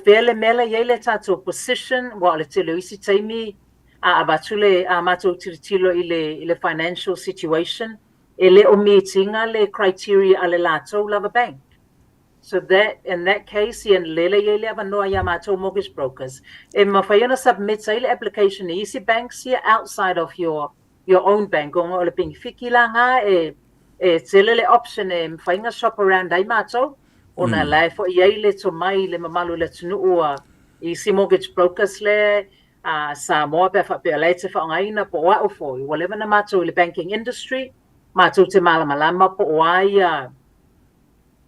vele mele yele tato position wa le tilo isi taimi a abatule a mato tilo ile financial situation ele o meetinga le criteria ale lato lava bank. So that in that case, yen lele yele avanoa yamato mortgage brokers. Mafayona submit ile application easy banks here outside of your own bank. Ongo le ping fikilanga telele option mfainga shop around ai mato. Ona lai fo yele to mai le mamalu le tunua easy mortgage brokers le Samoa pe fa pe le te fa ngaina po wa o fo. Whatever na mato le banking industry, mato te malama po wa ya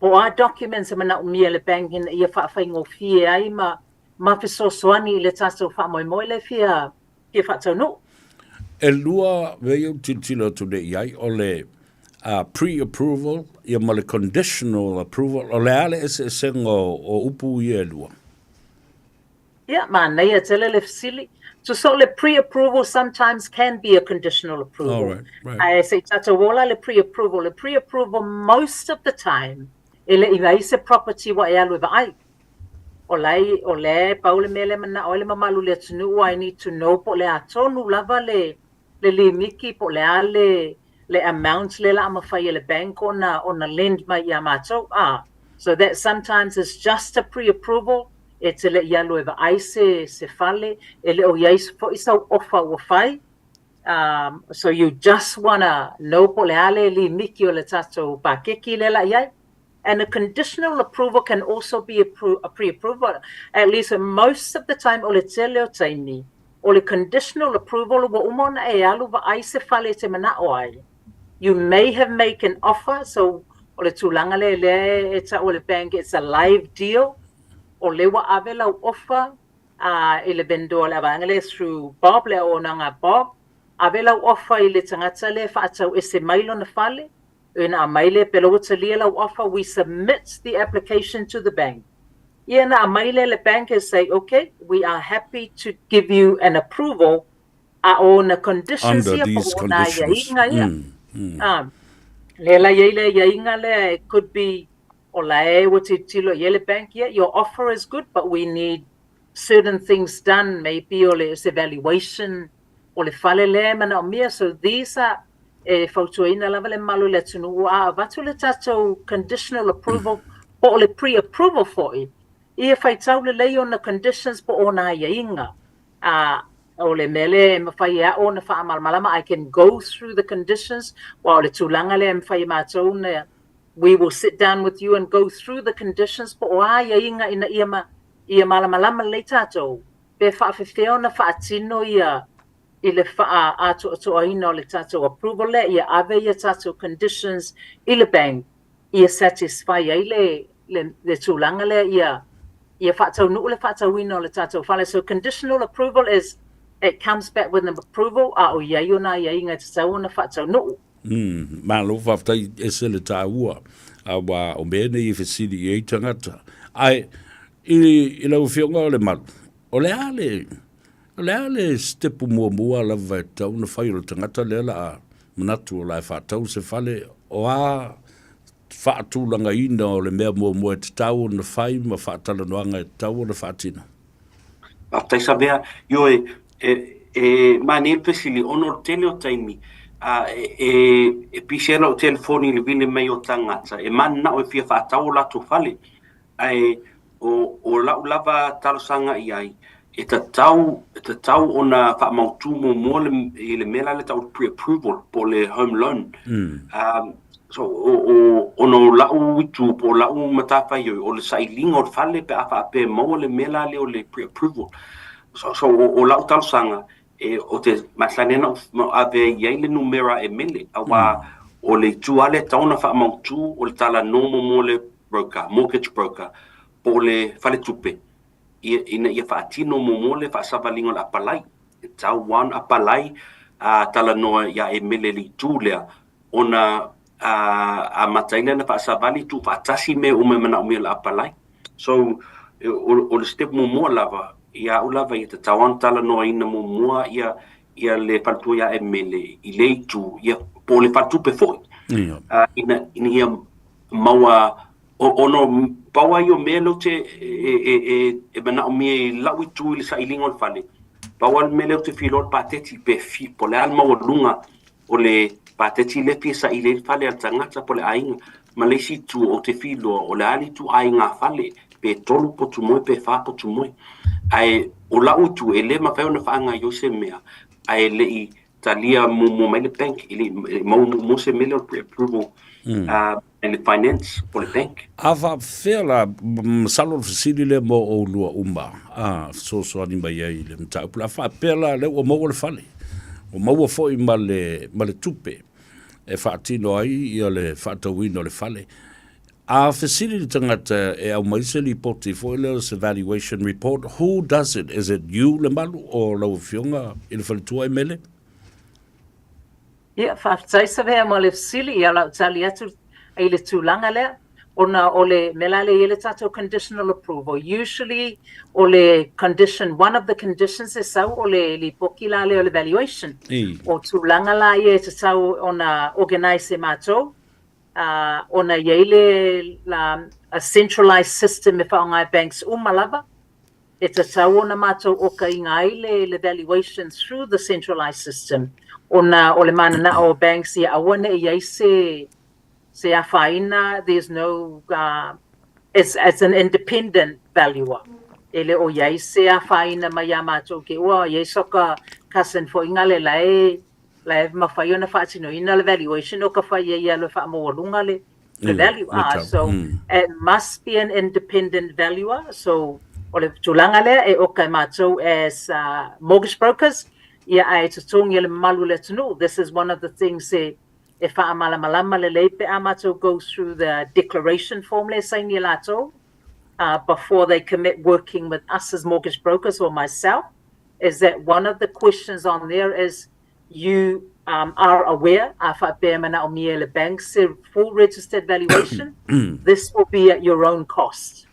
po a documents mana umia le banking ia fa faingo fie ai ma fisosoani le taso fa moi le fia ke fa tonu e lua veo titilo to de yai ole pre-approval ia male conditional approval ole ale sengo o upu ia lua man ia tele le fsili so le pre-approval sometimes can be a conditional approval. All right. I say tato wola le pre-approval most of the time ele iwaise property wa ea luwa ai. O le paule mele mana o le mamalu le tunu I need to know po le atonu lava le limiki po le amount le la amawhai le bank ona lend mai ia mato. So that sometimes is just a pre-approval. It's ele ia luwa ai se fale ele o iais po isa ofa wa fai. So you just wanna know po le limiki o le tato pakeki le la iai. And a conditional approval can also be a pre-approval. At least most of the time, ole teleo taimi, ole conditional approval wa umona e alu wa ai se fale te mana oai. You may have made an offer, so ole tulanga le eta ole bank, it's a live deal. Ole wa avela offer, ele bendo le avangale through Bob le onanga Bob. Avela offer ile tangata le fa atau ese mailo na fale. Offer, we submit the application to the bank. The bankers say, okay, we are happy to give you an approval on the conditions. Under these conditions. It could be, bank, your offer is good, but we need certain things done, maybe evaluation, so these are fautuina lava le malu le tunu vatu le tato conditional approval po le pre-approval for it. Ia fai tau le lei on the conditions po ona ia inga. O le mele mawhai a o na wha malama, I can go through the conditions. Wa o le tūlanga le mawhai mātou na, we will sit down with you and go through the conditions po o ia inga ina ia malama le tato. Pe whaafewheo na whaatino ia ile faa ato aina le tato approval le ia ave ia tato conditions ile bank ia satisfy ile le tulanga le ia fatau nu le fatau ino le tato fale. So conditional approval is it comes back with an approval o ia yona ia inga tau na fatau nu malo faftai ese le taua wa o mene I fesili e tangata ai ile o fionga le mal o le ale stepu mua lava tau na whai o tangata le la manatu o lai whatau se fale o whaatulanga ina o le mea mua te tau na whai ma whaatala noanga tau na whaatina. Taisa mea, yo mani pesili ono tele o taimi pisela o telefoni le vile mai o tangata mana o fia whaatau la tu fale o lava talosanga iai e tau ona whaamautu mo le mela le tau pre-approval po le home loan. So ono lau witu po lau matawhai o le sailinga o le fale pe pe mau le mela le o le pre-approval. So o lau talosanga o te matlanena ave iai le numera mele awa o le tuale tauna whaamautu o le tala nomo mo le broker, mortgage broker po le fale tupe. Ia whaatino mo le whaasavalingo le apalai. Tau wan apalai tala noa ia mele li tūlea ona a mataina na whaasavali tu whaatasi me mana le apalai. So o le step mo lava ia ulava ia te tawan tala noa ina mo ia le paltua ia mele I le tu ia po le paltupe foi. Ina ia maua ono paua yo melo te mana o me la witu le sa ilingo fale paua melo te filor pateti pe fi pole alma o lunga o le pateti le pi sa ile fale al tangata pole ainga malesi tu o te filo o le ali tu ainga fale pe tolu po tu mo pe fa po tu mo ai o la utu ele ma fa ona fa anga yo se mea ai le I talia mo mai le bank ile mo se melo approval and the finance for the bank. Ava fela salon fasili le mo o lua umba. So ani mai ai le mta pula fa pela le o mo le fale. O mo fo I male tupe. E fa tino ai I le fa tawino le fale. A facility tangata e au mai se li portfolio evaluation report. Who does it? Is it you le malu o lau fionga I le fale tua mele? Ia, whaftai sa vea mo le fasili ia lau tali atu ai le tūlanga lea. Ona o le mela le ele tato conditional approval. Usually o le condition, one of the conditions e sau o le li poki la le o le valuation. O tūlanga la ia te sau ona organize e mātou. Ona iele a centralized system e whaongai banks umalava. E te sau ona mātou o ka ingai le valuation through the centralized system. Ona o le mana o banks ia awane I se afaina, there's no, as an independent valuer. Ele o iai se afaina mai a mātou ke ua, iai soka kasen fo inga le lai mawhai ona whaatino ina le valuation o ka whai ia le wha moalunga le value. So it must be an independent valuer. So o le tūlanga lea e o kai mātou as mortgage brokers, ia ai tutongi le malu le tunu. This is one of the things if malama le leipe amato goes through the declaration form le saini lato before they commit working with us as mortgage brokers or myself, is that one of the questions on there is you are aware le bank's full registered valuation. This will be at your own cost.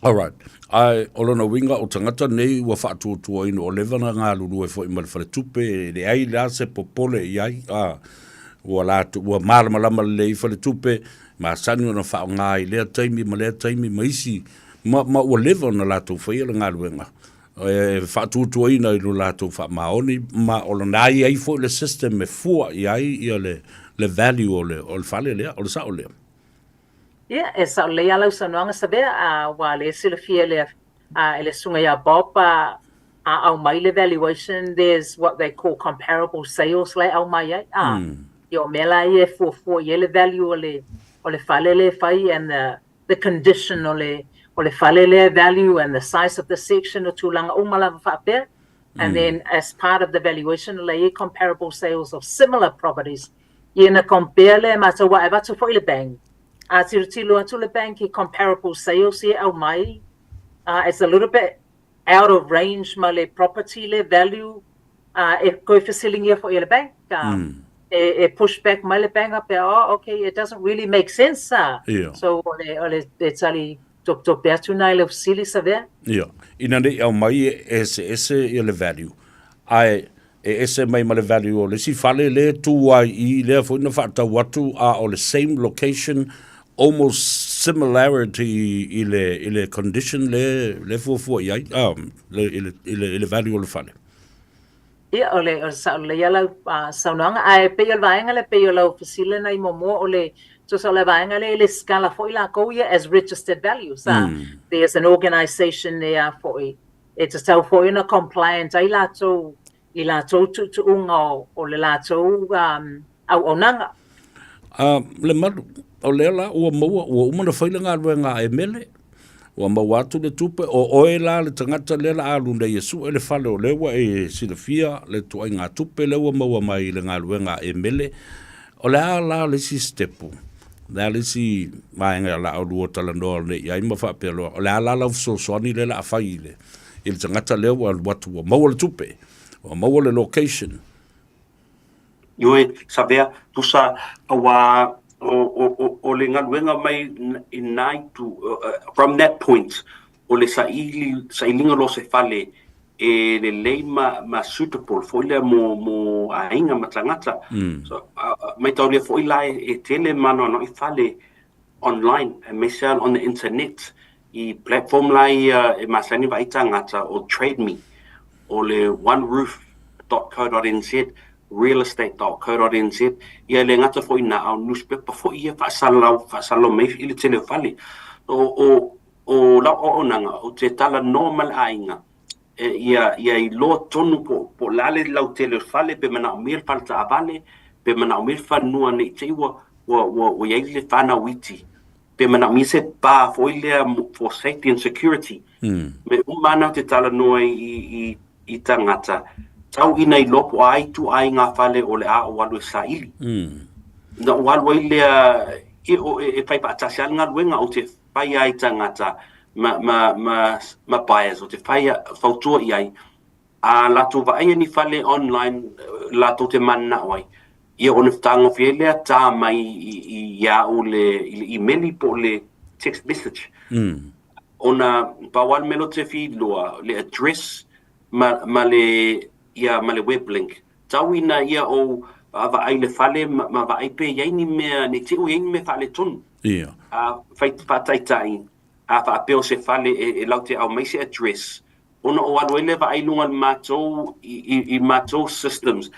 All right. Ai olona winga o tangata nei wa fatu tu ino o levana nga lulu e fo imal fale tupe le ai la se popole ai wala tu wa malama le fale tupe ma sanu na fa nga le taimi ma le taimi maisi ma o levana la tu fa ile nga luenga e fatu tu ino lu la tu fa maoni ma olona ai fo le system me fu ai le value o le fale le o sa o le. Yeah, es a le ala usanuanga sabe wa le silafia le ele sunga ya bob au mai le valuation. There's what they call comparable sales le au mai yo mela ye for ye le value o le fale le fai and the condition o le fale le value and the size of the section o tulanga umala fa pe and then as part of the valuation le comparable sales of similar properties ye na compare le mata wa eva to for le bank. Tilo atu le banki comparable sales here au mai it's a little bit out of range ma le property le value e koi facility here for le bank e push back ma le bank up okay, it doesn't really make sense so ole tali top beatu na le facility sabe ina nei au mai ese le value ai ese mai ma le value o le si fale le tu ai le fo na fata watu o le same location, almost similarity ile condition le fu ia le value le fale ia ole sa le yala saunanga ai pe yo vaenga le pe yo lo facile na momo ole so le vaenga le scala fo ila ko ia as registered values. There's an organization there for it's a self for in a compliant ai lato tu unga o le lato au onanga le malu o lela o mo o mo na faila nga e mele o ma watu le tupe o ela le tangata lela alu le Yesu ele fale o lewa e silafia le tu nga tupe le o mo mai le nga e mele o le si stepu le si mai nga la o lu tala no le ia ma fa pelo o la so ni le la faile il tangata le o watu o mo le tupe o mo le location Yoe sabea tusa awa o le ngaluenga mai inai tu from that point o le sailinga lo se fale e le leima suitable fo le mo ainga matangata so mai tau le fo ila e tele mano no I fale online, me sell on the internet. I platform lai e masani vai tangata o Trade Me, o le oneroof.co.nz, realestate.co.nz. Ia le ngata fo ina au newspaper fo ia whasalo me ili tele fale. O la o nanga o te tala normal ainga. Ia I lo tonu po lale lau tele fale pe mana o mir falta avale, pe mana o mir fanua ne te wa ia le fana witi. Pe mana mi se pa fo ile for safety and security. Me umana te tala noa I tangata. Tau ina I lopo ai tu ai ngā fale o le a o walu sa ili. Na walu ile e fai pa atasial ngā luenga o te fai ai tangata ma bias o te fai fautua I ai. A lato va ai ni fale online lato te manna oi. Ia o neftango fielea tā mai ia o le emaili po le text message. Ona pawal melo te fi loa le address ma le web link. Tawina ia o va ai le fale ma va ai pe ia ni me ne te o ia ni me fale tonu. Ia. Fai tai a fa pe o se fale e lau te au mai se address. Ona o alwele va ai lunga mato I mato systems.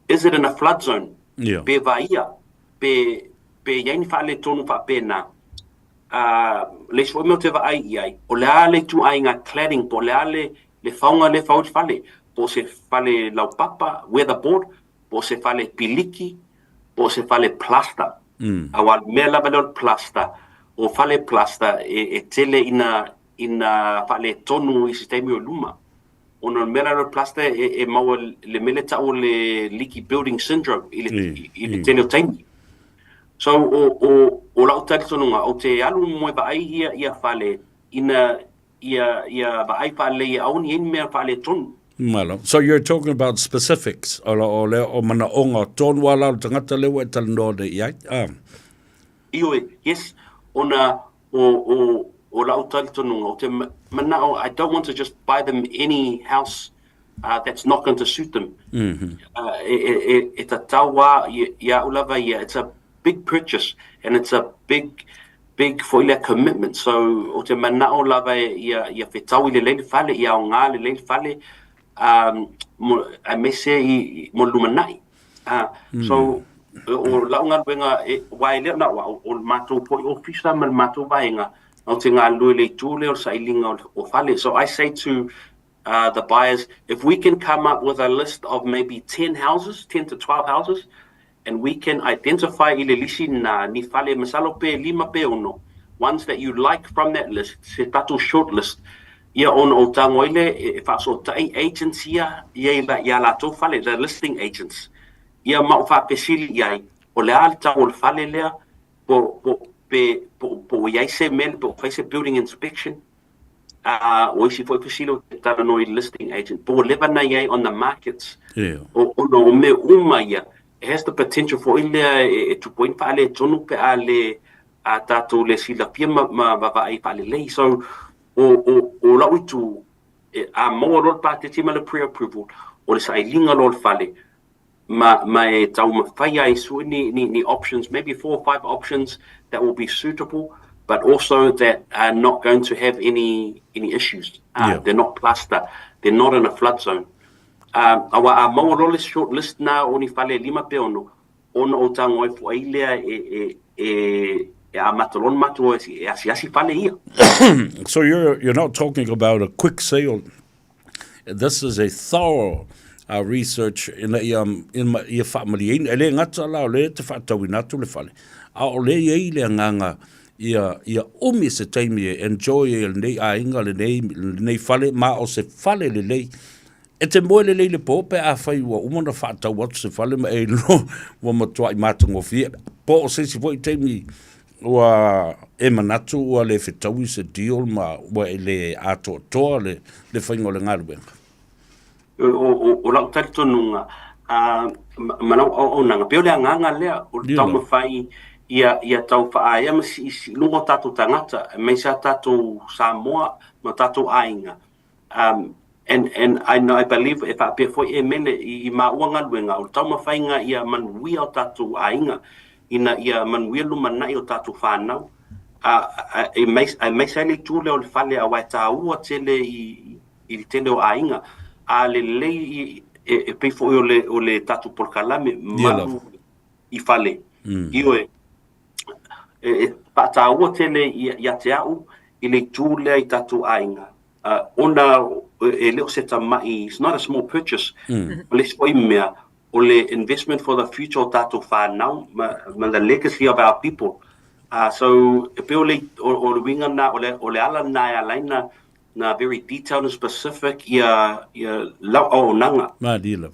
Is it in a flood zone? Yeah. Pe vaia, pe ia ni fale tonu fa pena. Le so me te va ai ai. O le ale tu ai nga cladding po le ale le faunga le faut fale. Po se fale lau papa, weatherboard, po se fale piliki, po se fale plaster. Awal me la valor plaster. O fale plaster e tele ina fale tonu I sistemi o luma. Ona mera plaster e mau le meleta o le leaky building syndrome I tele taimi. So o lau talitonunga o te alu moe ba ai ia fale ina ia ba ai fale ia auni eni mea fale tonu. Malo. So you're talking about specifics o mana onga tonu wala tangata lewa e talanoa de iai. Ioi, yes. Ona o lau talitonunga o te mana o I don't want to just buy them any house that's not going to suit them. E ta tawa ia ulava ia. It's a big purchase and it's a big for ile commitment. So o te mana o lava ia whetau I le leile fale ia o ngā le leile fale a mese I mo lumanai. So o launga wenga wai le na o matou po ofisa mal matou vainga o te ngā lue le tūle o sailinga o fale. So I say to the buyers, if we can come up with a list of maybe 10 to 12 houses, and we can identify ile lisi na ni fale masalo pe lima pe ono, ones that you like from that list, se tatu short list, ia ono o tango ile e faso tai agents ia la to fale, the listing agents. Ia mau fa pesili iai o le alta o fale lea po iai se mel po face building inspection o isi foi pesilo tala no listing agent po leva na iai on the markets o me uma ia it has the potential for ile to point fale tonu pe ale a tato le sila pia ma vai fale lei. So o la uitu a mo ro parte tima le pre-approval o le sai linga lo fale ma e tau mawhai ai su ni options, maybe 4 or 5 options that will be suitable, but also that are not going to have any issues. They're not plaster, they're not in a flood zone. Awa a maurole short list na o ni fale lima pe ono o tango e fo ilea a matalon matu e asi fale ia. So you're not talking about a quick sale. This is a thorough research in my family ele ngata la le te fatawina tu le fale a o le ile nganga ia omi se taimi enjoy nei a inga le nei fale ma o se fale le lei e te mo le pope a fai wa umona fata wat se fale ma e no wa matwa matungo fi po se si foi taimi wa e manatu wa le fitawi se deal ma wa le ato to le fai ngole ngalwe o la tali nunga mana o nanga pe le nganga le o tau fai ia tau fa ia si lungo tatu tangata me sa tatu Samoa ma tatu ainga and I believe if I be for mele I ma wanga luenga o tau mawhainga ia man wi o tatu ainga ina ia man wi lumana I o tatu whanau ai mai sai le tule o le fale a wai tāua tele i tele o ainga a le lei e pei fo o le tatu polkalame malu i fale io pa tāua tele i te au i le tule i tatu ainga ona e leo se tamai it's not a small purchase le spoi mea o le investment for the future o tatu whanau ma the legacy of our people. So if you or winga na or le ala na alaina na very detailed and specific ia la o nanga. Ma dila.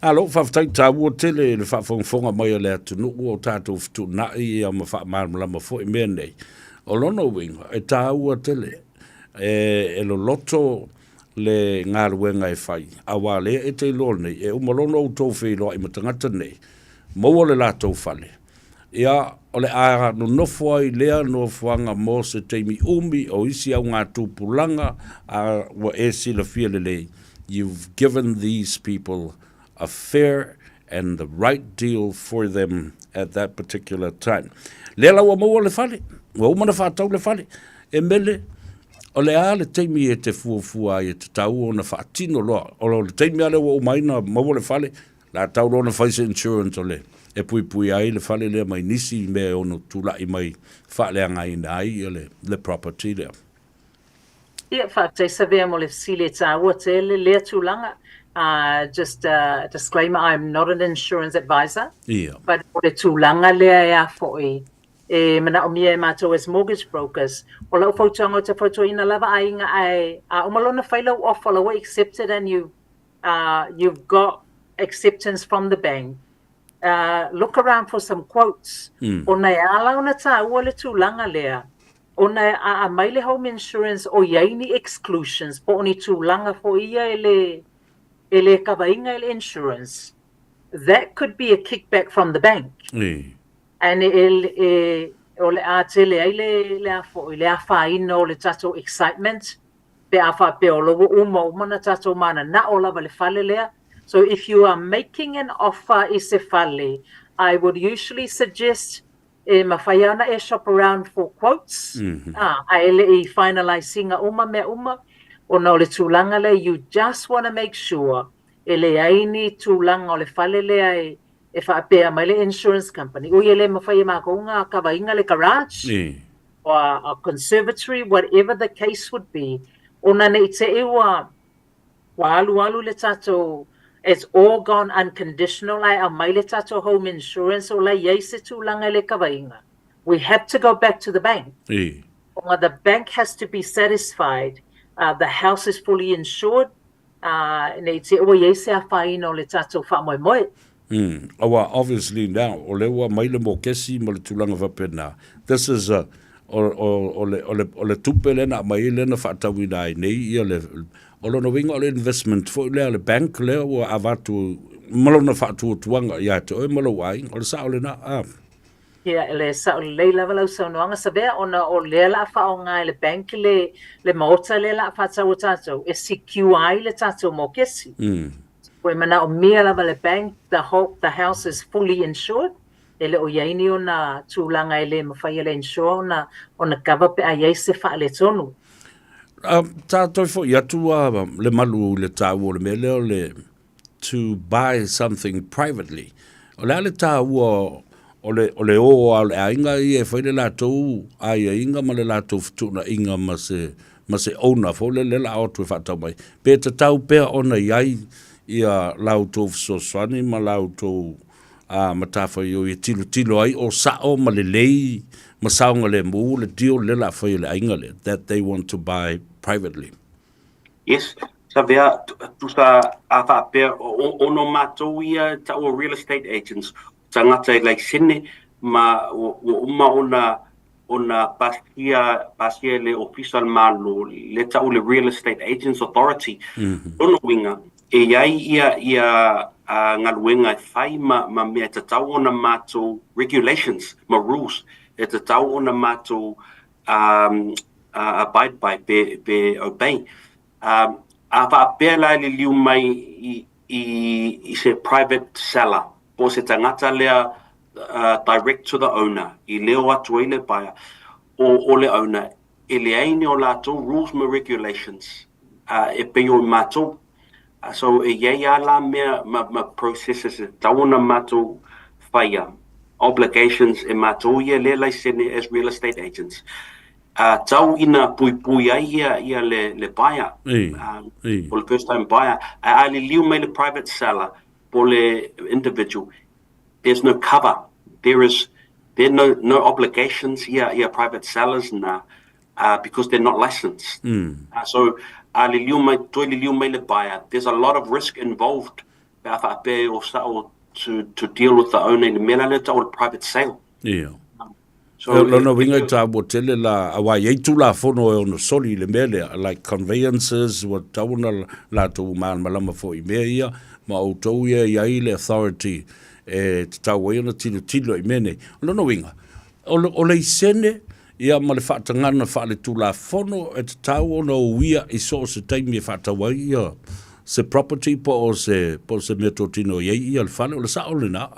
Alo fa tai ta wo tele le fa fonga mai le tu no o tato tu na ia ma fa ma ma fo i mene. O lono winga e ta wo tele e lo loto le ngaruenga e fai. Awa le e te lone e o malono o tō whilo i matangata nei. Mo le la tō fale. Ia o le ara no nofo ai lea no fuanga mo se teimi umi o isi au ngā tūpulanga a wa e sila fia le. You've given these people a fair and the right deal for them at that particular time. Lea lawa mo le fale. Wa umana whātau le fale. E mele o le a le teimi e te fuafua e te tau o na whaatino loa. O le teimi ale wa umaina mo le fale. La tau lo na whaise insurance o le. E pui ai le fale le mai nisi me ono tula i mai whale angai nai le property lea. Ia whakatei sa vea mo le sile tāua te lea tūlanga. Just a disclaimer, I'm not an insurance advisor. Yeah. But o le tūlanga lea ea fo'i. E mana o mia e mātou as mortgage brokers. O lau whautanga o te whautuina lava ainga ai. O malona whailau off, o lau accepted and you've got acceptance from the bank. Look around for some quotes. O nei ala ona tāua le tūlanga lea. O nei a mai le home insurance o iaini exclusions. Po oni tūlanga fo ia ele kawainga ele insurance. That could be a kickback from the bank. And o le a tele ai le a fo le a whaina o le tato excitement. Pe a wha pe o logo uma na tato mana na o lava le fale lea. So if you are making an offer i se fale, I would usually suggest mawhaiana e shop around for quotes. A ele I finalizing a uma me uma. O na o le tūlanga le, you just want to make sure ele aini tūlanga o le fale lea e whaapea mai le insurance company. Ui ele mawhai mako unga kawainga le garage. Or a conservatory, whatever the case would be. O na ne te ewa alu le tato. It's all gone unconditional. Ai a mai le tato home insurance o la iei se tūlanga le kawainga. We have to go back to the bank. The bank has to be satisfied. The house is fully insured. Nei te o iei se a whaina o le tato wha moe. Awa obviously now o le wa mai le mo kesi mo le tūlanga whapena. This is o le tupe lena mai lena whaatawina ai nei ia le o lono winga o le investment fo le bank le o avatu malona whaatu tuanga ia te oi malo wai o le sao le na Ia le sao le level au sau noanga sa vea ona o le la whao ngai le bank le maota le la whaatau o tātou e CQI le tātou mo kesi. Koe mana o mea lava le bank, the house is fully insured. Ele o iaini o na tūlanga ele mawhai ele insure o na cover pe a iei se wha le tonu. Tātou fo iatua le malu le tāua le mele o le to buy something privately. O le tāua o le o al ainga I e whaile lātou ai inga ma le lātou futuna inga ma se ona fo le la o tu whatau mai. Pe te tau pea ona iai ia lautou fsoswani ma lautou matawhai o I tilo ai o sao ma le lei ma saunga le mu le deal le la whai le ainga le that they want to buy privately. Yes, sa vea tu sa a whapea ono mātou ia ta o real estate agents tangata like sene ma o uma ona pasia le official malu le ta o le real estate agents authority ono winga e ia ngaluenga fai ma me te tau ona mātou regulations ma rules e te tau ona mātou abide by be obey a whapea lai le liu mai I se private seller po se tangata lea direct to the owner. I leo atu i le baia o le owner. E le aini o lātou rules and regulations. E pe o mātou. So e iei ala mea ma processes e tauna mātou whaia. Obligations e mātou ia le laisene as real estate agents. Tau ina pui ai ia le buyer. For the first time buyer. A le liu mai le private seller. For le individual. There's no cover. There are no obligations here private sellers na because they're not licensed. So le liu mai le buyer. There's a lot of risk involved to deal with the owner in the or private sale. Yeah. So no winga ta botele la awa yetu la fono e ono soli le mele like conveyances what tauna la to man malama fo I meia ma auto ia ile authority e tau e ona tilo I mene no winga o le sene ia ma le fatangana fa le tu la fono e tau ono wia I so se taimi fa tawa ia se property po se metotino ia le fale o le sa o le na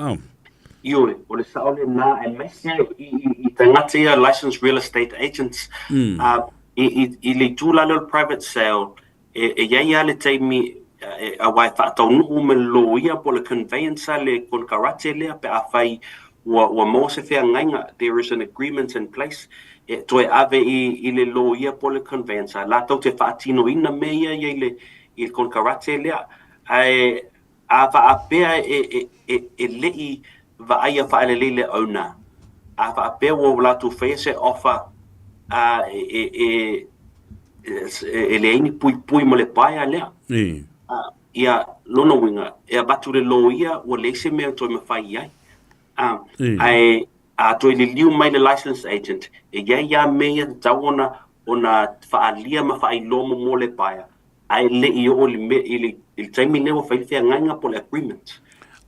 Iole, o le saole na e mese I tangata ia licensed real estate agents. I le tūla le private sale, e ia le teimi a wai whaatau nuhu me lo ia po le conveyancer le kon karate lea pe a whai wa mo se whea ngainga. There is an agreement in place. Toe ave I le lo ia po le conveyancer. La tau te whaatino ina me ia I kon karate lea. A whaapea e lei va aia whaelele le owner. A whaapea wo latu whaese offer e le aini pui mo le paia lea. Ia lona winga. Ia batu le lo ia wa leise mea toi mawhai ai. A toi le liu mai le license agent. E ia mea tau ona whaalia ma whaailomo mo le paia. Ai le I o le taimi lewa whailwhea ngainga po le agreement.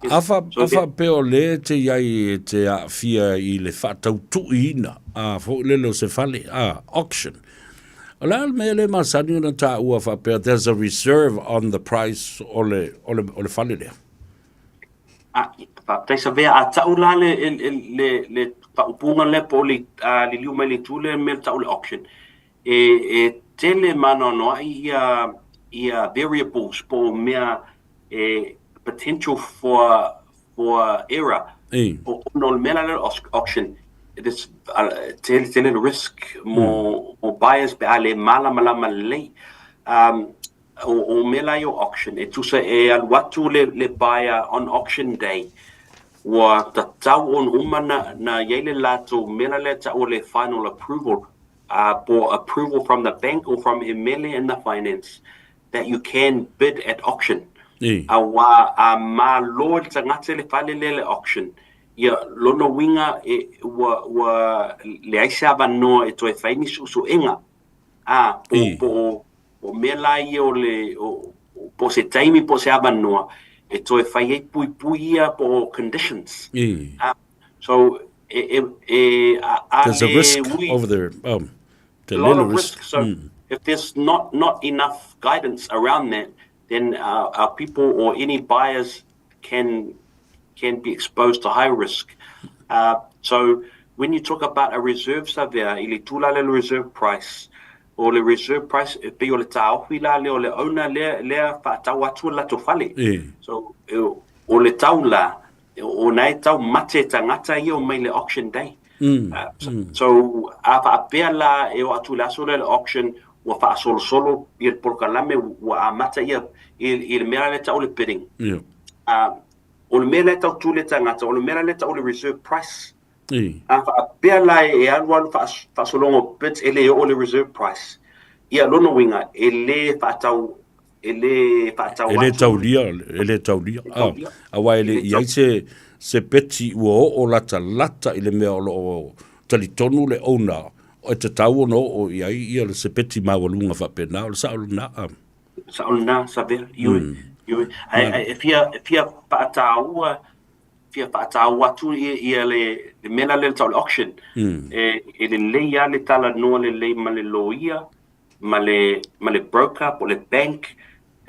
Afa peo le te iai te a fia I le whatau tuina a fo lelo se fale auction. Ala me le masani na ta ua fa peo there's a reserve on the price o le fale le. Taisa vea a tau la le paupunga le po le liu mai le tule me tau le auction. E tele mana noa ia variables po mea potential for error. No mela auction. It is tele risk more buyers be ale mala lei. O mela yo auction. It to say al watu le buyer on auction day. Wa tau on umana na yele lato mela le ta le final approval. For approval from the bank or from Emele and the finance that you can bid at auction. Ma lord tangata le fale le auction. Ia lono winga wa le aisa no e toi faini su enga. Po mela o le po se taimi po se abanoa e toi fai pui po conditions. So there's a risk over there. A lot of risk. So if there's not enough guidance around that, then our people or any buyers can be exposed to high risk. So when you talk about a reserve surveyor, ili tula le reserve price, or the reserve price, pe o le tauhi la le o le ona le fa tau atu la to fale. So o le tau la, o nai tau mate tangata I o mai le auction day. So a pela e o atu la so le auction wa fa solo I por kalame wa mata ia il mera le tau le bidding. O le mera le tau tu le tangata o le mera le tau le reserve price. A pela e alwan fa solo bids ele o le reserve price. Ia lono winga ele fa tau ele tau lia awa ele ia se peti o lata ile mea o talitonu le ona o te tau no o ia le se peti mawalunga fa pena o sauna saber you fia pataua tu ia le mena le tau auction e le leia le tala no le ma le loia ma le broker po le bank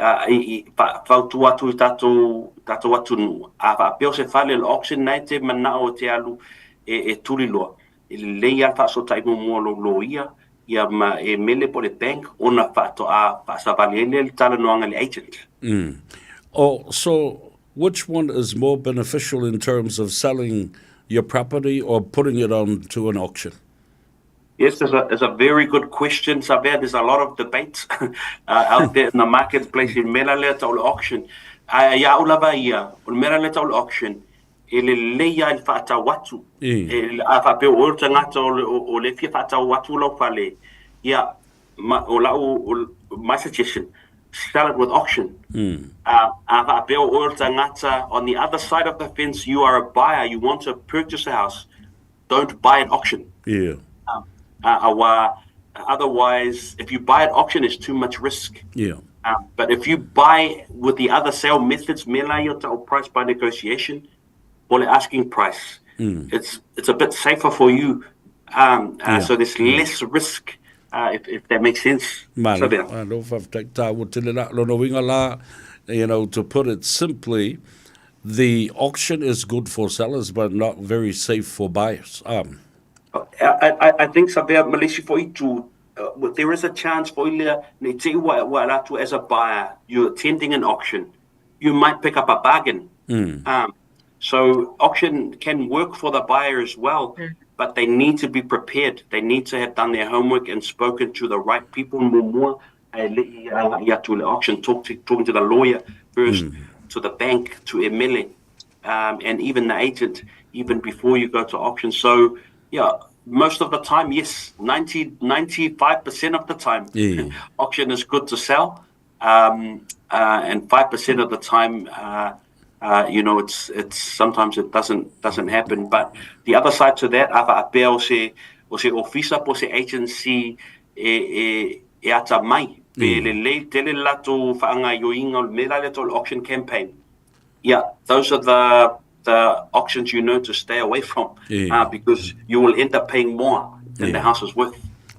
fautu atu I tātou atu nu. A whaapeo se whale auction nei te mana o te alu e turi loa. Leia whaaso taimu mua lo ia ma e mele po le bank ona whaatoa whaasawaliele le tala noanga le agent. So which one is more beneficial in terms of selling your property or putting it on to an auction? Yes, it's a very good question, Sabia. There's a lot of debate out there in the marketplace in Merale tau auction. Ia ulava ia, o Merale tau auction, ele leia il whaatau watu. A whapeo o tangata o le fia whaatau watu lau whale. Ia, my suggestion, sell it with auction. A whapeo o tangata, on the other side of the fence, you are a buyer, you want to purchase a house. Don't buy at auction. Yeah. Otherwise, if you buy at auction, it's too much risk. Yeah. But if you buy with the other sale methods, or price by negotiation, or asking price, it's a bit safer for you. So there's less risk, if that makes sense. To put it simply, the auction is good for sellers, but not very safe for buyers. I think Malaysia for itu, there is a chance for you as a buyer, you're attending an auction, you might pick up a bargain. So auction can work for the buyer as well, but they need to be prepared. They need to have done their homework and spoken to the right people. Auction, talking to the lawyer first, to the bank, to MLA, and even the agent, even before you go to auction. So, yeah, most of the time, yes, 95% of the time, auction is good to sell, and 5% of the time, it's sometimes it doesn't happen. But the other side to that, o se officer po se agency e ata mai pe le tele lato faanga yoinga me la to auction campaign. Yeah, those are the auctions to stay away from, because you will end up paying more than the house is worth.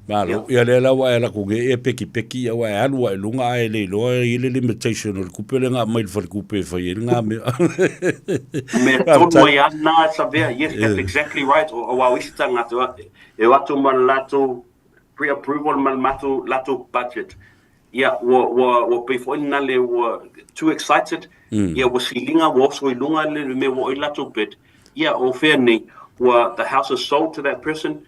Malo, ia le lawa e la kuge e peki awa e alua e lunga e le loa i le limitation o le kupe le ngā mail whare kupe whai e ngā me. Me tono i ana savea, yes, that's exactly right. O wa wisita ngā e watu man lato pre-approval man lato budget. Yeah, wa before nale wa too excited. Yeah, was silinga was so lunga le me wa lato bit. Yeah, o fair ni wa the house is sold to that person.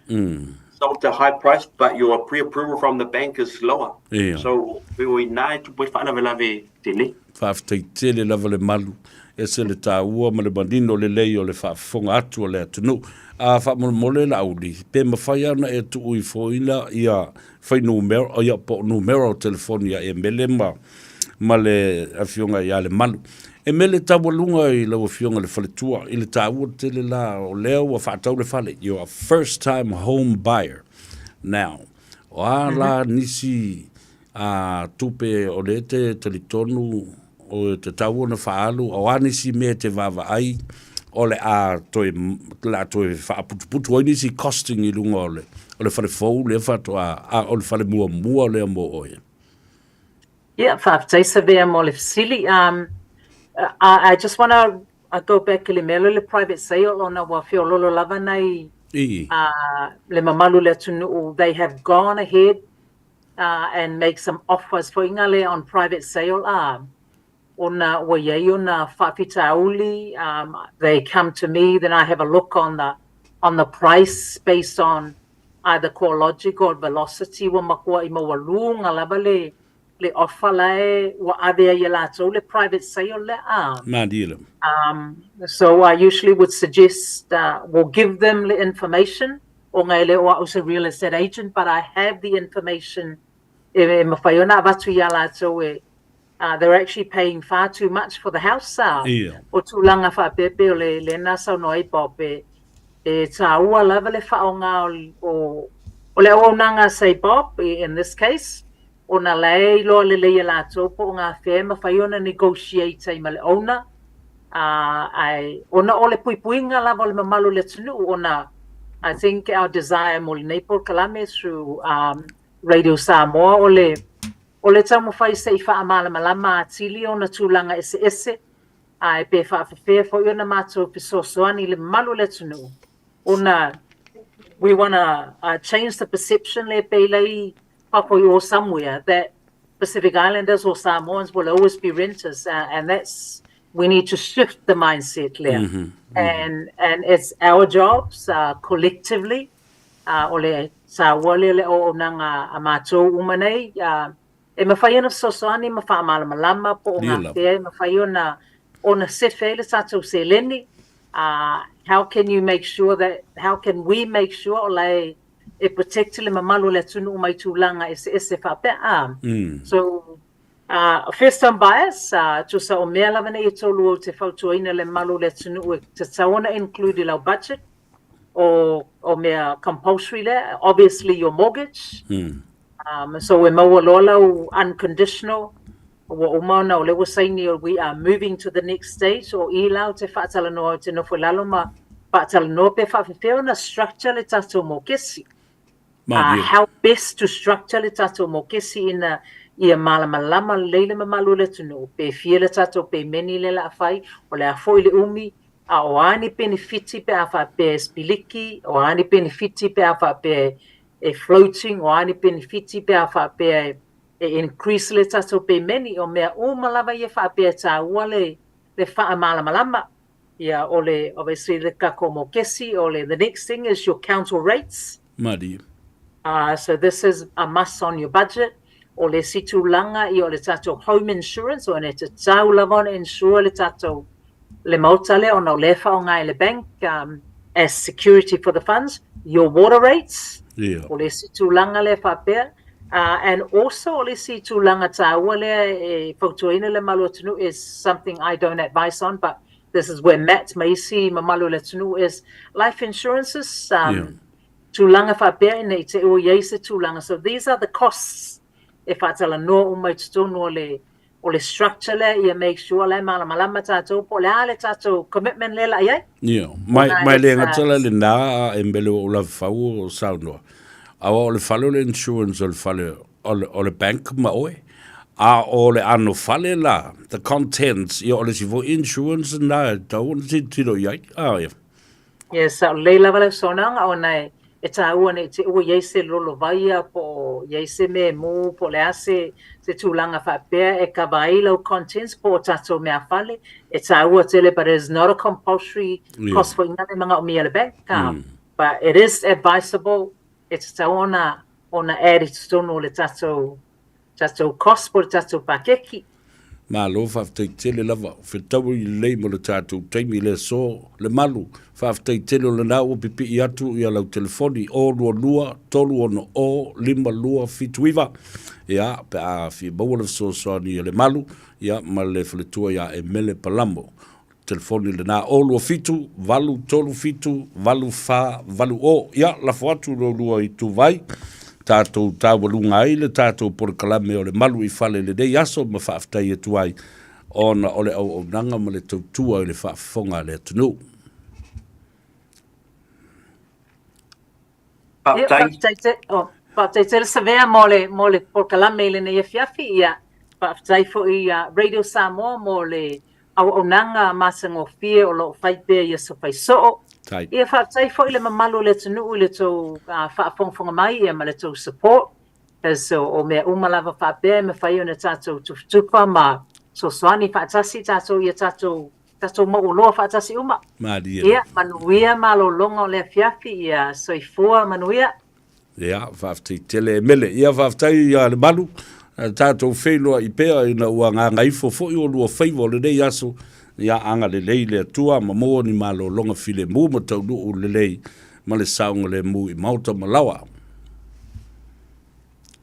Sold at a high price, but your pre-approval from the bank is lower. So we need to put fana velave tele. Tele level malu. Ese le taua ma le bandino le lei o le whaafonga atu o le atunu. A whaamole la auli. Pe mawhai ana e tu ui foila ia whai numero, o ia po numero o telefonia e mele ma le awhionga ia le malu. E mele tawalunga I lau awhionga le whaletua. I le taua tele la o leo wa whaatau le whale. You're a first time home buyer. Now, o a la nisi tupe o le te talitonu o te tau na whaalu, o anisi me te wawa ai, o le a toi whaaputuputu, o nisi costing I lunga o le whare fau, le whatoa, o le whare mua le mo oe. Yeah, whaaftaisa vea mo le fasili. I just want to go back le melo le private sale o na wa whiololo lava nei le mamalu le tunu, they have gone ahead and make some offers for ingale on private sale. Ona wayayuna whapitauli, they come to me, then I have a look on the price based on either core logic or velocity. Wa makua I mawalunga lava le offer le wa avea yelato le private sale le so I usually would suggest we'll give them the information o ngai le o a real estate agent, but I have the information mawhaiona avatu yalato they're actually paying far too much for the house. O tūlanga whapepe o le nasa no ipope tā ua lava le whaonga o le aonanga say Bob, in this case, o na lei loa le leia lātou po ngā whea mawhaiona negotiate I ma le ona. Ona o le puipuinga lava o le mamalu le tunu, ona I think our desire mo le Naples Kalame through Radio Samoa o o le tamu fai se I whaamalama atili o na tūlanga ese ai pe whaafewhea fo iona mātou pe sosoani le malu le tunu. We want to change the perception le peilei papoi or somewhere that Pacific Islanders or Samoans will always be renters, and we need to shift the mindset there. And it's our jobs collectively. Ole sa wale le o nanga amato umanei e mawhaiona sosoani mawhaamalama po o ngā pēr mawhaiona ona sefe le tatou se leni. How can we make sure ole e protect le mamalu le tunu mai tūlanga ese whapea. So first time buyers to sa o mea lava nei e tolu o te whautuaina le malu le tunu te taona include lau budget or mea compulsory le, obviously your mortgage. So we maua lola unconditional. We are moving to the next stage or ilau te whaatalanoa te nofo laloma whaatalanoa pe whawhewheo na structure le tatou mokesi. How best to structure le tatou mokesi ia malamalama leile mamalu le tunu pe fia le tatou pe meni le la whai o le afo le umi o ani benefiti pe afa pe spiliki o ani benefiti pe afa pe floating o ani benefiti pe afa pe increase le tatou pe meni o mea malava ia wha pe ta wale le wha malamalama ia ole obviously le kako mokesi ole the next thing is your council rates. Madi. So this is a must on your budget. O le situlanga I o le tatou home insurance o ne te tau lavona insure le tatou le mautale o na le whaonga le bank as security for the funds. Your water rates. O le situlanga le whapea. And also o le situlanga taua le whautuaina le malu atunu is something I don't advise on, but this is where Matt Macy mamalu le tunu is life insurances. Tulanga whapea nei te ua yeise tulanga. So these are the costs. If I tell a no umai tutono o le structure le ia make sure le malamalama tātou po le ale tātou commitment le la iai. Mai le ngatala le nā e mbele o la whau o saunoa. Awa o le whalo le insurance o le whale o le bank ma oe. O le ano whale la, the contents, o le sivo insurance nā tau si tiro iai. Yes, so le lava le sonanga o nei e tāua nei te ua yeise lolo vaia po yeise me mū po le ase te tūlanga whapea e ka vailau contents po tātou mea whale e tāua tele, but it is not a compulsory cost for ingane mga o mea le bank. But it is advisable e te tāua ona eri tutono le tātou cost po le tātou pakeki. Ma lo whaftai tele lava, whetau I lei mo le tātou taimi le so le malu, whaftai tele o le nā o pipi I atu I alau telefoni, o lua, tolu ono o, lima lua, fituiva, ia, pe a fi maua le so ni le malu, ia, ma le whaletua ia e mele palamo, telefoni le nā o lua fitu, valu tolu fitu, valu wha, valu o, ia, la fuatu lua I tu vai, tātou tāwalunga ai le tātou por kalame o le malu I whale le dei aso ma whaaftai e tuai ona o le au nanga ma le tautua I le whaafonga le atunu. Whaaftai te le savea mo le por kalame le nei fiafi ia whaaftai fo I Radio Samoa mo le au nanga masango fie o lo whaipe ia so whai soo. Ia whaaftai fo I le mamalu le tunu le tau whaafonga mai ia ma le tau support. So o mea umalava whaapea me whai o na tātou tufa ma so soani whaatasi tātou ia tātou mauloa whaatasi uma. Ia manuia malolonga o le fiafi ia soifua manuia. Ia whaaftai tele mele. Ia whaaftai ia le malu. Tātou whenua I pēa I na ua ngā Gagaifo fo I o lua Faiva o le nei aso. Ia anga le lei le atua ma mo ni malo longa file mu ma tau du le lei ma le saunga le mu I mauta malawa.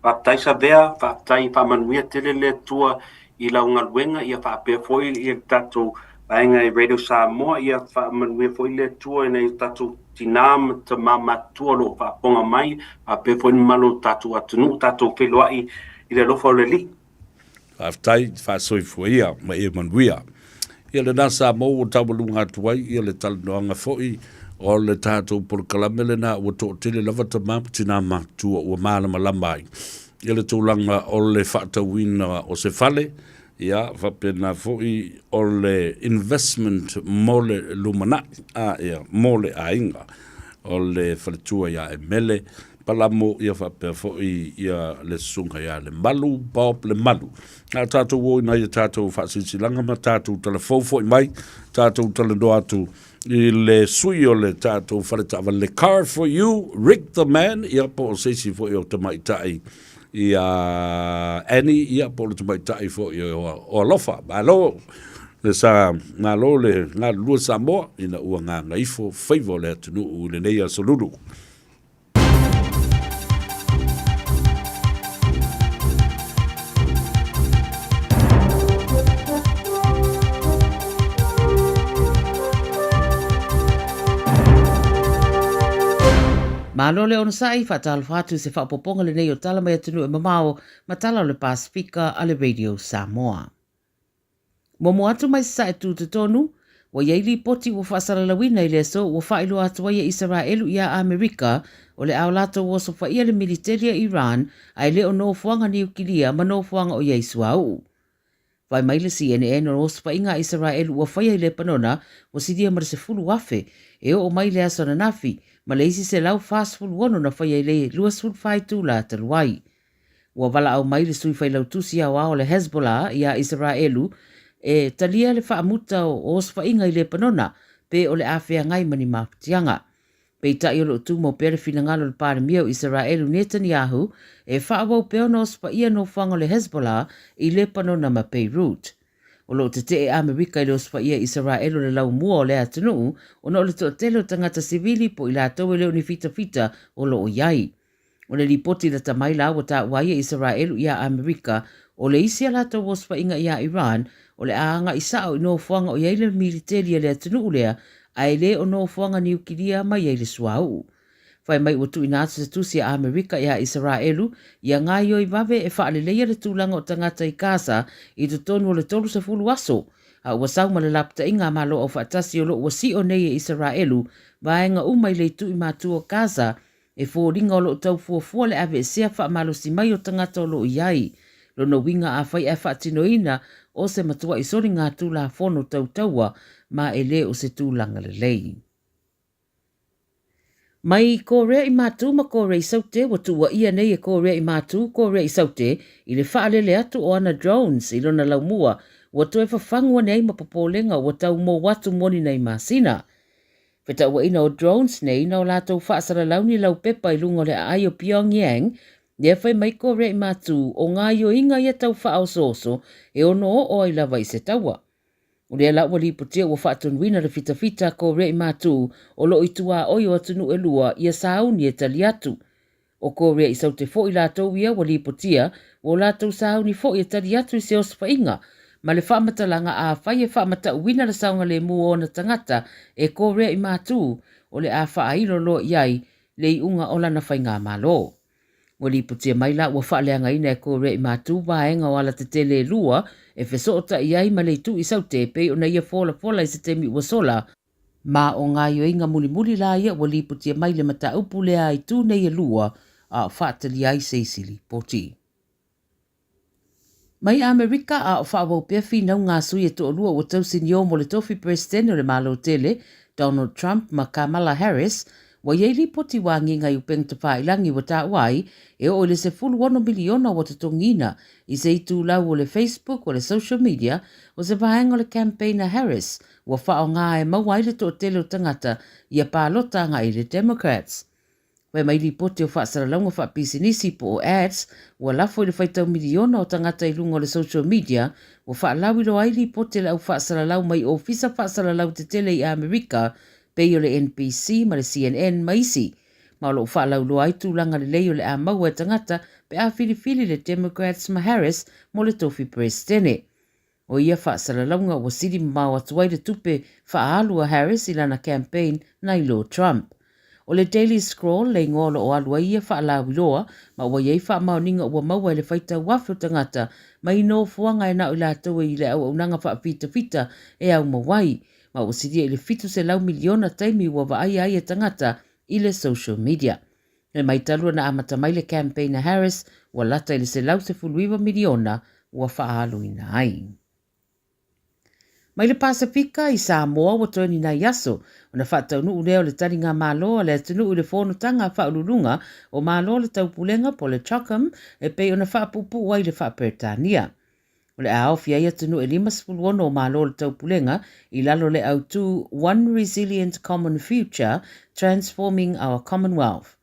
Whaatai sa vea, whaatai whaamanuia tele le atua I launga luenga ia whaapea foi I tātou vaenga I Radio Samoa ia whaamanuia foi le atua nei tātou tinam ta mamatua lo whaaponga mai whaapea foi ni malo tātou atunu tātou wheloa I le lofa o le li. Whaatai whaasoi foi ia ma e manuia. Ia le nasa mo o tawalunga atuai, ia le talanoanga foi, o le tātou por kalamele na ua tō tele lava ta maputina mātua ua mālama lamai. ia le tūlanga o le whaatawina o se whale, ia whapena fōi o le investment mo le lumana, ia mo le ainga, o le whaletua ia e mele, palamo ia whapea fōi ia le sunga ia le malu, pop le malu. Nā tātou woi na ia tātou whaasisilanga ma tātou tala fōi mai, tātou tala do atu, i le sui o le tātou whaletawa le car for you, Rick the man, ia po o seisi fōi o te maitai, ia Annie, ia po o te maitai fōi o alofa, malo, le sa malo le ngā lua Samoa, ina ua ngā Gagaifo, Faiva le atunu u le neia solulu. Malo le ona sai whaatalo whatu se whaapoponga le nei o tala mai atunu e mamao ma tala o le Pasifika a le Radio Samoa. Momo atu mai sa e tū te tonu, wa yeili poti wa whaasara lawina i le so wa whailo atu ia Israelu ia Amerika o le aolato wa so whaia le militeria Iran ai le o no fuanga niukilia ma no fuanga o Yesu au. Vai mai le CNN o so whainga Israelu wa whaia i le panona wa sidia mara se fulu wafe e o mai le asona nafi ma le isi se lau fast food wono na whaia i le luas food whai tūla taluai. Wa wala au mai le sui whai lau tusi au ao le Hezbollah ia Israelu e talia le whaamuta o oswhainga i le panona pe o le awhea ngai mani maputianga. Pe ta i o lo tumo pere fina ngalo le pare miau Israelu Netanyahu e whaawau peo no oswhaia no whango le Hezbollah i le panona ma Beirut. O lo te e Amerika i le oswhaia Israelu le lau mua o le atunu o no le to telo tangata sivili po i la tau e leo ni fita o lo o iai. O le ripoti da tamai la o ta waia Israelu ia Amerika o le isi ala tau oswhainga ia Iran o le aanga isao i no fuanga o iai le militeria le atunu lea ai le o no fuanga niukilia mai iai le suau. Whai mai watu inatu se tusi a Amerika ia Israelu ia ngai oi vave e wha le leia le tūlanga o tangata i Gaza i tu tonu o le tolu sa fulu aso. A wasau ma le lapta inga malo o whaatasi o lo wasi o nei e Israelu vaenga umai le tu i matu o Gaza e fōringa o lo tau fuafua le ave e sea wha malo si mai o tangata o lo iai. Lono winga a whai e whaatinoina o se matua i sori ngā tūla whono tau taua ma e le o se tūlanga le lei. Mai Korea i mātū ma Korea i saute wa tua ia nei e Korea i mātū Korea i saute i le whaalele atu o ana drones i lona laumua wa tu e whawhangua nei ma popolenga wa tau mō watu moni nei māsina. Wheta ua ina o drones nei na o lātou whaasara launi lau pepa i lungo le ai o Pyongyang ia whai mai Korea i mātū o ngā io inga ia tau whaososo e ono o ai lava i se taua. O lea lau wali putia ua whaatunuina le fita Korea i mātū o lo i tua oi o atunu e lua ia sauni e tali atu. O Korea i saute fo i lātou ia wali putia o lātou sauni fo i tali atu i se oswhainga ma le whaamatalanga a whai e whaamata uina le saunga le mua o na tangata e Korea i mātū o le a whaailo lo iai le i unga o lana whainga malo. Wali putia mai la ua whaaleanga ina e Korea i mātū vaenga o ala te tele lua e whesota i ai ma le tu i saute pe o na ia fola i se temi ua sola. Ma o ngā ioinga muli la ia wali putia mai le mata upu lea i tu nei e lua a whaatali ai seisili poti. Mai Amerika a o whaawau pefi nau ngā sui e to o lua o tausin yo mo le tofi presidente o le malo tele Donald Trump ma Kamala Harris wa yeili poti wangi ngai upeng te whailangi wa ta wai e o le se fulu 1 miliona wa te tongina i se itu lau o le Facebook o le social media o se vahenga o le campaign a Harris wa whao ngā e mawai le to tele o tangata i a pālota ngā i le Democrats. Wai mai li poti o whaasara launga whaapisinisi po o ads wa lafo i le whaitau miliona o tangata i lunga o le social media wa whaalawi lo ai li poti lau whaasara lau mai o fisa whaasara lau te tele i Amerika pei o le NBC ma le CNN maisi. Ma lo whaalau lo ai tūlanga le lei o le a maua e tangata pe a filifili le Democrats ma Harris mo le tofi presidente. O ia whaasara launga wa siri mau atuai le tupe whaalua Harris i lana campaign na i lo Trump. O le Daily Scroll le ngolo o alua ia whaalawi loa ma wa iei whaamauninga ua maua le whaita wafu tangata ma i no fuanga e nao i la taua i le au unanga whaapita e au mawai. Ma o siria i le fitu se lau miliona taimi ua wa ai e tangata i le social media. E mai talua na amata mai le campaign na Harris, wa lata ili se lau se fuluiwa miliona ua whaalu ina ai. Mai le Pasifika i Samoa wa toni na yaso, ona whaatau nuu leo le tari ngā māloa le atunu le whono tanga whaululunga o māloa le taupulenga po le Chockham e pei ona whaapupu wai le whaaperetania. O le aofi ai atunu e 5 o māloa le taupulenga i lalo le autu One Resilient Common Future Transforming Our Commonwealth.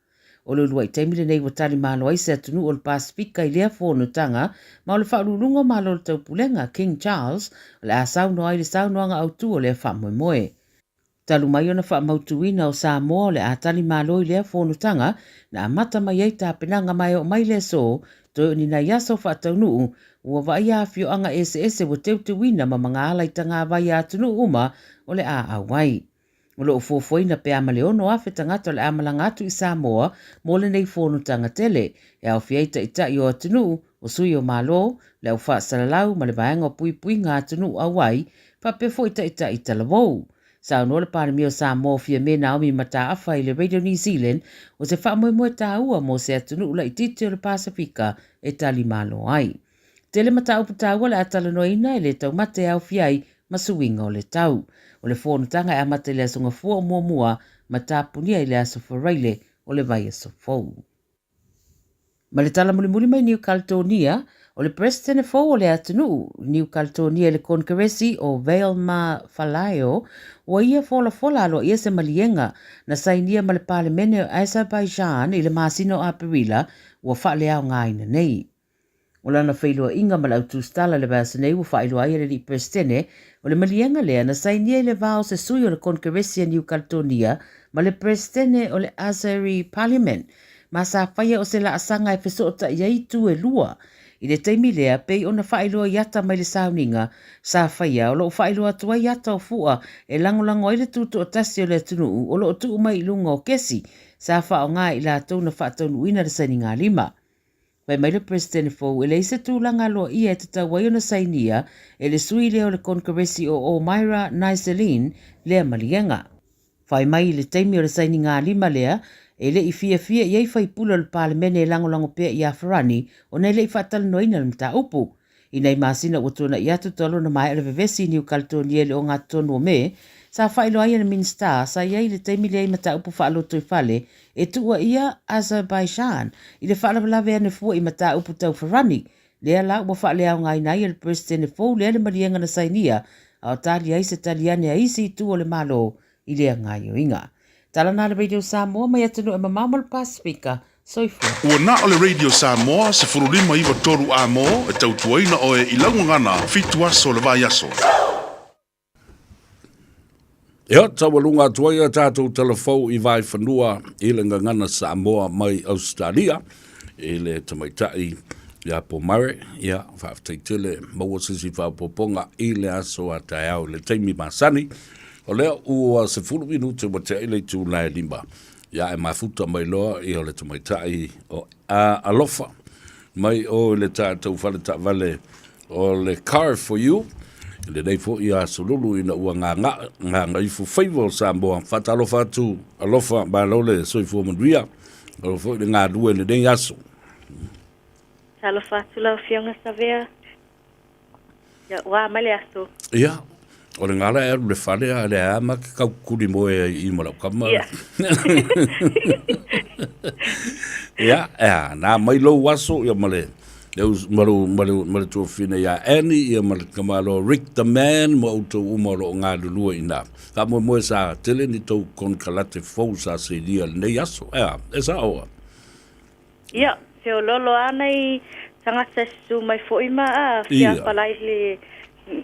O le ulua i teimile nei wa tari māloa i se atunu o le Pasifika i lea whono tanga ma o le whaululunga māloa le taupulenga King Charles o le a sauno ai le saunoanga autu o le whaamoemoe. Talu mai ona whaamautuina o Samoa o le a tali māloa i lea whono tanga na amata mai ei tā penanga mai o mai le so toi ni na yaso whaataunuu ua vai a fio anga ese wa teutuina ma mga ala i tanga vai a tunu uma o le a awai. O lo ufofoina pe amaleono afe tangata o le amalangatu i Samoa mo le nei whono tanga tele e au fiaita ita i o atunu o sui o malo le au whaasalalau ma le vaenga o pui ngā atunu awai pa pefo ita i talavou. Sa no le parimi o Samoa fia me Naomi mata afa i le Radio New Zealand o se whaamoemoe tā ua mo se atunu ula i titi o le Pasifika e tali malo ai. Tele mata upu tā ua le atalanoina e le tau mate au fiai masuinga o le tau. O le whonutanga e amate le asonga fua o mua ma tāpunia i le aso wharaile o le vai aso fau. Ma le tala mulimuli mai New Caledonia, o le president e fau o le atunu New Caledonia le konkeresi o Vale ma Falaio, o ia fola alo ia se malienga na sainia ma le parlemene o Azerbaijan i le masino a Perila ua whaalea o ngāina nei. O lana whailua inga ma lau tūstala le bāsa nei ua whailua ia le li presidene o le malienga lea na sainia i le vāo se sui o le konkeresi New Caledonia ma le presidene o le Azeri Parliament ma sa whaia o se la asanga e whesota iai tu e lua. I le teimi lea pei ona whailua iata mai le sauninga sa whaia o lo whailua tua iata o fua e langolango i le tutu o tasi o le tunuu o lo tuu mai ilunga o kesi sa wha o ngā i la tauna whaataunu ina le saini ngā lima. Pai mai le presidente fau e le se tūlanga loa ia e te tawai ona sainia e le sui leo le konkeresi o Omaira Naiselin lea malienga. Pai mai le teimi o le saini ngā lima lea e le i fia iei fai pula le parlemene e langolango pea i Afarani o nei le i whaatala noina le mta upu. I nei masina ua tona i atu tolo na mai ele vevesi New Caledonia le o ngā tonu o me, sa whailo aia na minsta sa iei le teimi le i mta upu whaaloto i whale e tua ia Azerbaijan i le whaalawalawe ane fua i mta upu tau Farani. Lea la ua whaalea o ngai nai le presidente fau lea le marienga na sainia a o tali ai se taliane a isi i tu o le malo i lea ngai o inga. Tala na le Radio Samoa mai atunu e mamama le Pasifika, soifua. Ua na o le Radio Samoa se furulima iwa toru a mo e tautuaina o e ilangu ngana fitu aso le vai aso. Ea tawalunga tuaia tātou telefou i vai whanua i le ngangana Samoa mai Australia i le tamaitai ia po mare ia whaafteitele maua sisi whaapoponga i le aso a tai au le teimi masani. O lea ua se 10 minute wa te ele tu lai limba. Ia e mafuta mai loa i o le tamaitai o alofa. Mai o le tātou whale ta vale o le car for you. Le neifo ia solulu ina ua ngā ifu Faiva o Samoa. Whata alofa atu alofa ba lole soifua manuia. Alofa i ngā due le nei aso. Alofa atu lau fionga savea. Ia ua male aso. Ia. O le ngala e le whale a le ama ki kaukuri moe i mara kama. Ia, nā mai lau waso ia male. Male tua whina ia Annie, ia male kamalo Rick the Man, mo auto umaro o ngā lulua i nā. Ka moe sa tele ni tau kon kalate fau sa se lia nei aso. Ia, e sa oa. Ia, se o lolo ana i tangata su mai fo ima a fia palai le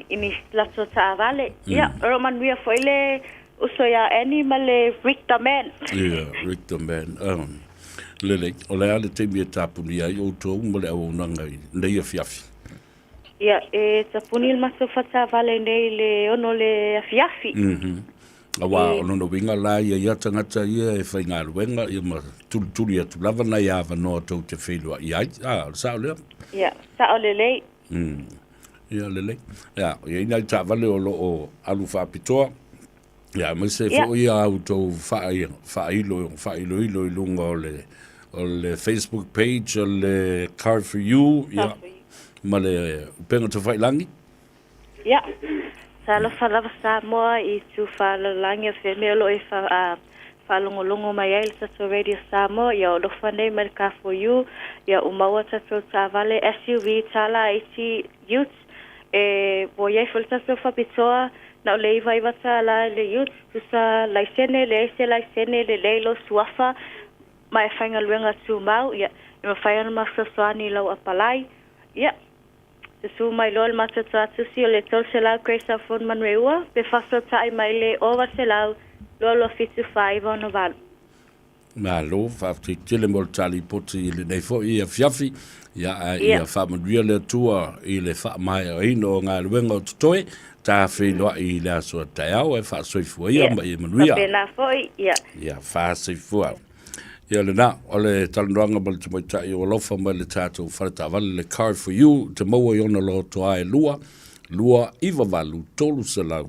ini lato ta vale. Ia, roman wia fo ile uso ya Annie male Rick the Man. Ia, Rick the Man. Lele, o le ale te mia tāpuni ai o tō umale au nangai, nei a fiafi. Ia, e tapuni il maso fata vale nei le ono le fiafi. Awa, ono winga la ia ia tangata ia e whai ngā ruenga, ia ma tuli atu lava na ia wanoa tau te whenua i ai. Sao lea? Ia, sao lele. Ia, lele. Ia, ia ina i tā vale o lo o alu whapitoa. Ia, mai se fo ia au tau whailo i lunga o le Facebook page, o le Card for You, ia, ma le upenga to Failangi. Ia, sa lo falava Samoa I tu whalalangi a whemelo I whalongolongo mai ai le tato Radio Samoa, ia o lofa nei mai Card for You, ia umaua tato tāwale SUV tala iti youth, wo iai fo le tato whapitoa, na o le iwa tala le youth, tusa laisene, le eise laisene, le leilo suafa, mai whainga luenga tu mau, ia, ima whainga masaswani lau apalai, ia, te su mai loa le matata atusi o le tol se lau Grace Afon Manreua, pe faso tai mai le owa se lau, loa loa fitu Faiva o Naval. Ma lo, whafti tele mo tali poti I le nei fo I a fiafi, ia whamanuia le tua I le whamai o ino o ngā luenga o tutoe, tā whenua I le asua tai au, whaasoifua ia, ma I manuia. Pena foi, ia. Ia, whaasoifua. Ia le nā, o le talandoanga ma le te moitai o lofa ma le tātou whareta wale le Card for You, te maua I ona lo toa e lua iwa walu, tolu se lau,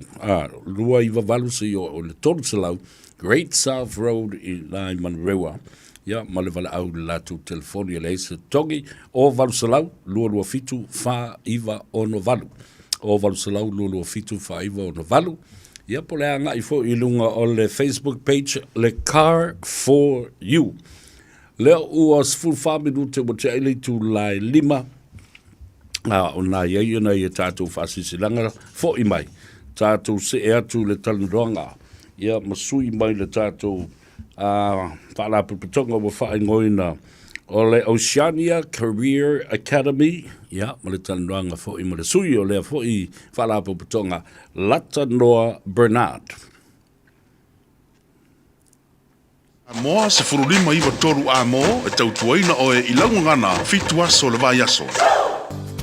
lua iwa walu se o le tolu se lau, Great South Road I Lai Manreua. Ia, ma le wala au le latu telefoni le se togi, o walu se lau, lua fitu, wha iwa ono walu. O walu se lau, lua fitu, wha iwa ono walu. Ia po le anga I fo I lunga o le Facebook page le Car for You. Leo ua sful minute mo te aile tu lai lima. O nā iei na I tātou whasisilanga fo I mai. Tātou se ea tu le talandoanga. Ia masui mai le tātou whaala puputonga wa whaingoina o le Oceania Career Academy. Ia, ma le talandoanga fo I ma le sui o lea fo I whaala puputonga Lata Noa Bernard. Moa se furulima iwa toru a mo e tautuaina o e ilaungana fitu aso le vai aso.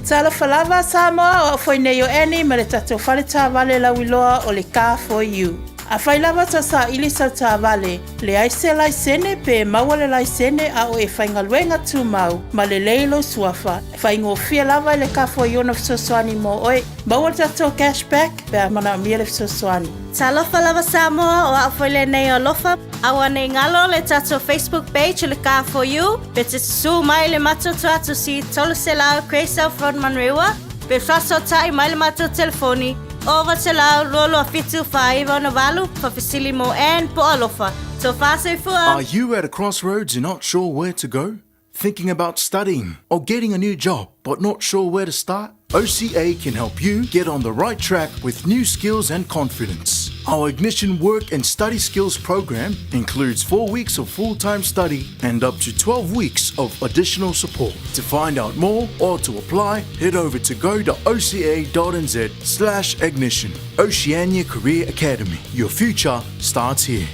Tala falava Samoa o foi nei o eni ma le tatou whale tā wale lauiloa o le Car for You. A whailava ta sa ili sa tā wale, le aise laisene pe maua le laisene a o e whaingaluenga tū mau, ma le leilo suafa. Whaingo fia lava le Car for You na fsoswani mo oe, maua tatou cashback pe a mana mia le fsoswani. Tala falava Samoa o a whaile nei o lofa, awa nei ngalo le tatou Facebook page le Car for You, pe te su mai le matoto atu si tolu se lau Grace Afon Manreua, pe faso tai mai le mato telefoni, over te lau lolo fitu Faiva o Navalu, fa fasilimo and po alofa. So fase fua. Are you at a crossroads and not sure where to go? Thinking about studying or getting a new job but not sure where to start? OCA can help you get on the right track with new skills and confidence. Our Ignition Work and Study Skills program includes 4 weeks of full-time study and up to 12 weeks of additional support. To find out more or to apply, head over to go.oca.nz/ignition. Oceania Career Academy. Your future starts here.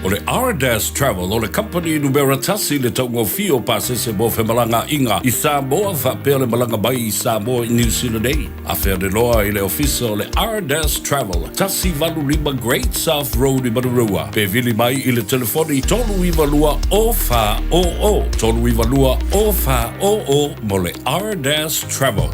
O le R-Dash Travel, o le company numero tasi le taungo fio pasese mo fe malanga inga I Samoa whapea le malanga bai I Samoa I New Zealand ei. A whea de loa I le ofisa o le R-Dash Travel, tasi valu lima Great South Road I Manarua. Pe vili mai I le telefoni tolu iwa lua o wha o o. Tolu iwa lua o wha o o mo le R-Dash Travel.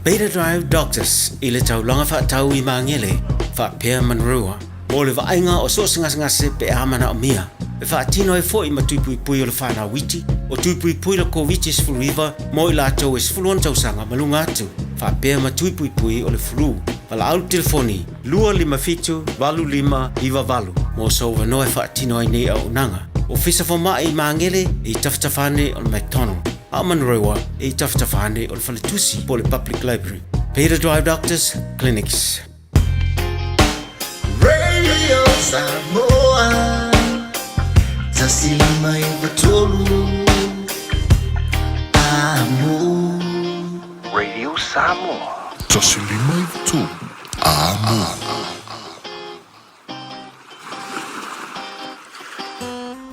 Beta Drive Doctors, I le taulanga whaatau I mangele, whapea Manarua. O le vainga o so ngase pe amana o mia. Pe whaatino e fo I matupui pui o le whana witi, o tupui pui le COVID is full river, mo I lato is full on tausanga malunga atu. Whapea matupui pui o le flu. Wala au telefoni, lua lima fitu, walu lima, iwa walu. Mo so wanoe whaatino ai nei au nanga. O fisa fo mai mangele, I taftafane o le McDonald. A Manreua, I taftafane o le Faletusi po le Public Library. Beta Drive Doctors, Clinics. Radio Samoa, tasilima ibatolu, amo. Radio Samoa, tasilima ibatolu, amo.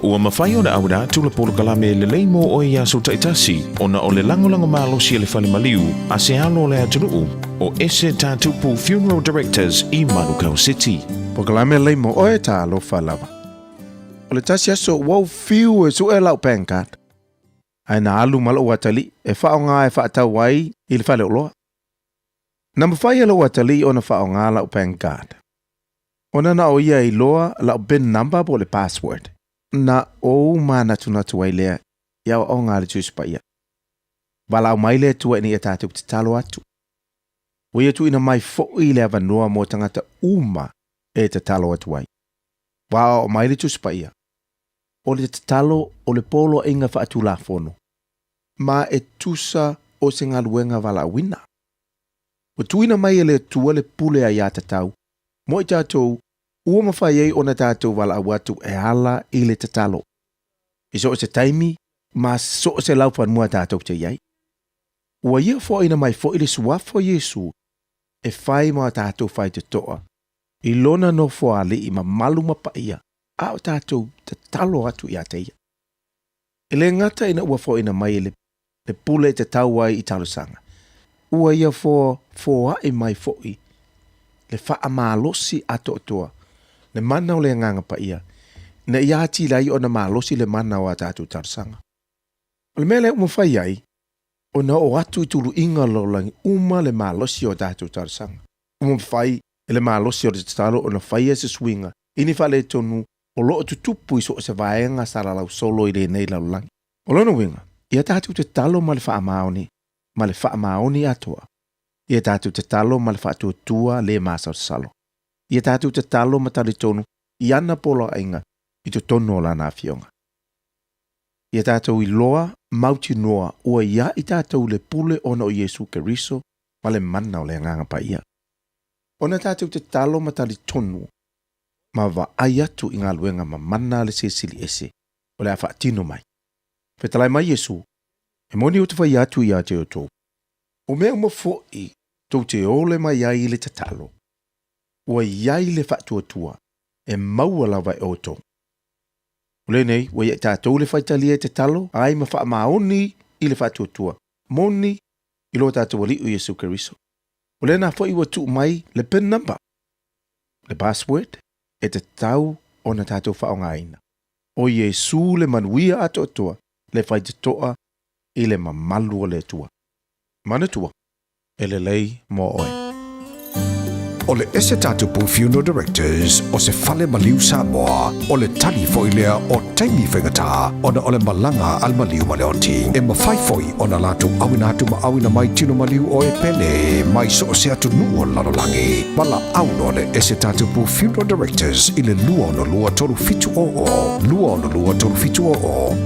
Ua mawhai o na aura tula polo kalame le leimo o ia so taitasi o na o le langolango malosi le whale maliu a se alo le atunuu o ese tātupu Funeral Directors I Manukau City. Po kalame leimo o e tā lo whalawa. O le tasi aso wau fiu e su e lau penkat. Ai na alu malo watali e whao ngā e whaatau wai I le whale uloa. Na mawhai alo watali o na whao ngā lau penkat. O na o ia I loa lau bin number po le password. Na o mana tunatu ai lea ia o ngā le tuis pa ia. Wala o mai le tua ni e tātou te talo atu. Wa ia tu ina mai fo i le avanua mo tangata uma e te talo atu ai. Wa o mai le tuis pa ia. O le te talo o le polo inga wha atu la fono. Ma e tusa o se ngā luenga wala wina. O tuina mai e le tua le pule a ia tatau. Mo i tātou, ua mawhai ei o na tātou wala awatu e ala i le tatalo. I so o se taimi, ma so o se laufan mua tātou te iai. Ua ia fo ina mai fo i le suafo Yesu, e whai ma tātou whai te toa. I lona no fo ali i ma malu ma pa ia, a o tātou te talo atu i a te ia. I le ngata ina ua fo ina mai le pule te tau ai i talo sanga. Ua ia fo ai mai fo i, le wha malosi ato toa, le mana o le nganga pa ia, na ia ati lai o na malosi le mana o a tātou talo sanga. O le mele umawhai ai, o na o atu i tulu inga lolangi uma le malosi o tātou talo sanga. Umawhai e le malosi o le talo o na whai e se swinga, ini whale tonu o loo tutupu i so o se vaenga saralau solo i le nei laulangi. O lona winga, ia tātou te talo ma le wha maoni, ma le wha maoni atoa. Ia tātou te talo ma le wha tua le māsau salo. Ia tātou te talo ma tali tonu i ana polo ainga i to tono la na fionga. Ia tātou i loa mauti noa ua ia i tātou le pule ona o Yesu Keriso ma le mana o le nganga pa ia. Ona tātou te talo ma tali tonu ma wa ai atu i ngā luenga ma mana le sesili ese o le a wha tino mai. Petalai mai Yesu, e moni o te whai atu i a te o tō. O mea uma fo i tau te ole mai ai le tatalo. Ua iai le whatuatua e maua lawa e o tō. Ule nei, wa ia tātou le whaitalia te talo, ai ma wha maoni i le whatuatua. Moni i lo tātou wali u Yesu Keriso. Ule na fo i wa tu mai le pin number. Le password e te tau o na tātou whaonga aina. O Yesu le manuia ato atua, le whaitatoa i le mamalu o le tua. Mana tua, e le lei mo oe. O le ese tatupu funeral directors o se fale maliu Samoa o le tali foilea o taimi whengata o na o le malanga al maliu maleoti e mawhai foi o na latu awina atu ma awina mai tino maliu o e pene mai so o se atu nuo lalolangi wala auno le ese tatupu funeral directors i le lua no lua toru fitu lua no lua toru fitu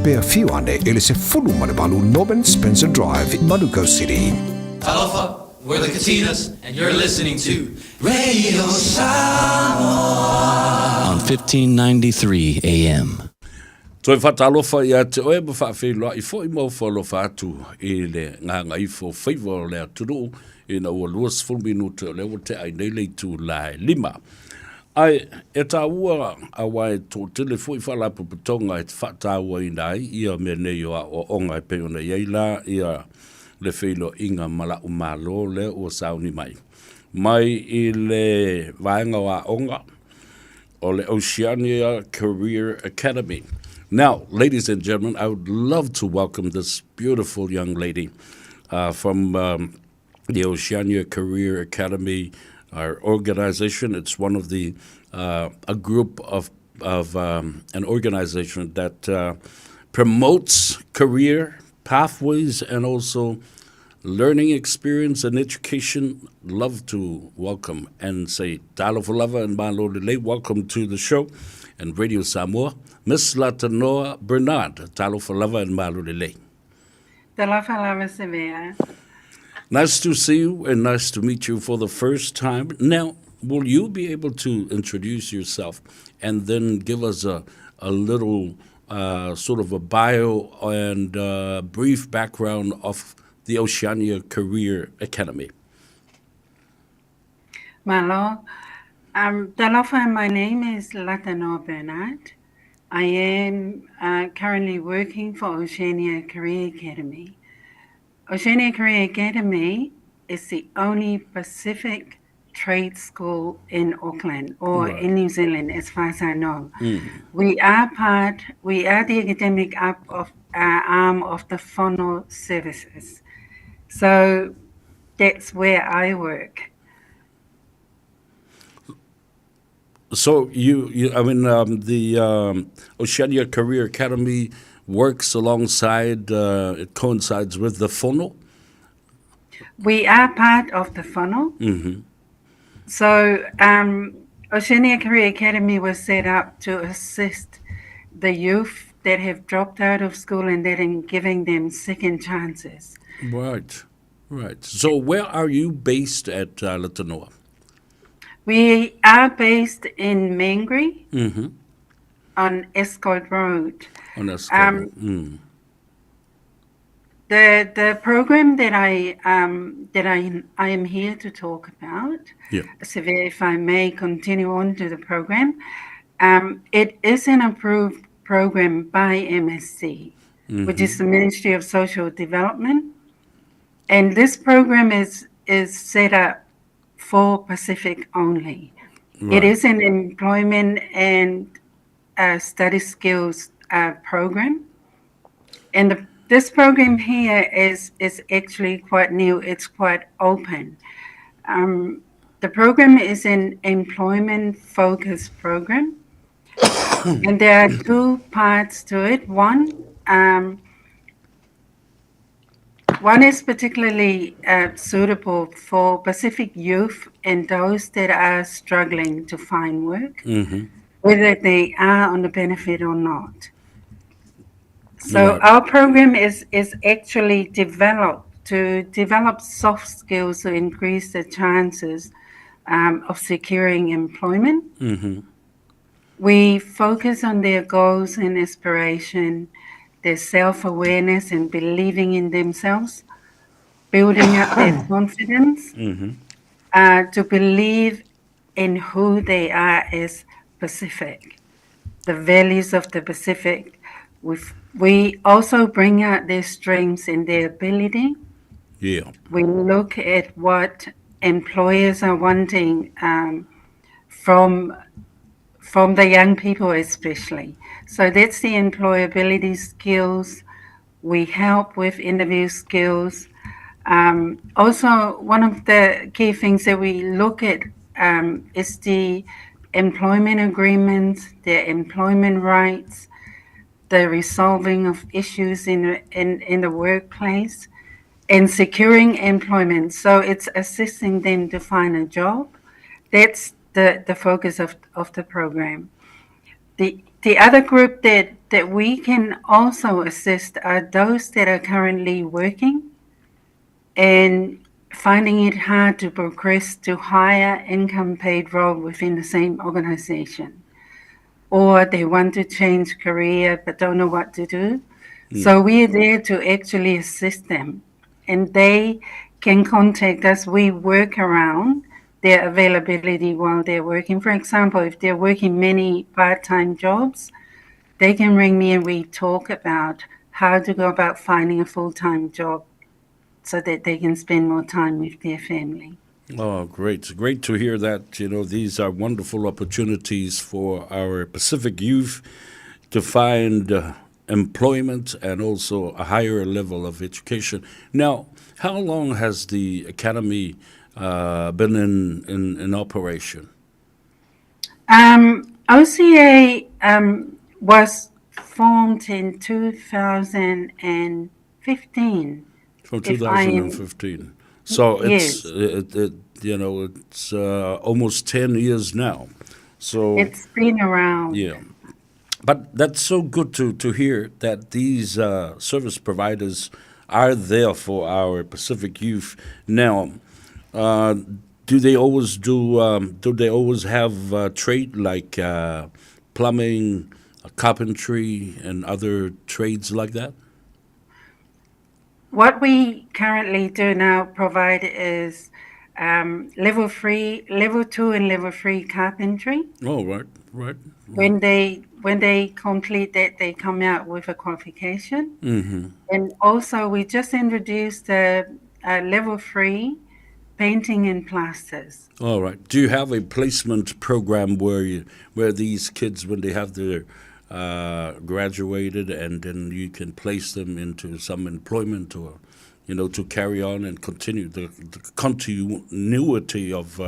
pea fiu ane ele se fulu manebalu Norman Spencer Drive Manuko City. Aloha. We're the Katinas, and you're listening to Radio Samoa on 1593 AM. Toi whatalofa ia te oe ma whawhiloa I fo I mau whalofa atu I le Gagaifo Faiva o le aturu I na ua luas fulminute o le o te ai nei tu lai lima. Ai, e tā ua awai tō tele fo I whalapu patonga e te whataua I nai ia me nei o onga I peona iaila ia le feilo inga mala umalo le o sauni mai. Mai I le vaenga wa onga o le Oceania Career Academy. Now, ladies and gentlemen, I would love to welcome this beautiful young lady from the Oceania Career Academy, our organization. It's one of the, a group of an organization that promotes career pathways and also learning experience and education. Love to welcome and say Talofalava and Malolele. Welcome to the show and Radio Samoa, Miss Latanoa Bernard. Talofalava and Malolele. Talofalava Sevilla. Nice to see you and nice to meet you for the first time. Now, will you be able to introduce yourself and then give us a little sort of a bio and brief background of the Oceania Career Academy? Malo, Talofa, my name is Latanoa Bernard. I am currently working for Oceania Career Academy. Oceania Career Academy is the only Pacific trade school in Auckland or in New Zealand, as far as I know. We are the academic arm of the Whānau Services. So that's where I work. So the Oceania Career Academy works alongside, it coincides with the funnel? We are part of the funnel. Mm-hmm. So Oceania Career Academy was set up to assist the youth that have dropped out of school and that in giving them second chances. Right, right. So where are you based at Latanoa? We are based in Mangere Mm-hmm. on Escott Road. On Escott. The program that I am here to talk about, so if I may continue on to the program, it is an approved program by MSC, which is the Ministry of Social Development, and this program is set up for Pacific only. Right. It is an employment and study skills program, and this program here is actually quite new. It's quite open. The program is an employment-focused program, and there are two parts to it. One is particularly suitable for Pacific youth and those that are struggling to find work, whether they are on the benefit or not. So our program is actually developed to develop soft skills to increase the chances of securing employment. We focus on their goals and aspiration, their self-awareness and believing in themselves, building up their confidence, to believe in who they are as Pacific, the values of the Pacific. We also bring out their strengths and their ability. Yeah. We look at what employers are wanting from the young people especially. So that's the employability skills. We help with interview skills. Also, one of the key things that we look at is the employment agreements, their employment rights, the resolving of issues in the workplace, and securing employment. So it's assisting them to find a job. That's the focus of the program. The other group that we can also assist are those that are currently working and finding it hard to progress to higher income paid role within the same organization, or they want to change career but don't know what to do. So we're there to actually assist them, and they can contact us. We work around their availability while they're working. For example, if they're working many part-time jobs, they can ring me and we talk about how to go about finding a full-time job so that they can spend more time with their family. Oh, great. Great to hear that. You know, these are wonderful opportunities for our Pacific youth to find employment and also a higher level of education. Now, how long has the Academy been in operation? OCA was formed in 2015. From 2015. So it's it's almost 10 years now. So it's been around. Yeah. But that's so good to hear that these service providers are there for our Pacific youth. Now, do they always have trade like plumbing, carpentry, and other trades like that? What we currently do now provide is level 3, level 2, and level 3 carpentry. Oh, right. When they complete that, they come out with a qualification. And also, we just introduced a level 3 painting and plasters. All right. Do you have a placement program where these kids, when they have their graduated, and then you can place them into some employment, or to carry on and continue the continuity of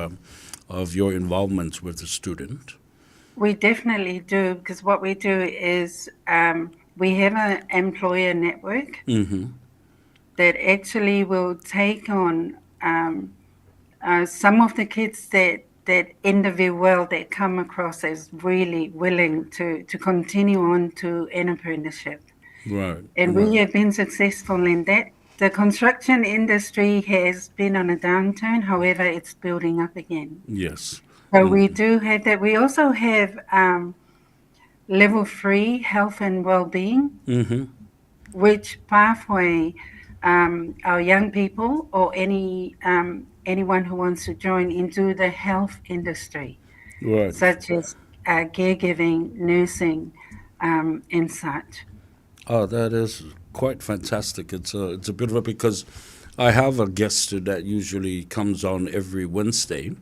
your involvement with the student? We definitely do, because what we do is we have an employer network that actually will take on some of the kids that interview well, that come across as really willing to continue on to an apprenticeship. Right. And we have been successful in that. The construction industry has been on a downturn, however, it's building up again. Yes. So we do have that. We also have level 3 health and well-being, which pathway our young people or anyone who wants to join into the health industry, Right. such as caregiving, nursing, and such. Oh, that is quite fantastic. It's a bit of a, because I have a guest that usually comes on every Wednesday,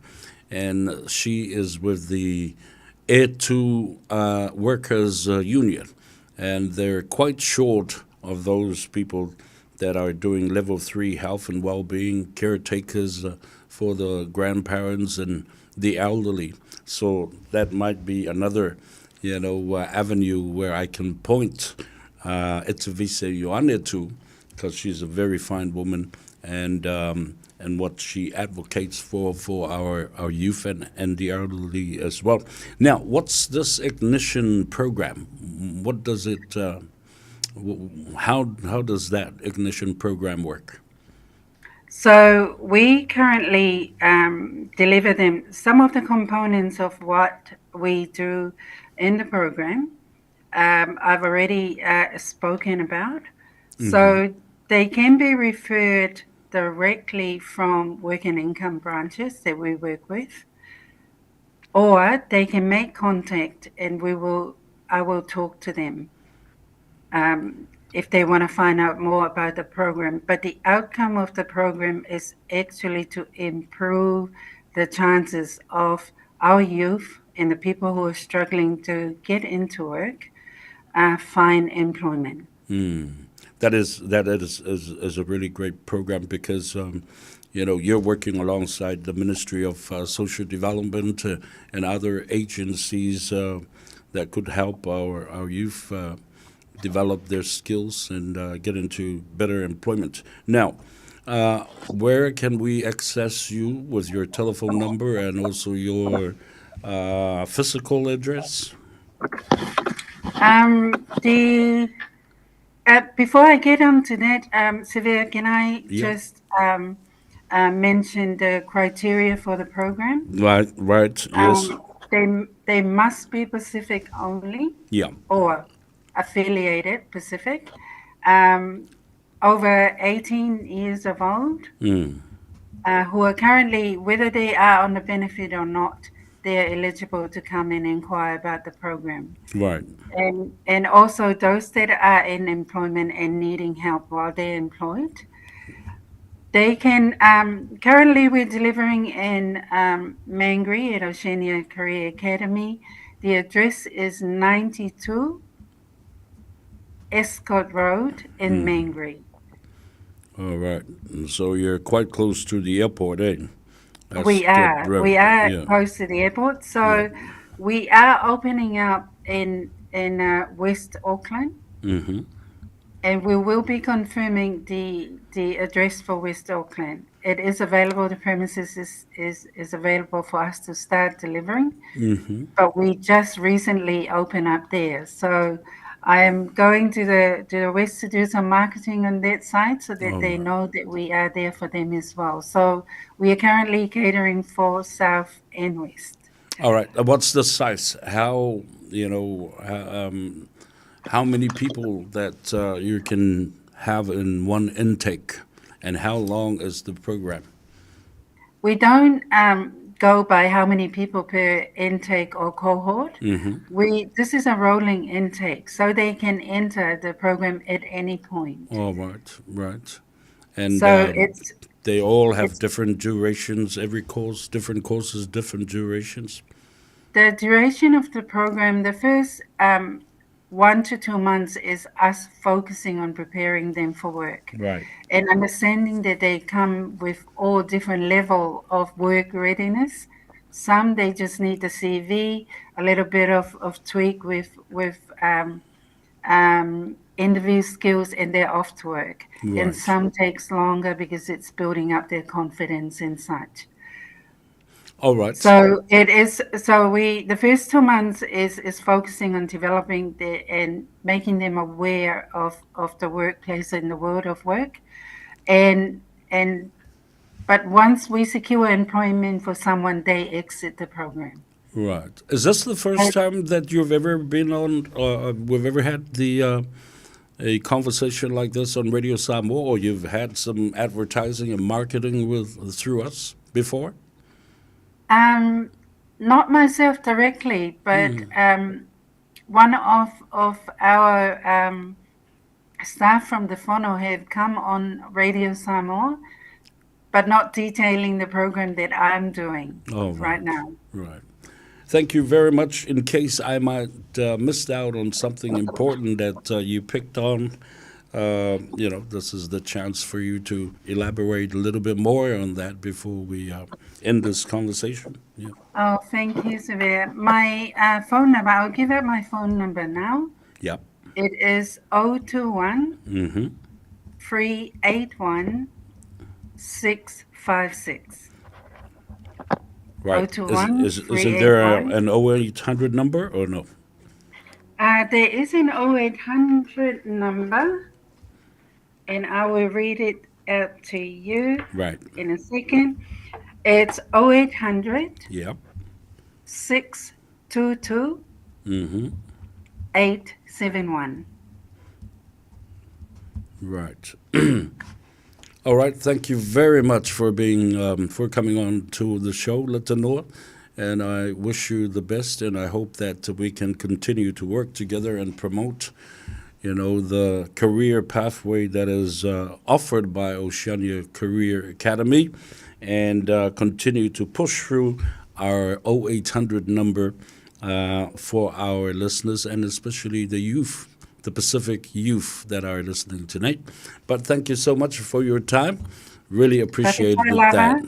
and she is with the Air 2 Workers Union, and they're quite short of those people that are doing level 3 health and well-being caretakers for the grandparents and the elderly. So that might be another, avenue where I can point Etzavise Ioane to, because she's a very fine woman, and what she advocates for our youth and the elderly as well. Now, what's this Ignition program? What does it? How does that Ignition program work? So we currently deliver them some of the components of what we do in the program. I've already spoken about. So they can be referred directly from work and income branches that we work with, or they can make contact and I will talk to them if they want to find out more about the program. But the outcome of the program is actually to improve the chances of our youth and the people who are struggling to get into work find employment. That is a really great program, because you're working alongside the Ministry of Social Development and other agencies that could help our youth develop their skills and get into better employment. Now, where can we access you with your telephone number and also your physical address? Before I get onto that, Sylvia, can I just mention the criteria for the program? Right, yes. They must be Pacific only. Yeah. Or affiliated Pacific, over 18 years of old, who are currently, whether they are on the benefit or not, they are eligible to come and inquire about the program. Right. And also those that are in employment and needing help while they're employed. They can, currently we're delivering in Mangere at Oceania Career Academy. The address is 92 Escott Road in Mangere. All right. So you're quite close to the airport, eh? We are close to the airport. So we are opening up in West Auckland. And we will be confirming the address for West Auckland. It is available, the premises is available for us to start delivering. But we just recently opened up there. So I am going to the West to do some marketing on that site so that they know that we are there for them as well. So we are currently catering for South and West. All right. What's the size? How many people that you can have in one intake, and how long is the program? We don't go by how many people per intake or cohort. This is a rolling intake, so they can enter the program at any point. Oh, right. And so they all have different durations, every course, different courses, different durations? The duration of the program, the first 1 to 2 months is us focusing on preparing them for work. Right. And understanding that they come with all different level of work readiness. Some, they just need the CV, a little bit of tweak with interview skills, and they're off to work. Right. And some takes longer because it's building up their confidence and such. All right. So it is. So the first 2 months is focusing on developing and making them aware of the workplace and the world of work, but once we secure employment for someone, they exit the program. Right. Is this the first time that you've ever been on, we've ever had a conversation like this on Radio Samoa, or you've had some advertising and marketing through us before? Not myself directly, but one of our staff from the Whānau have come on Radio Samoa, but not detailing the program that I'm doing right now. Right. Thank you very much. In case I might missed out on something important that you picked on, this is the chance for you to elaborate a little bit more on that before we end this conversation. Yeah. Oh, thank you, Severe. My phone number, I'll give out my phone number now. Yep. It is 021 381 656. Right. 021 Isn't there an 0800 number or no? There is an 0800 number, and I will read it out to you in a second. It's 0800 622 871. Right. All right. Thank you very much for being for coming on to the show, Latanoa. And I wish you the best, and I hope that we can continue to work together and promote, the career pathway that is offered by Oceania Career Academy, and continue to push through our 0800 number for our listeners, and especially the youth, the Pacific youth that are listening tonight. But thank you so much for your time. Really appreciate that.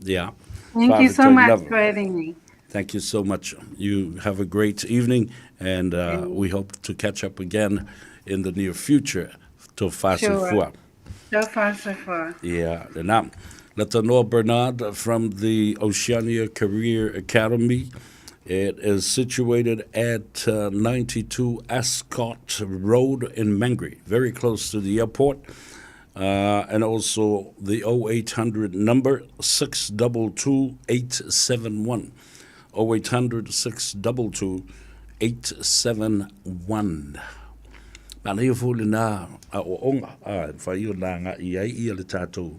Yeah. Thank you so much for having me. Thank you so much. You have a great evening, and we hope to catch up again in the near future. To Sure. Yeah. Now, Latanoa Bernard from the Oceania Career Academy. It is situated at 92 Ascot Road in Mangere, very close to the airport. And also the 0800 number, 622-871. 0800-622-871. Mana ia fōle nā o onga, whai o nā ngā iai ia le tātou.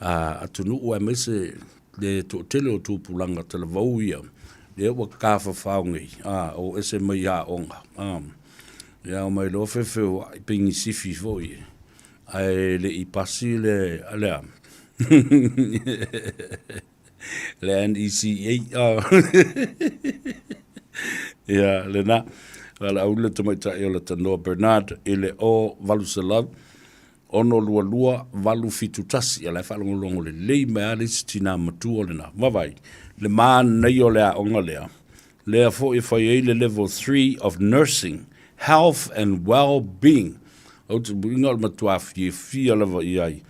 Atunu ua mese le tō tele o tūpulanga tala vau ia. Le ua kāwha whaongi, o ese mai a onga. Ia o mai lo whewheo i pingi sifi fōi. Ai le I pasi le alea. Le NECA. Ia, le nā. Wala aule tamaita e o le Latanoa Bernard i le o Valusalav. Ono lua lua valu fitutasi. Ia lai whalongolongo le lei mea le sitina matu o le nā. Mawai. Le maa nei o lea onga lea. Lea fo I whai le level 3 of nursing, health and well-being. O te buinga o matuafi e fia lava I ai.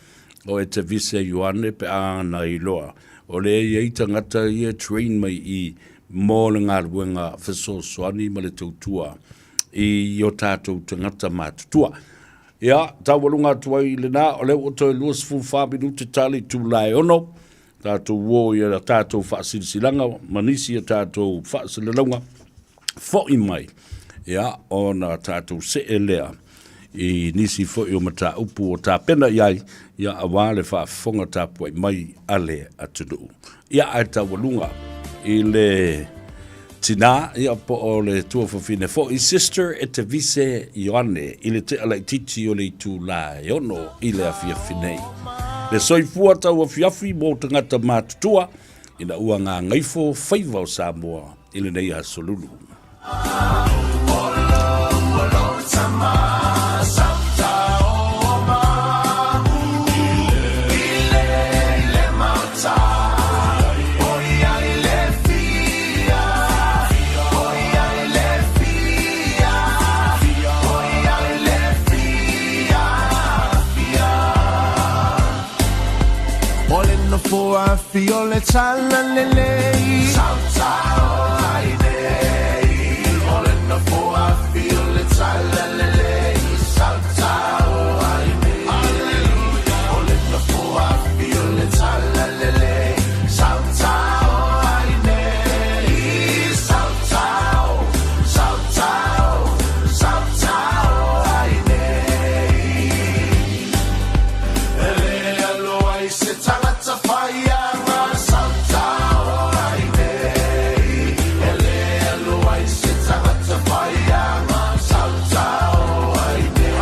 O e te vise yuane pe ana I loa. O le e tangata I train mai I mō le ngā ruenga wheso soani ma le tautua I o tātou tangata mātutua. Ia, tawalunga tuai le nā, o le o toi luas fulfābinu te tali tūlai ono. Tātou wō ia tātou whaasirisilanga, manisi a tātou whaasilalanga. Fōi mai, ia, o nā tātou se e lea. I nisi fōi o mata upu o tā pena iai, ia awale whaafonga tā puai mai ale atunu. Ia ai tawalunga, I le tina, ia po o le tua whawhine fōi sister e te vise Ioane, I le te alai titi o le tūlai ono, I le awhia whinei. Le soifua tau a fiafi mō tangata mātutua, ina ua ngā ngaifo Faiva o Samoa, I le nei a solulu. tala lelei Sautau ai nei Ole na fua fio le tala lelei Sautau ai nei Ole na fua fio le tala lelei Sautau ai nei Sautau Sautau Sautau ai nei Ele alo ai se tangata whaia ngā Sautau ai nei Ele alo ai se tangata whaia ngā Sautau ai nei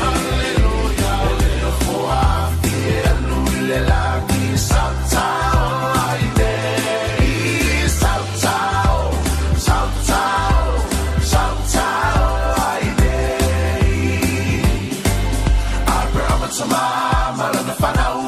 Ele no fua fi e alu I le laki Sautau ai nei Sautau Sautau Sautau ai nei Abra amatama malana whanau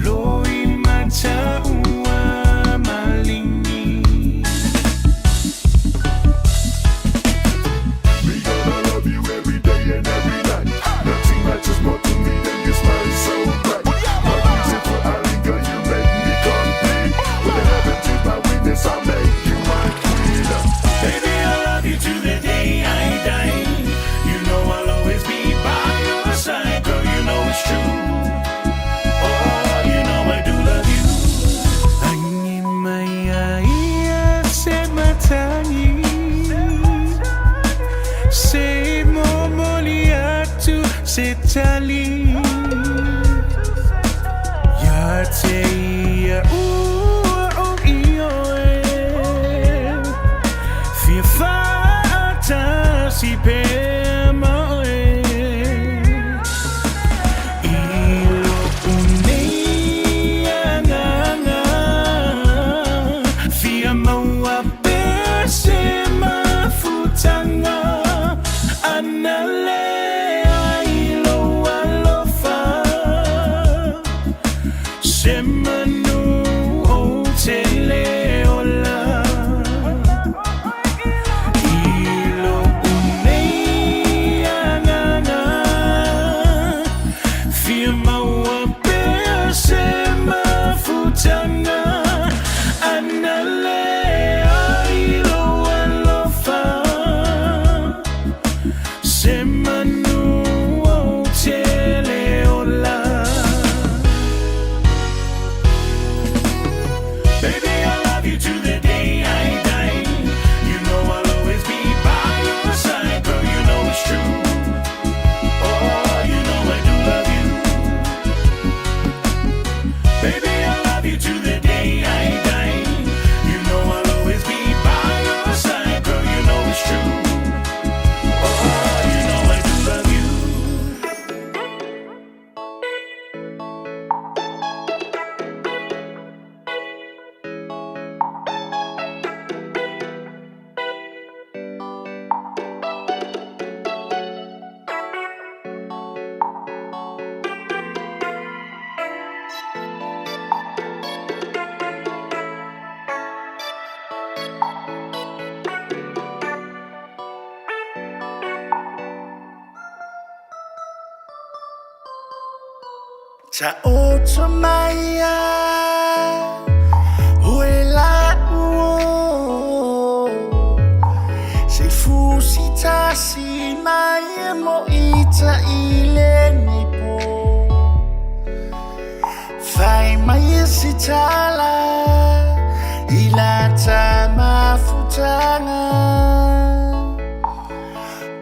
Loi Ta oto maya huela uo se fusi tasi maya mo ita ile nipo fai maya sitala ilata mafutanga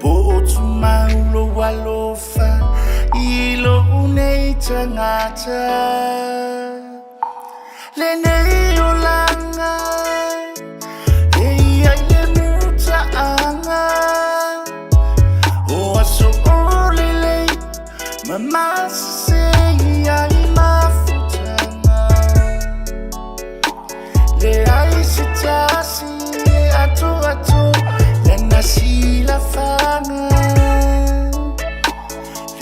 po otu maulo walofa ilo unei tangata lene yolanga eia ye muta anga o aso olele mama se ia imafutanga le aisitasi ato lena sila fanga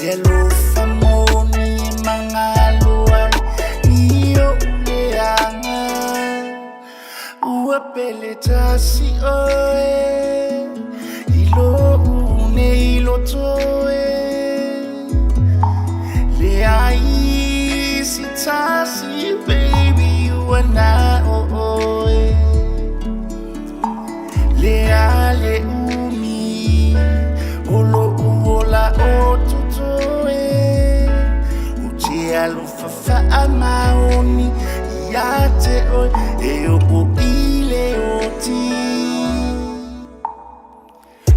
Yellow famoni mangalua iyo leanga uapeleta si oe ilo une ilo toe le ai si tasi baby you are not oe le ale umi olo uola otu Alufafa amaoni yate o eopo ile oti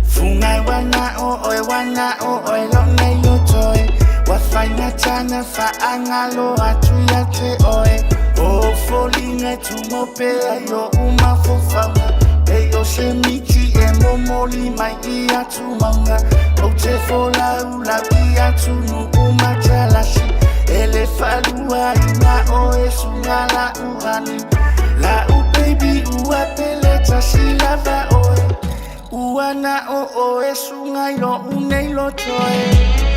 funga wana o longa yotoe wafanya tana fa angalo atu yate oe o folinga tumope yo umafofanga eyo semichi emomoli mai ia tumanga o te fola ula ia tunu umachalashi ele falua ina oe sungala uhani la u baby uapeleta silava oe uana oe sungailo uneilo toe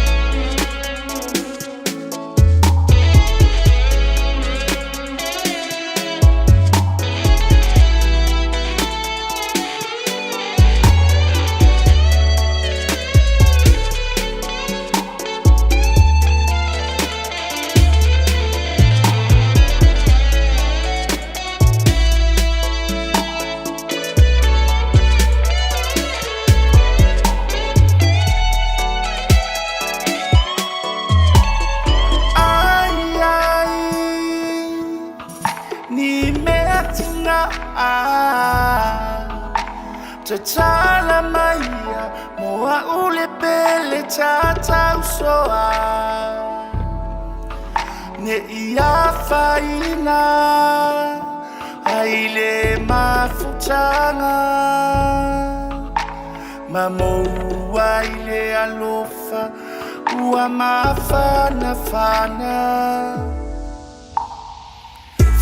Tatala maya moa ule pele tata usoa ne ia faina ai le mafutanga mamou ai le alofa ua mafana fana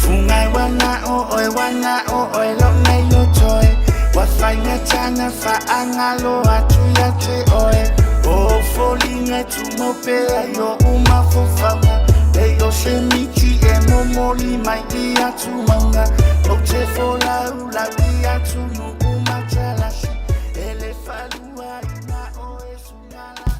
fungai wana o oi lo nei lo toi wa faina tana fa angalo atu ya te oi o folinga tu mo pe yo uma fofanga e yo se miti e momoli mai dia tu manga o te fola la dia tu no uma chalasi ele falua ina o esungala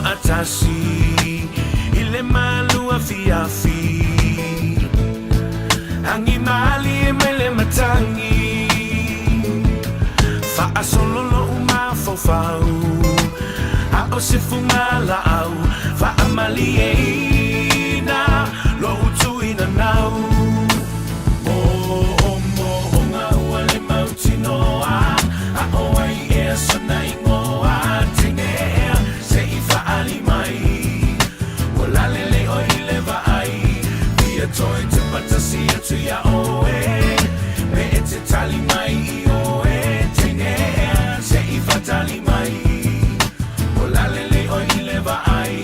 atasi ile malu afiafi hangi mali mele matangi fa asololo uma fofau a osifunga la au fa amali ina lo utu ina nau mo onga wale mautino a oai e sana ingoa tinge se ifa alimai wala lele o ileva ai via toi te patasi atu ya oe me ete tali mai oe tinge se ifa tali mai wala lele o ileva ai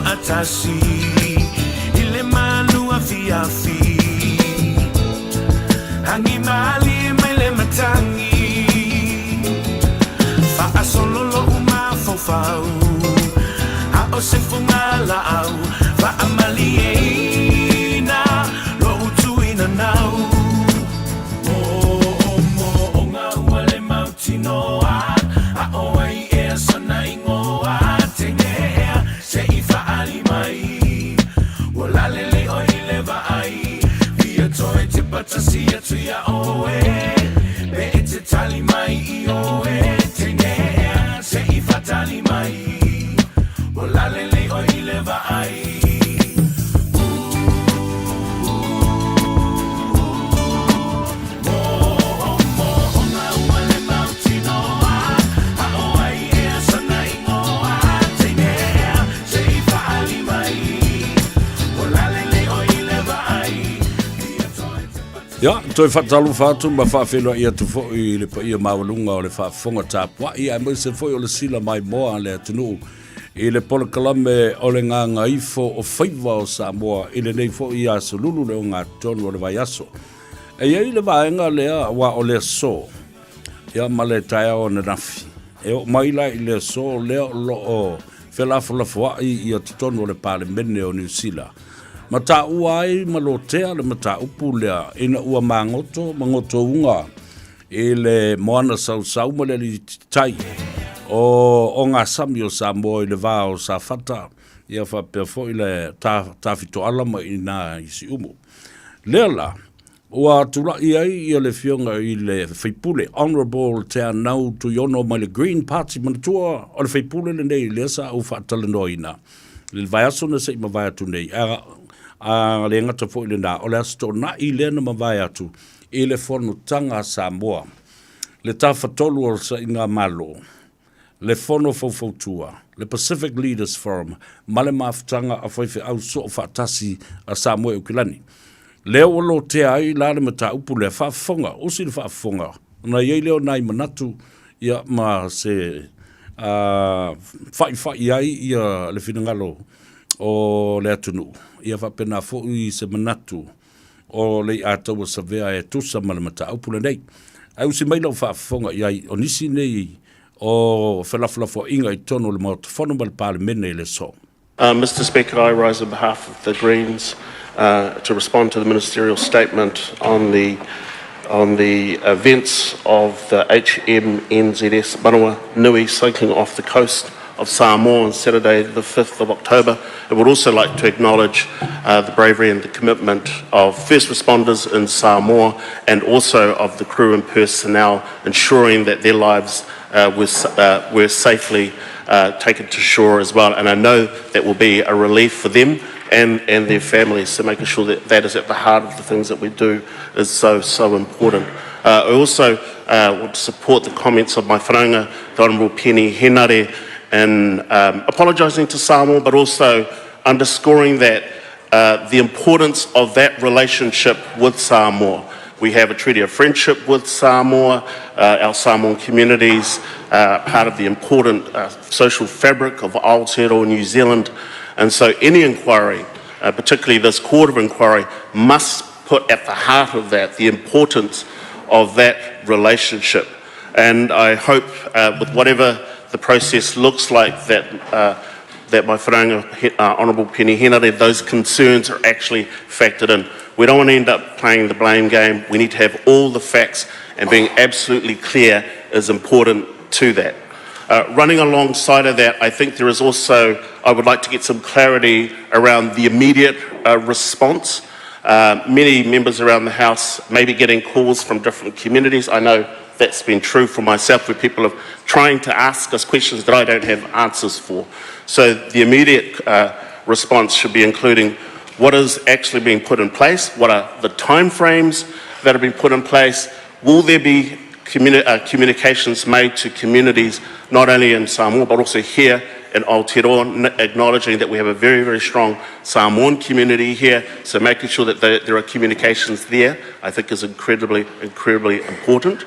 atasi ile malu afiafi hangi mali mele matangi fa asololo uma fofau a osifunga la au fa amali ina lo utu ina nau mo onga wale mautino a oai e sana ingoa tenge se ifa alimai wala lele o ileva ai via toi te patasi atu ya oe be ete tali mai i oe tenge se ifa tali mai wala lele o ileva ai Ya, toi whatalu whatu ma whawhenua ia tu fo i le pa ia maununga o le whafonga tāpua. Ia e mwese foi o le sila mai moa le atunu i le pola kalame o le ngā Gagaifo o Faiva o Samoa i le nei fo i a sululu le o ngā tonu o le vai aso. E ia i le vaenga lea wa o le so. Ia ma le taia o na nafi. E o maila i le so lea o lo o whelafo la fuai i a tonu o le pale mene o New Zealand. Mata ua ai malotea le mata upu lea ina ua mangoto unga i le moana sau ma le li tai o ngā sami o Samoa i le vā o sa fata ia whapea fo i le tāwhito alama i nā isi umu. Lea la, ua tula i ai i le fionga i le whaipule Honourable te anau tu yono mai le Green Party manatua o le whaipule le nei lea sa u whaatale noina. Le vai aso na se ma vai atu nei. A le ngata fo le na o le asto na I le na ma vai atu. I le fono tanga Samoa. Le tawhatolu o sa inga malo. Le fono fautua. Le Pacific Leaders Forum. Male mafutanga a whaiwhi au so o whaatasi a Samoa ukilani. Leo olo te ai la le mata upu le whaafonga. Osi le whaafonga. Na iei leo nai manatu ia ma se whai ai ia le whinangalo o le atunu. Ia whapena fo I se manatu o le ataua sa vea e tusa ma le mata upu le nei. Au si mai lau whaafonga iai o nisi nei o whalaflafo inga I tono le maota whanu ma le pāle mene le so. Mr. Speaker, I rise on behalf of the Greens to respond to the ministerial statement on the events of the HMNZS Manawa Nui sinking off the coast of Samoa on Saturday the 5th of October. I would also like to acknowledge the bravery and the commitment of first responders in Samoa and also of the crew and personnel ensuring that their lives were safely taken to shore as well. And I know that will be a relief for them and their families, so making sure that that is at the heart of the things that we do is so important. I also want to support the comments of my whanaunga, the Honourable Penny Henare, in apologising to Samoa, but also underscoring that the importance of that relationship with Samoa. We have a treaty of friendship with Samoa, our Samoan communities, part of the important social fabric of Aotearoa, New Zealand. And so any inquiry, particularly this court of inquiry, must put at the heart of that the importance of that relationship. And I hope with whatever the process looks like that my whanaunga, Honourable Penny Henare, those concerns are actually factored in. We don't want to end up playing the blame game. We need to have all the facts, and being absolutely clear is important to that. Running alongside of that, I think there is also, I would like to get some clarity around the immediate response. Many members around the House may be getting calls from different communities. I know that's been true for myself, where people are trying to ask us questions that I don't have answers for. So the immediate response should be including what is actually being put in place, what are the timeframes that have been put in place, will there be communications made to communities not only in Samoa but also here in Aotearoa, acknowledging that we have a very, very strong Samoan community here, so making sure that there are communications there, I think is incredibly important.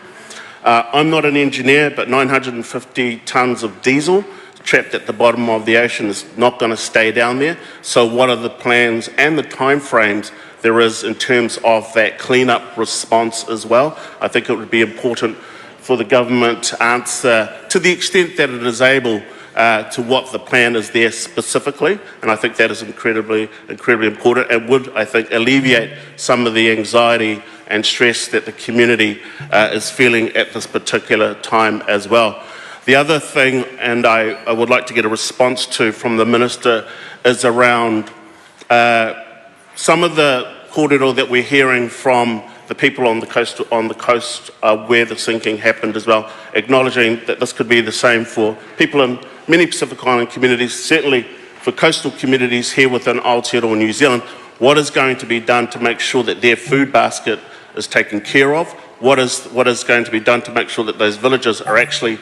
I'm not an engineer, but 950 tonnes of diesel trapped at the bottom of the ocean is not going to stay down there. So what are the plans and the timeframes there is in terms of that clean-up response as well? I think it would be important for the government to answer, to the extent that it is able, to what the plan is there specifically, and I think that is incredibly important and would, I think, alleviate some of the anxiety and stress that the community is feeling at this particular time as well. The other thing, and I would like to get a response to from the Minister, is around some of the kōrero that we're hearing from the people on the coast where the sinking happened as well, acknowledging that this could be the same for people in many Pacific Island communities, certainly for coastal communities here within Aotearoa, New Zealand. What is going to be done to make sure that their food basket is taken care of? What is going to be done to make sure that those villages are actually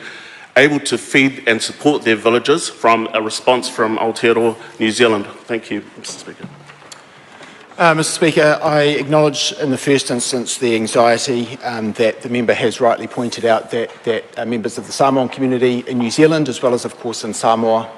able to feed and support their villages from a response from Aotearoa, New Zealand? Thank you, Mr. Speaker. Mr. Speaker, I acknowledge in the first instance the anxiety that the member has rightly pointed out that members of the Samoan community in New Zealand, as well as of course in Samoa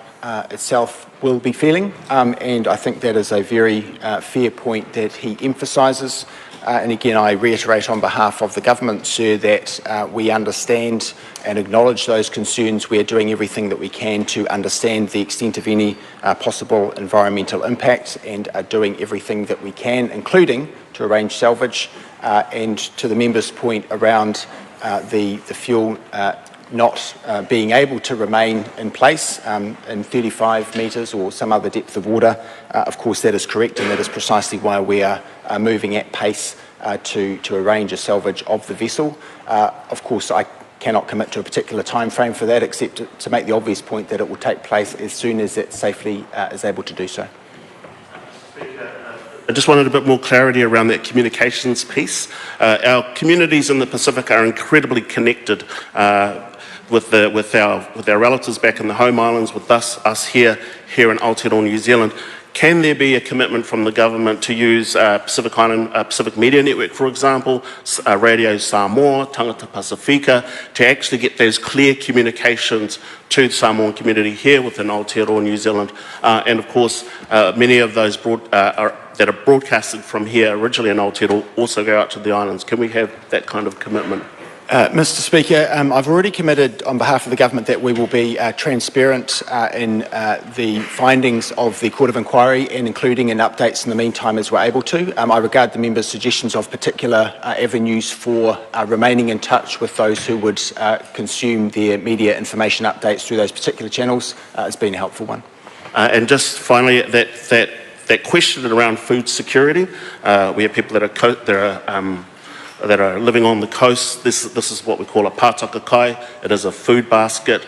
itself, will be feeling, and I think that is a very fair point that he emphasises. And again, I reiterate on behalf of the government, sir, that we understand and acknowledge those concerns. We are doing everything that we can to understand the extent of any possible environmental impact, and are doing everything that we can, including to arrange salvage. And to the member's point around the fuel not being able to remain in place in 35 metres or some other depth of water, of course that is correct, and that is precisely why we are moving at pace to arrange a salvage of the vessel. Of course, I cannot commit to a particular time frame for that, except to make the obvious point that it will take place as soon as it safely is able to do so. I just wanted a bit more clarity around that communications piece. Our communities in the Pacific are incredibly connected with our relatives back in the home islands, with us here in Aotearoa, New Zealand. Can there be a commitment from the government to use Pacific Media Network, for example, Radio Samoa, Tangata Pacifica, to actually get those clear communications to the Samoan community here within Aotearoa, New Zealand? And of course, many of those that are broadcasted from here originally in Aotearoa also go out to the islands. Can we have that kind of commitment? Mr. Speaker, I've already committed on behalf of the government that we will be transparent in the findings of the Court of Inquiry and including in updates in the meantime as we're able to. I regard the members' suggestions of particular avenues for remaining in touch with those who would consume their media information updates through those particular channels as being a helpful one. And just finally, that question around food security, we have people that are living on the coast. This is what we call a pātaka kai. It is a food basket.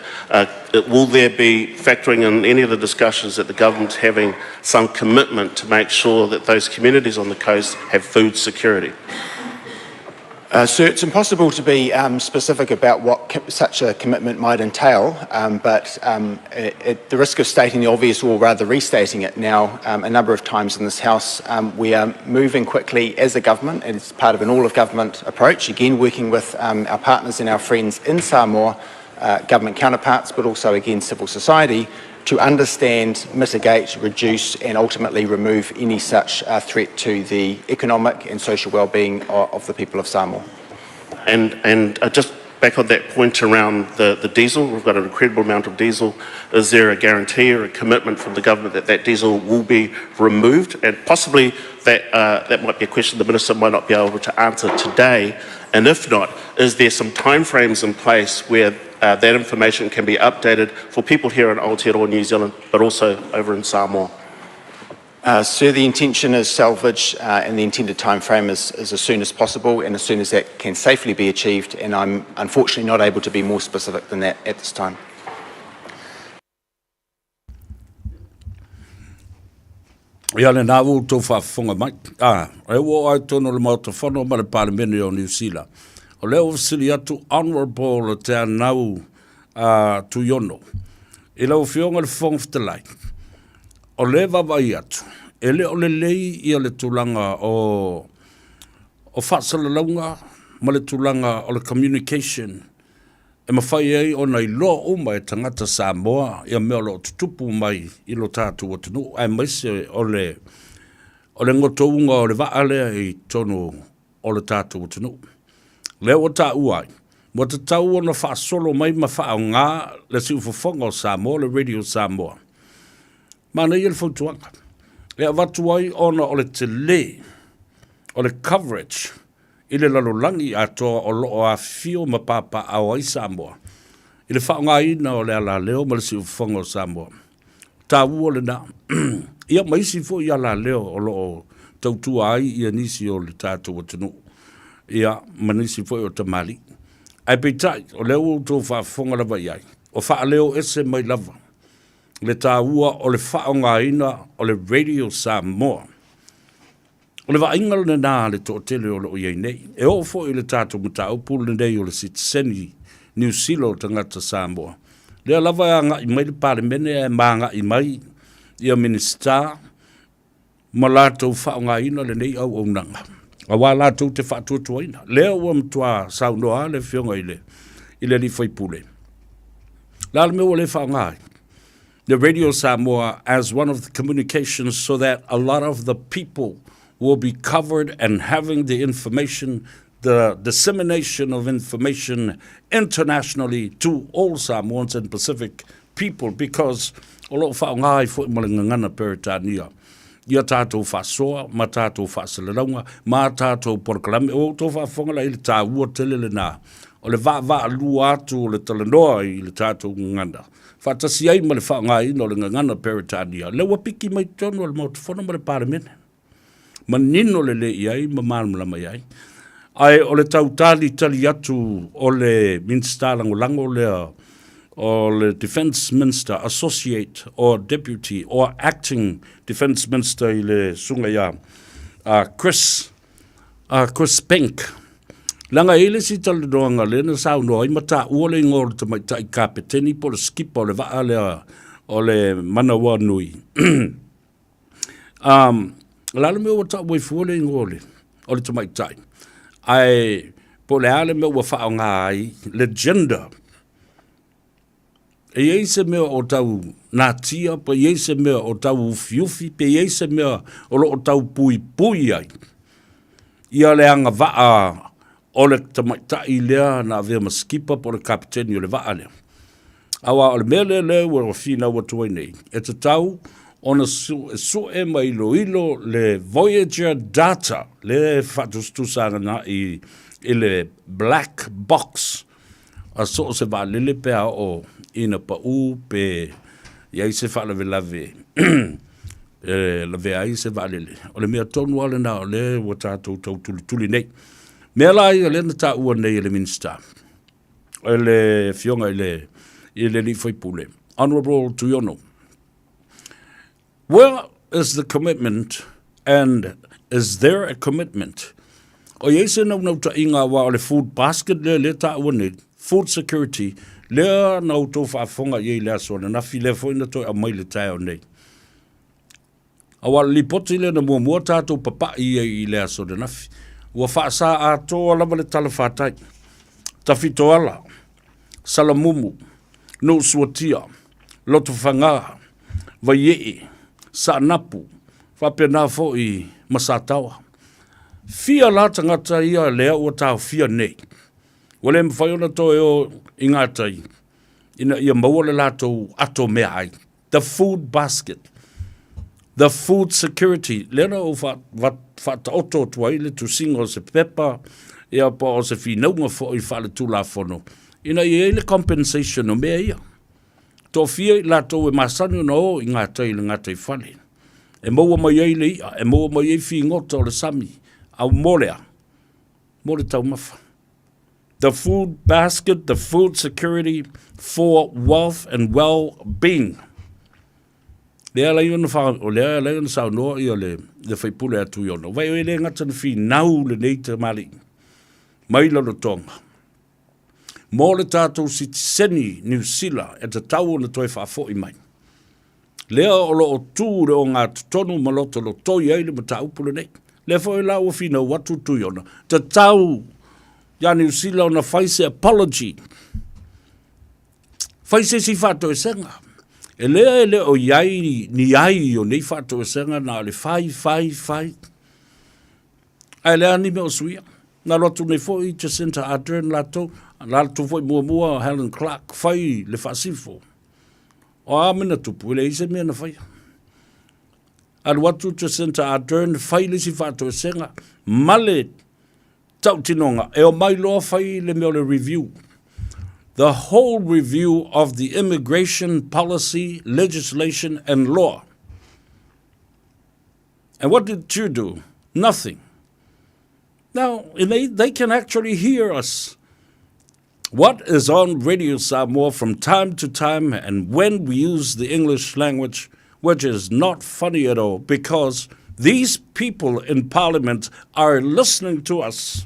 Will there be, factoring in any of the discussions that the government's having, some commitment to make sure that those communities on the coast have food security? So it's impossible to be specific about what such a commitment might entail, but at the risk of stating the obvious or rather restating it now a number of times in this House, we are moving quickly as a government, and it's part of an all-of-government approach, again working with our partners and our friends in Samoa, government counterparts, but also again civil society, to understand, mitigate, reduce and ultimately remove any such threat to the economic and social well-being of the people of Samoa. And just back on that point around the diesel, we've got an incredible amount of diesel. Is there a guarantee or a commitment from the government that that diesel will be removed? And possibly that might be a question the Minister might not be able to answer today. And if not, is there some timeframes in place where that information can be updated for people here in Aotearoa, New Zealand, but also over in Samoa? Sir, the intention is salvage and the intended time frame is as soon as possible and as soon as that can safely be achieved, and I'm unfortunately not able to be more specific than that at this time. Ia le nā tō whaafonga mai. E wo ai tono le mauta whanau ma le Parliament o New Zealand. O leo wasili atu honourable o te anau tu yono. I lau whionga le whongwhtalai. O le wawai atu. E le o le lei ia le tūlanga o whaasalaunga ma le tūlanga o le communication. E mawhai ei o nei loa o mai tangata Samoa ia mea lo tutupu mai I lo tātu o tunu. Ai maise o le ngotounga o le waale I tono o le tātu o tunu. Leo o tā uai, mo te tau o na whaasolo mai ma whaao ngā le si uwhawhonga o Samoa, le Radio Samoa. Mana I le whautuanga. Lea watu ai ona o le te le, o le coverage, I le lalolangi atoa o loo a fio ma papa au ai Samoa. I le whaao ngā ina o le ala leo ma le si uwhawhonga o Samoa. Tā ua le nā. Ia maisi fo I ala leo o loo tautua ai I anisi o le tātou o tunu. Ia manisi foi o tamali. Ai peitai, o leo tō whaafonga lava iai. O wha leo ese mai lava. Le tā ua o le wha o ngā ina o le Radio Samoa. O le wa ingal na nā le tō tele o lo iai nei. E o fo I le tātou muta au pūle nei o le Citizeni New Zealand tangata Samoa. Lea lava ia ngā I mai le Parliament e mā ngā I mai ia minister ma la tō wha o ngā ina le nei au au nanga. A wala tau te whaatuatuaina. Leo ua mtua saunoa le whionga I le li whaipule. Lala me o le whaongai. The Radio Samoa as one of the communications so that a lot of the people will be covered and having the information, the dissemination of information internationally to all Samoans and Pacific people, because o lo whaongai fo malingangana peritania. Ia tātou whasoa, ma tātou whaasalaraunga, ma tātou porkalame, o tō whaafonga la I le tā ua tele le nā. O le wha lua atu o le talanoa I le tātou ngana. Whaatasi ai ma le whaonga ina o le ngana peritania. Le wapiki mai tono o le mautawhona ma le Parliament. Ma nino le le iai, ma mālamala mai ai. Ai o le tautali tali atu o le Minsta Langolango lea o le Defense Minister, Associate or Deputy or Acting Defense Minister i le sunga ia Chris Pink. Langa ele si tali doanga le na sao no i mata uole ngor te mai tai kapeteni po le skipa o le vaa lea o le manawa nui. Lalo me o ta wai fuole ngole o le te mai tai. Ai po le ale me ua whao ngā ai le gender. E ei se mea o tau nātia, pa ei se mea o tau ufiufi, pe ei se mea o tau pui pui ai. Ia le anga waa o le tamaitai lea na vea maskipa po le kapiteni o le waa lea. Awa o le mea le ua fina ua tuai nei. E te tau ona su e mai ilo le Voyager data, le whatustusanga na i le black box. A so se va lele pea o ina pa u pe iai se wha lave lave ai se va lele. O le mea tonu ale na o le wa tātou tau tuli nei. Mea lai o le na tā ua nei le minsta. O le fionga i le li whaipule. Honorable Tuyono. Where is the commitment, and is there a commitment? O yese nau ta inga wa o le food basket le ta wane, food security, le nau to whaafonga ye le asona, na fi le fo ina toi a mai le tai o nei. A wa li poti le na mua tātou papa i le asona na fi. Wa whaasa a to lava le tala whātai. Tawhito ala, salamumu, no suatia, loto whangaa, vaiei, sa napu, whapena fo i masatawa. Fia la tangata ia lea ua tau fia nei. Wale mwhaiona to e o ingatai. Ina ia maua le lato ato mea ai. The food basket. The food security. Lena o whata oto tuai le tu singa o se pepa. Ia pa o se whinaunga fo i whale tula fono. Ina ia le compensation o mea ia. Tō fia la tō e masanu no o i ngā tai le ngā tai whale. E maua mai ei le ia, e maua mai ei whi ngota o le sami, au morea, more tau mawha. The food basket, the food security for wealth and well-being. Lea lai ona wha, o lea lai ona sao noa i o le whaipule atu i ona. Vai o e le ngata na whi nau le nei te mali. Mai lalo tonga. Mō le tātou si seni New Zealand e te tau na toi whaafo i mai. Lea o lo o tū re o ngā tonu maloto lo toi ai le mata upule nei. Lea fo e la o whina watu tui ona. Te tau ya New Zealand na whaise apology. Whaise si whato e senga. E lea o iai ni ai o nei whato e senga na le whai. Ai lea ni me o suia. Na lotu nei fo i te Jacinta Ardern lato. Lala tu foi mua Helen Clark fai le fasifo. O amena tupu le ise mea na fai. Al watu Jacinta Ardern fai le si fato e senga. Male tau tinonga. E o mai loa fai le mea le review. The whole review of the immigration policy, legislation and law. And what did you do? Nothing. Now, they can actually hear us. What is on Radio Samoa from time to time and when we use the English language, which is not funny at all, because these people in Parliament are listening to us.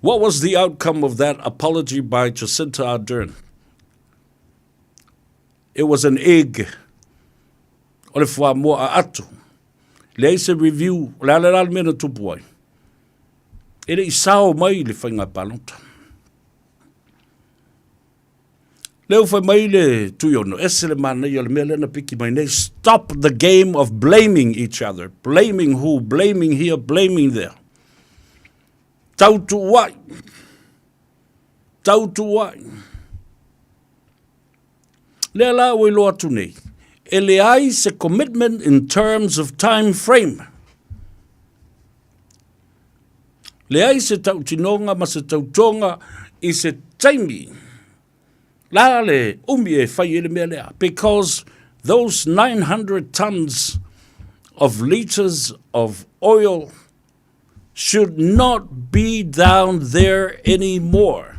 What was the outcome of that apology by Jacinta Ardern? It was an egg. O le wha mua a atu. Le se review, le ale mena tupu ai. Ele i sao mai le whainga palonta. Leo whai mai le tuiono, ese le mana i le mea lena piki mai nei. Stop the game of blaming each other. Blaming who? Blaming here, blaming there. Tautu wai. Lea la oi loa tu nei. Ele ai se commitment in terms of time frame. Le ai se tau tinonga ma se tau tonga i se taimi. La le umi e whai ele mea lea. Because those 900 tons of liters of oil should not be down there anymore.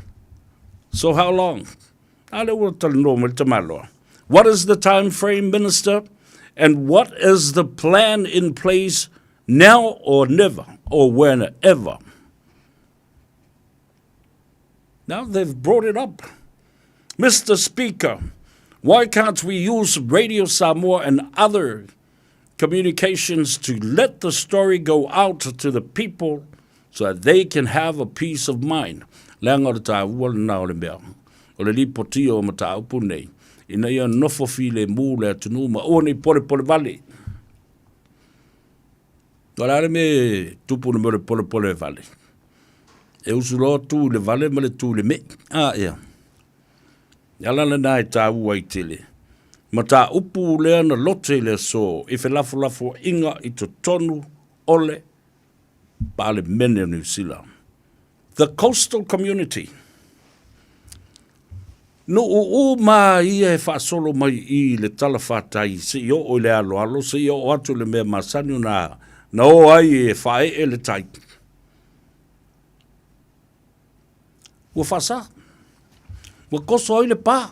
So how long? What is the time frame, Minister? And what is the plan in place now or never or whenever? Now they've brought it up. Mr. Speaker, why can't we use Radio Samoa and other communications to let the story go out to the people so that they can have a peace of mind? Langa ta wal na ole mea. Ole li potio ma ta upu nei. Ina ia nofo file mu le tunu ma oni pole vale. Wala me tupu no pole vale. E usulo tu le vale ma le tu le me. Ia. Yala na nai ta ua tele. Ma ta upu lea na lote le so i fe lafo inga i to tonu ole pa le mene New Zealand. The coastal community. No o ma ia e whaasolo mai i le talawhatai se i o le alo se i o atu le mea masanu na o ai e whae e le tai. Ua whasa. Ua koso ai le pā.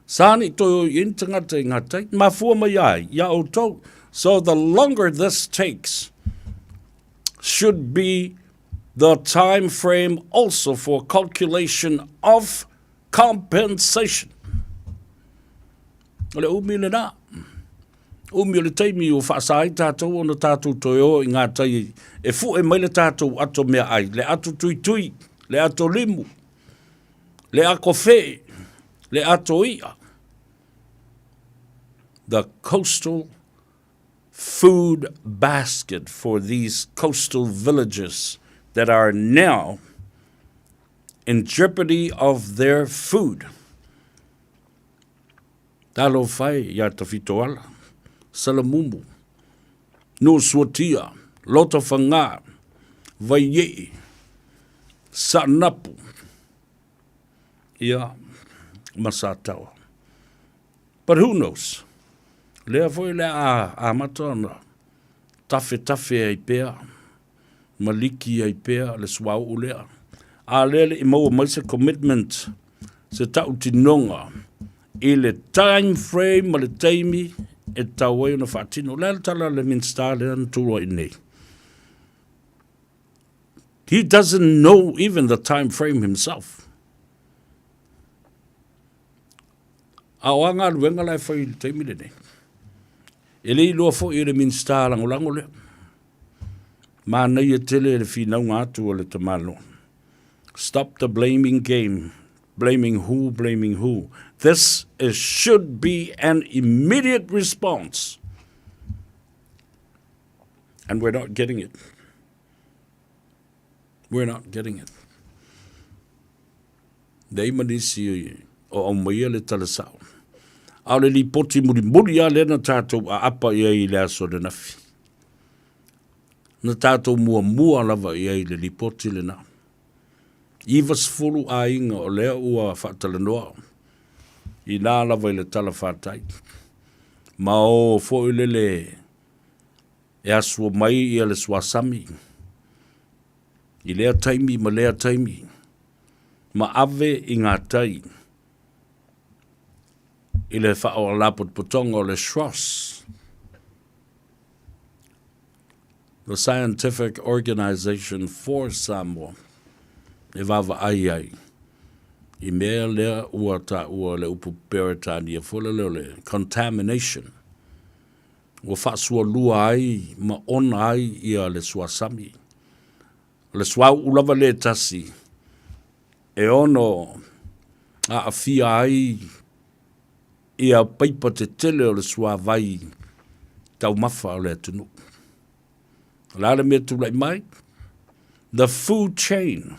Sani to intangata ingatai. Ma fua mai ai. Ya o tau. So the longer this takes should be the time frame also for calculation of compensation. Ole umi le na. Umi le teimi o whaasai tātou ona tātou toio i ngā tai e fu e mai le tātou ato mea ai. Le ato tui, le ato limu, le ako whee, le ato ia. The coastal food basket for these coastal villages that are now in jeopardy of their food. Talo whai ia tawhitoala, Salamumu, Nusuatia, Lota Whangā, Vaiyei, Sanapu, ia Masatawa. But who knows? Lea foi lea a matana, tafe ai pea, maliki ai pea, le swau ulea. A lele I maua mai se commitment, se tau tinonga, I le time frame ma le taimi, e tau ai na whaatino. Lea tala le minsta lea ntura I nei. He doesn't know even the time frame himself. A wanga luenga lai whai le taimi le nei. E lei loa fo I le minsta langolango lea. Ma nei e tele le finau ngātu o le tamalo. Stop the blaming game. Blaming who? This should be an immediate response. And we're not getting it. We're not getting it. Dei manisi o maia le talasau. Au le li poti muri a le na tātou a apa ia I le aso le nafi. Na tātou mua lava ia I le li poti le na. Iwas fulu a inga o lea ua whaatalanoa. I nā lava I le tala whātai. Ma o fo I le e asua mai I le swasami. I lea taimi ma lea taimi. Ma ave I ngā tai. I le whao lapot potonga o le shros. The Scientific Organization for Samoa. E vava ai. I mea lea ua ta ua le upu peritani e fula leo le contamination. Ua whaasua lua ai ma ona ai ia le suasami. Le suau ulava le tasi. E ono a fia ai ia paipa te tele o le suavai tau mafa o le atunu. Lale mea tulai mai. The food chain.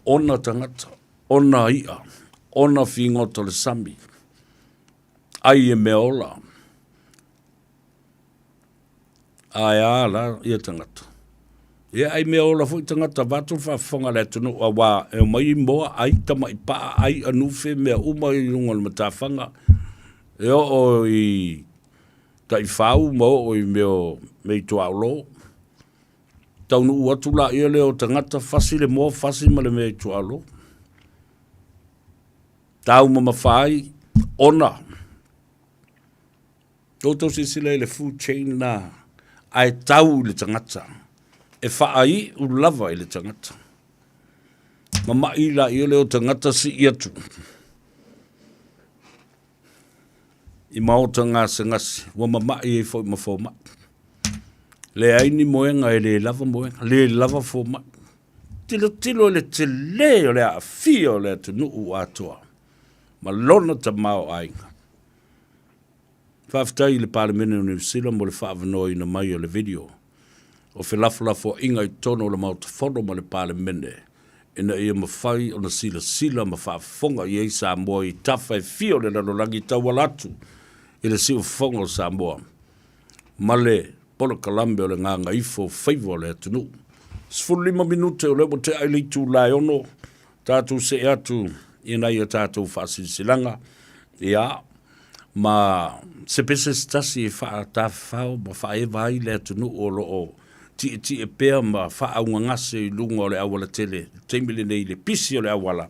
Ona tangata, ona ia, ona whingota le sami. Ai e mea ola. Ai ala, ia tangata. Ia ai mea ola fui tangata vatu whawhonga le tunu a wā e mai moa ai tamai paa ai anuwhe mea uma I runga le matawhanga. E o I Tai whau mo o I mei tua lo. Tau nu atu la ia leo tangata fasi le mo fasi ma le mei tua lo. Tau mawhai ona. Toto sisile le food chain na ai tau le tangata. E whaai u lava I le tangata. Mama I la ia leo tangata si iatu. I maota ngā sengasi. Wa mama I e fo ma. Le aini moenga e le lava moenga. Le lava fo ma. Tilo le te leo le a fio le te nuu atoa. Ma lona ta mao ainga. Whaftai le palemene o New Zealand mo le whaavanoa ina mai o le video. O whelafo inga I tono le mauta whono ma le palemene. Ina ia mawhai o na sila ma whaafonga I Samoa I tawhai fio le lanolangi tawalatu. I le siu whonga o Samoa. Ma le polo kalambe o le Gagaifo Faiva o le atunu. 15 minute o le mo te ailitu lai ono. Tātou se atu ina ia tātou whaasisilanga. Ia. Ma se pese stasi e wha ta whao ma Faiva I le atunu o lo o ti e pēr ma wha aunga ngase I lunga o le awala tele. Teimile nei le pisi o le awala.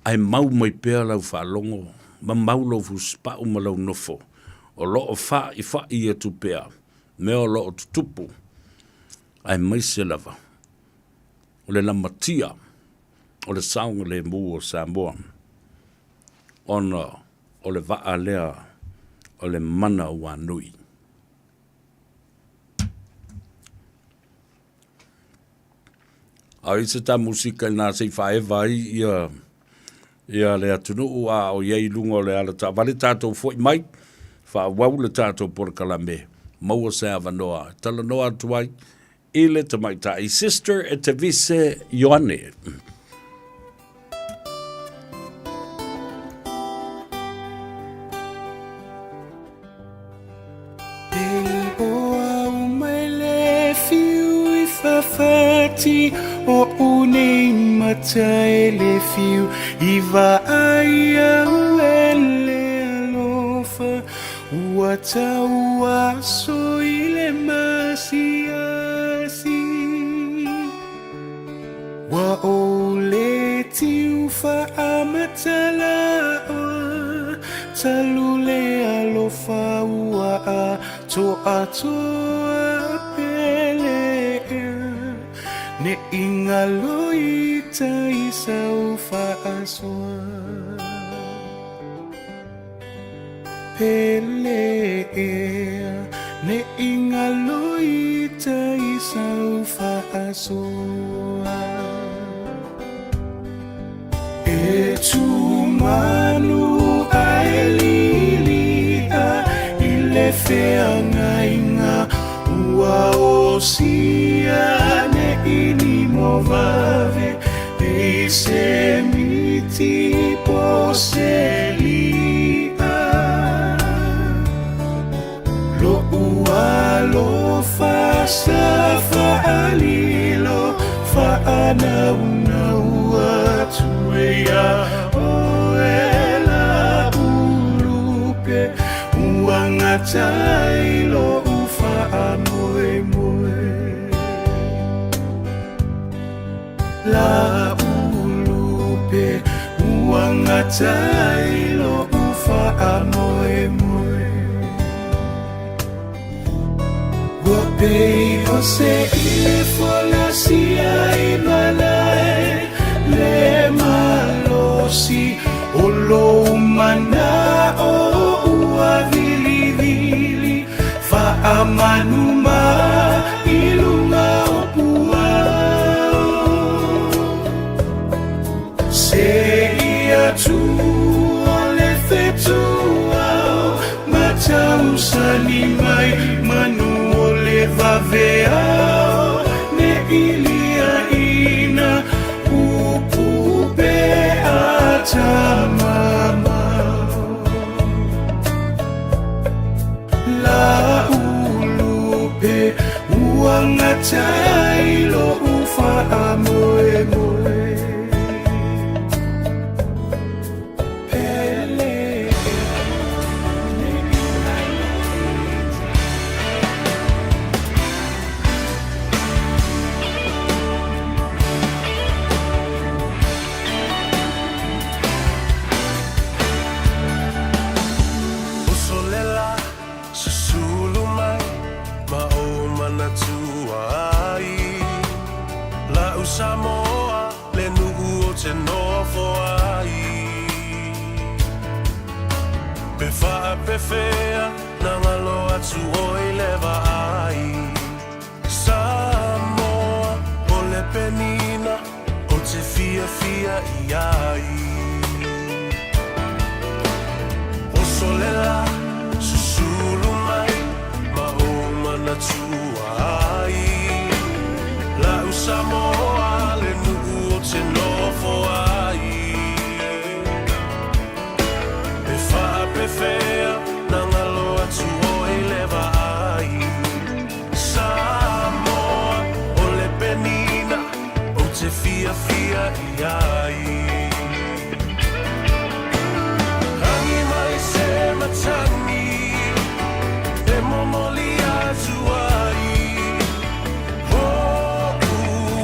Ai mau mai pēr lau wha longo. Ma mau lau fuspa uma lau nofo. O lo o wha I e tu pēr. Me o lo o tutupu. Ai mai se lava. O le lamatia. O le saunga le mu o Samoa. Ona o le vaa lea o le mana o anui. A isa ta musika na se Faiva ia le atunu ua o iei lunga o le ala ta. Vale tātou foi mai, wha wau le tātou por kalame. Maua se avanoa. Tala noa tuai, ile ta mai ta. I sister e te vise Ioane. O unei matai le fiu iva aia uele alofa uata uaso ile masiasi wa ole tiu fa amatala talule alofa ua to atoa pele ne ingalo ita isau faaswa pele ne ingalo ita isau faaswa etu manu aililia ile feanga inga ua osiane ini movave e semiti poselia lo ua lo fa alilo fa ana una ua tuea oela ulupe ua ngatailo ufa amoe la ulupe uangatailo ufa amoe moe wapei ose ifola sia ibalae le malosi olo umana o uavilivili fa amanuma ilunga opua tu ole fetua matau salimai manu ole vavea ne ilia ina upupe atamama la ulupe uangatailo ufa amoe moe fea na ngalo atu oi leva ai Samoa o le penina o te fia fia iai o solela susulu mai ma o mana tuai la u Samoa le nuku o te nofo ai e wha fea na ngalo atu oi leva ai Samoa o le penina o te fia fia iai Hangi mai se matani e momoli atu ai Ho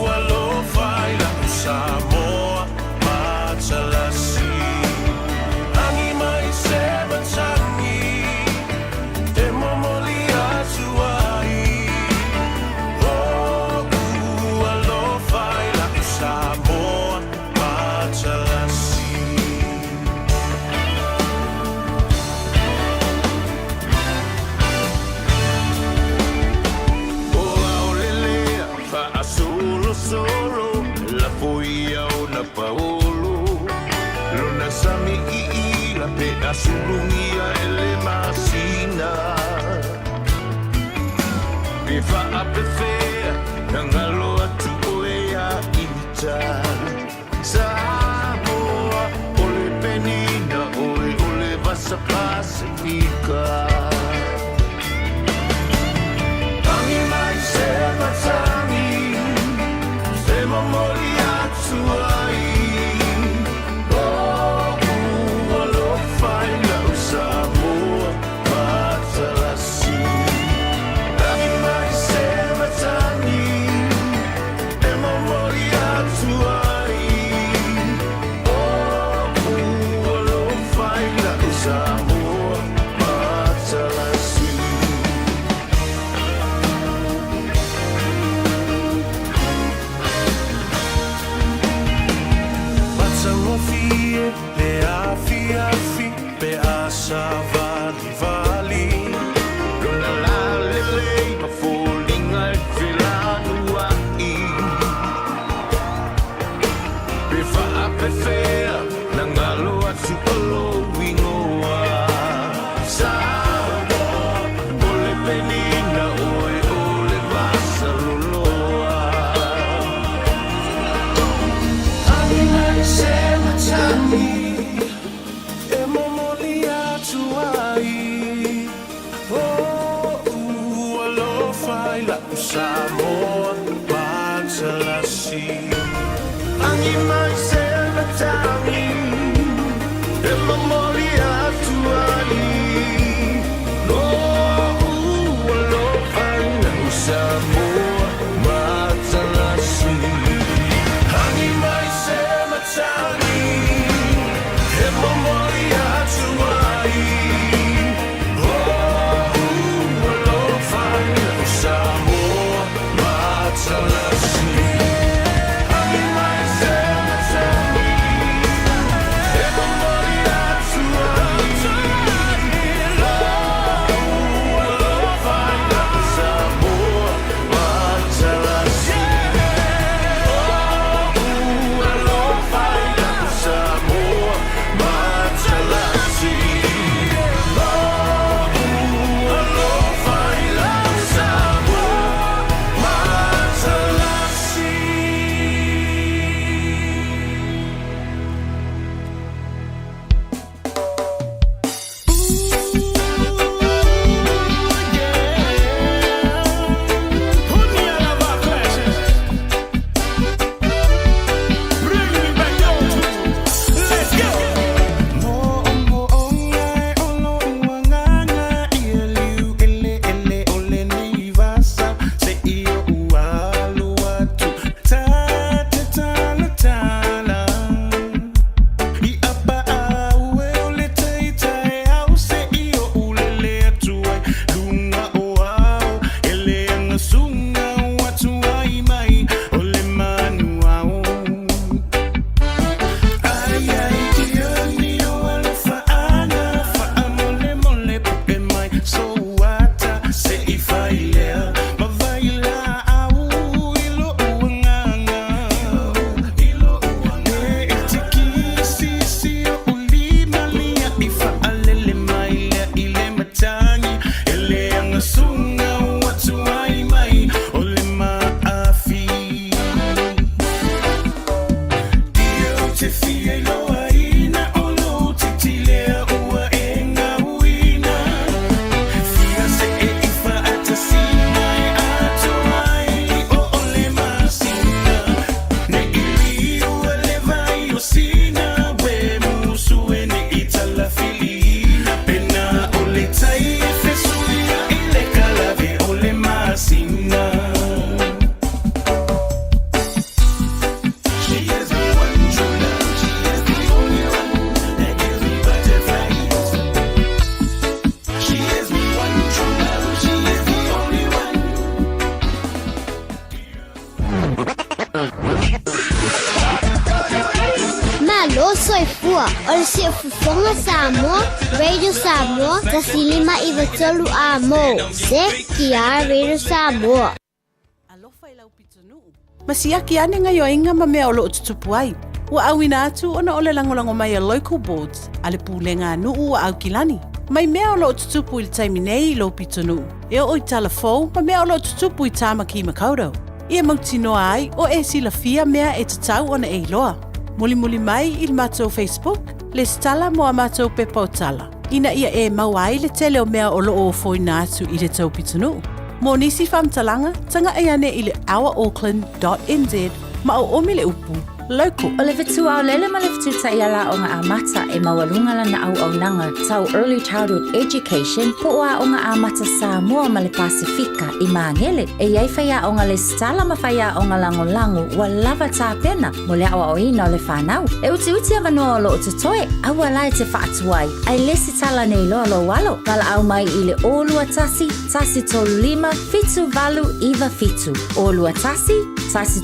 ua lo fai la Samoa matalasi Hangi mai se matani e momoli atu ai Ho ua lo fai la Samoa matalasi Solo la poia o na paolo lona sami I la pe asulungia ele masina pe fa apefea ngalo atu oea ita Samoa ole penina ole vasa pacifica Tangi mai se matani Memori atu ai O ua lo fai na Samoa matalasi Tangi mai se matani E memori atu ai O ua lo fai na Samoa matalasi Se fufonga Samoa, Radio Samoa, tasilima iwa tolu a mo. Se kia Radio Samoa. Masiaki ane ngayo inga ma mea o loo tutupu ai. Ua awina atu ona ole langolango mai a local boards, ale pūlenga nuu wa au kilani. Mai mea o loo tutupu ili taiminei i lo pitonu. E o i talafou, ma mea o loo tutupu i tāmaki i makaurau. Ia mautinoa ai o e sila fia mea e tatau ona e iloa. Muli mai i matou Facebook, le stala mo a matou pepa o tala. Ina ia e mau ai le tele o mea o loo o foina atu i le tau pitonu. Mo nisi whamtalanga, tanga e ane i le ourauckland.nz ma o omi le upu, local. O le vetu au lele ma le vetu ta iala o ngā amata e mawalunga lana au nanga tau early childhood education po oa o ngā amata Samoa ma le Pasifika i Mangele. E iai whaia o ngā le stala ma whaia o ngā lango wa lava tā pena mo le awa o ina o le whanau. E uti a wanoa o lo o tutoe, aua lai te whaatuai. Ai lesi tala nei loa lo walo, kala au mai i le olua tasi tolu lima, fitu valu iwa fitu. Olua tasi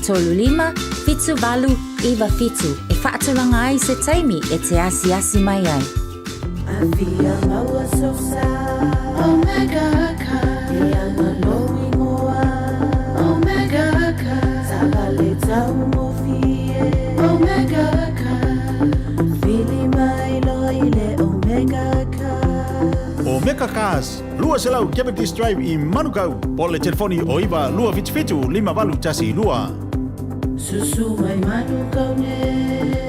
tolu lima, fitu valu iwa fitu. E whaatulanga ai se taimi e te asi mai ai. Avia maua sosa, Omega ka, Ianga loa ingoa, Omega ka, Sabale tau mofie, Omega ka, Fili mai loa ile Omega ka. Omega Cars, lua selau Capitis Drive i Manukau, po le telefoni o iwa lua fitu lima valu tasi lua. Susu mai Manukau ne,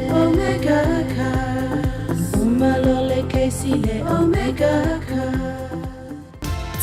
Omega ka, Umalole keisi le Omega ka.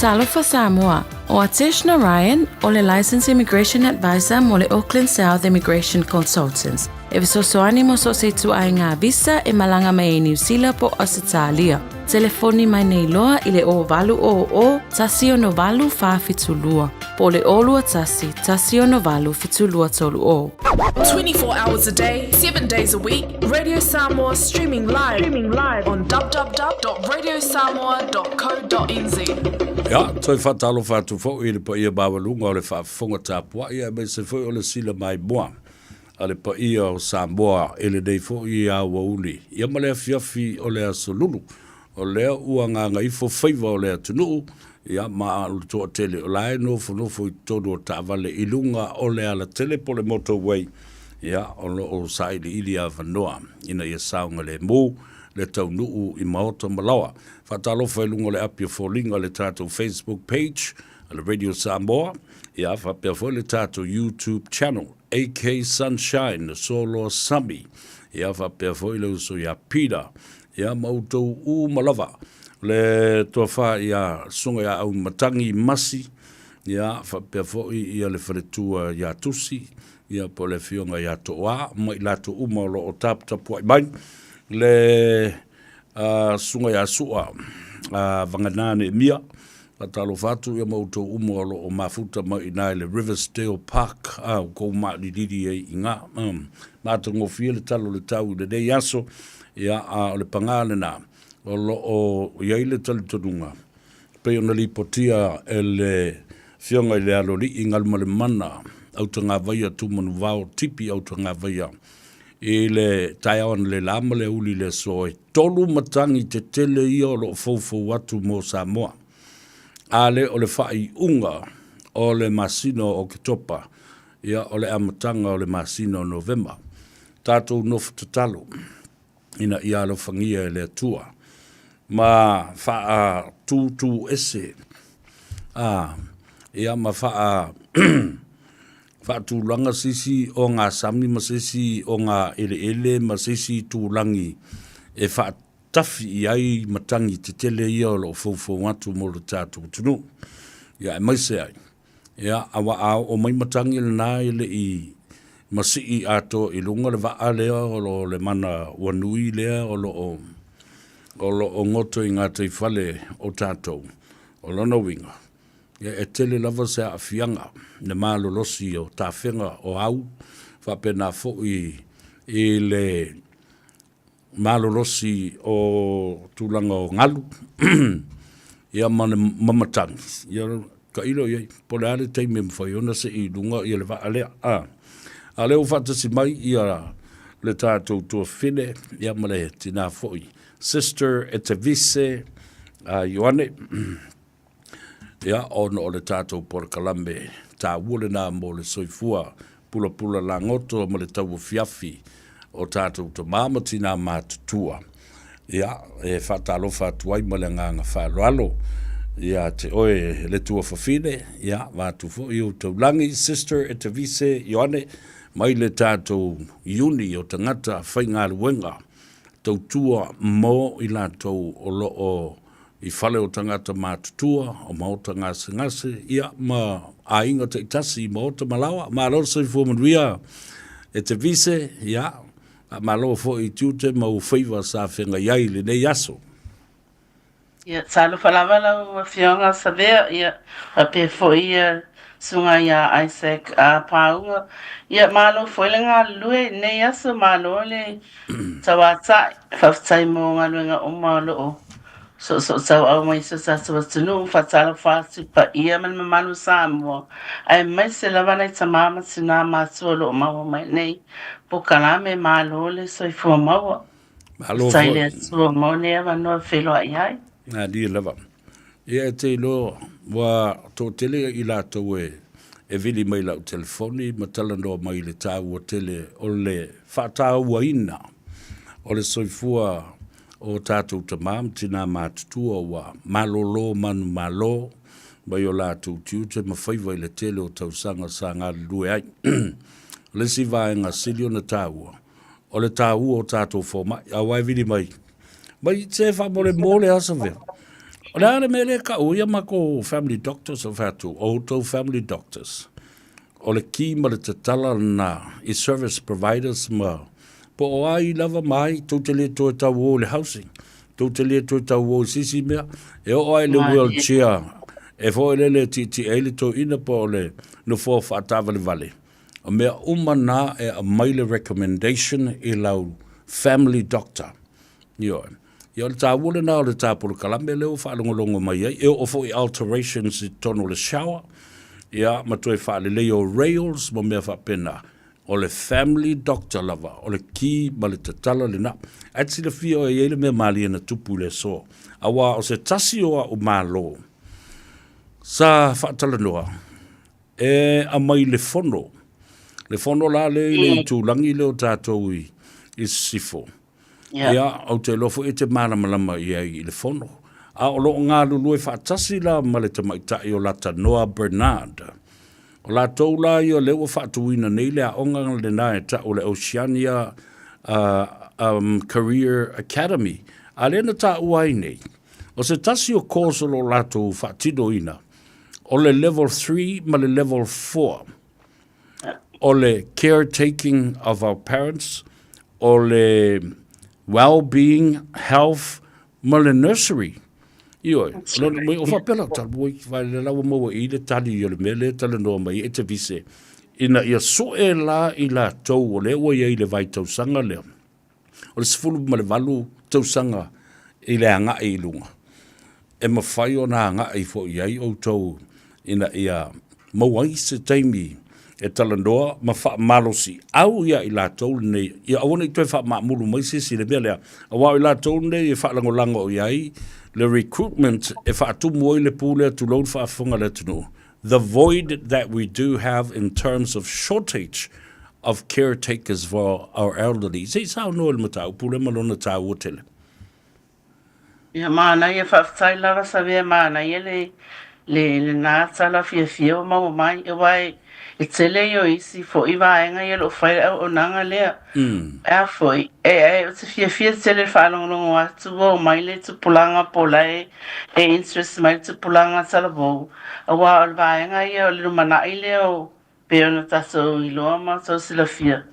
Talofa Samoa, o Atish Narayan, o le Licensed Immigration Advisor mo le Auckland South Immigration Consultants. E visosoani mo so se tu ai ngā visa e malanga mai e New Zealand po Australia. Telefoni mai nei loa i le o valu o tasi o no valu wha fitulua. Po le olua tasi o no valu fitulua tolu o. 24 hours a day, 7 days a week, Radio Samoa streaming live on www.radiosamoa.co.nz. Ja, toi whatalo whatu fo i le pa ia bawalunga o le whaafonga tāpua ia me se fo o le sila mai moa. A le pa ia o Samoa ele dei fo i a wauli. Ia ma lea fiafi o lea solulu. O lea ua ngā Gagaifo Faiva o lea tunu. Ia ma alu toa tele o lai nofo i todo o tāwale i lunga o lea la tele po le motorway. Ia o saili ili a wanoa. Ina ia saunga le mō le tau nuu i maota malawa. Whatalofa i lunga le apia fōlinga le tātou Facebook page, le Radio Samoa. Ia whapea fo le tātou YouTube channel, AK Sunshine, Solo Sami. Ia whapea fo i le uso ia Pida. Ia mautou malawa. Le toa wha ia sunga ia au matangi masi. Ia whapea fo ia le wharetua ia tusi. Ia po le fionga ia toa. Mai lato umalo o tapua i mai. Le sunga ia sua vanganane mia. Talo fatu ia mautou umalo o mafuta mai nai le Riversdale Park. Kou maali didi e inga. Mātango fia le talo le tau le dei aso. Ia o le pangale na. O iai le tali tadunga. Pei ona li potia e le fionga i le aloli i ngalma le mana. Auta ngā vaia tumanu vao tipi auta ngā vaia. I le taiawan le lama le uli le soe. Tolu matangi te tele ia o lo fofo watu mo Samoa. Ale o le whai unga o le masino o Kitopa. Ia o le amatanga o le masino o November. Tātou nofu tatalo. Ina ia lo fangia e le atua. Ma wha tu ese. Ia ma wha tūlanga sisi o ngā sami ma sisi o ngā ele ma sisi tūlangi e wha tafi i ai matangi te tele ia o lo fofo watu mo le tātou tunu. Ia e maise ai. Ia awa au o mai matangi le nā ele i masi i ato i lunga le waa lea o lo le mana wanui lea o lo ngoto i ngā teifale o tātou. O lona winga. Ia e tele lava se a fianga ne malo losi o tāwhenga o au whapena fo i le malo losi o tūlanga o ngalu ia mana mamatangi ia ka ilo iei pole ale teime mwhai ona se i lunga ia le wha alea a leo whatasi mai ia le tātou tua whine, ia male tina foi. Sister Etevise, Ioane, ia ono o le tātou por kalambe, tā wule nā mo le soifua, pula langoto mo le tau fiafi, o tātou to mamati nā mātutua. Ia, whatalofa tuai mo le nganga wharoalo, ia te oe le tua whawhine, ia, wātu fo i o taulangi, Sister Etevise, Ioane, mai le tātou uni o tangata whainga luenga, tau tua mo i lātou o lo o i whale o tangata mātutua, o maota ngase, ia ma a inga te itasi i maota malawa, ma lo se fuamanuia e te vise, ia, ma lo fo i tiute ma u Faiva sa whenga iai le nei aso. Ia, talo whalawa lau whionga sa vea, ia, a pe fo ia sunga ia Isaac a paunga. Ia, malo fo ilenga lue nei aso malo le tawatai, whaftai mo ngā luenga o malo o. So tau au mai so sa tunu whatala whātu pa ia man mamalu Samoa. Ai mai se lawana i tamama sina mātua lo maua mai nei. Po kalame malo le so i fua maua. Sai le sua mau ne awa noa whelo ai ai. Nā di lava. Ia te lo wa tō tele i lātou e vili mai lau telefoni ma talanoa mai le tāu o tele o le whātāua ina. O le soifua o tātou tamam tina mātutua wa malolo manu malo mai o lātou tiute ma Faiva i le tele o tausanga sa ngā lue ai. Le si vaenga sili o na tāua. O le tāua o tātou fōma a wai vili mai. Mai te whamore mōle asa vea. O le are mele ka uia mako family doctors o whātou, auto family doctors. O le ki ma le tatala na i service providers ma po o ai lava mai tau te le tō tau o le housing, tau te le tō tau o sisi mea, e o ai le wheelchair, e fo ele le titi e le tō ina po le no fō whaatawa le vale. O mea umana e a maile recommendation i lau family doctor. Io le tā wule nā o le tā pulu kalambe leo whaalongolongo mai ai, e o fo i alterations i tono le shower, ia matoi whaale leo rails mo mea whapena. O le family doctor lava, o le ki ma le tatala le na. Atsi le fia o e ele mea mali na tupu le so. Awa o se tasi o a o malo. Sa whaatala noa. E a mai le fono. Le fono la le tūlangi leo tātou i sifo. Ia, au te lofo e te malamalama i le fono. A o lo ngā lulue whaatasi la ma le tamaitai o lata Noah Bernard. O la tau la i o lewa whaatuina nei le a onga le nae ta o le Oceania Career Academy. A lena ta uai nei. O se tasi o kōso lo la tau whaatino ina. O le level 3 ma le level 4. O le caretaking of our parents. O le well-being, health, ma le nursery. Ioi, lona mai o whapela talu moi, vai le lawa maua i le tali i le mele, tala noa mai e te vise. Ina ia so e la i la tau o le ua i le vai tausanga lea. O le sifulu ma le valu tausanga i le anga i lunga. E ma whai o na anga i fo i ai o tau ina ia mawai se taimi e tala noa ma wha malosi. Au ia i la tau nei, ia awana i toi wha maamulu mai sisi le mea lea. Awa i la tau nei i wha lango o iai, le recruitment e whaatumu i le pūlea tu load whaafunga le tunu. The void that we do have in terms of shortage of caretakers for our elderly. Sei sao noa le matau, pūlea malona tau o tele. Ia maana ia whaftai lawa sa vea maana ia le nā tala fia o mau mai e wai e tele yo isi fo i vaenga ia lo whai o nanga lea. E foi e o te fia tele whalongongo atu o mai le tu pulanga pola e interest mai tu pulanga tala vau. A wā o vaenga ia o le lumana i leo pe ona taso i loa ma so sila fia.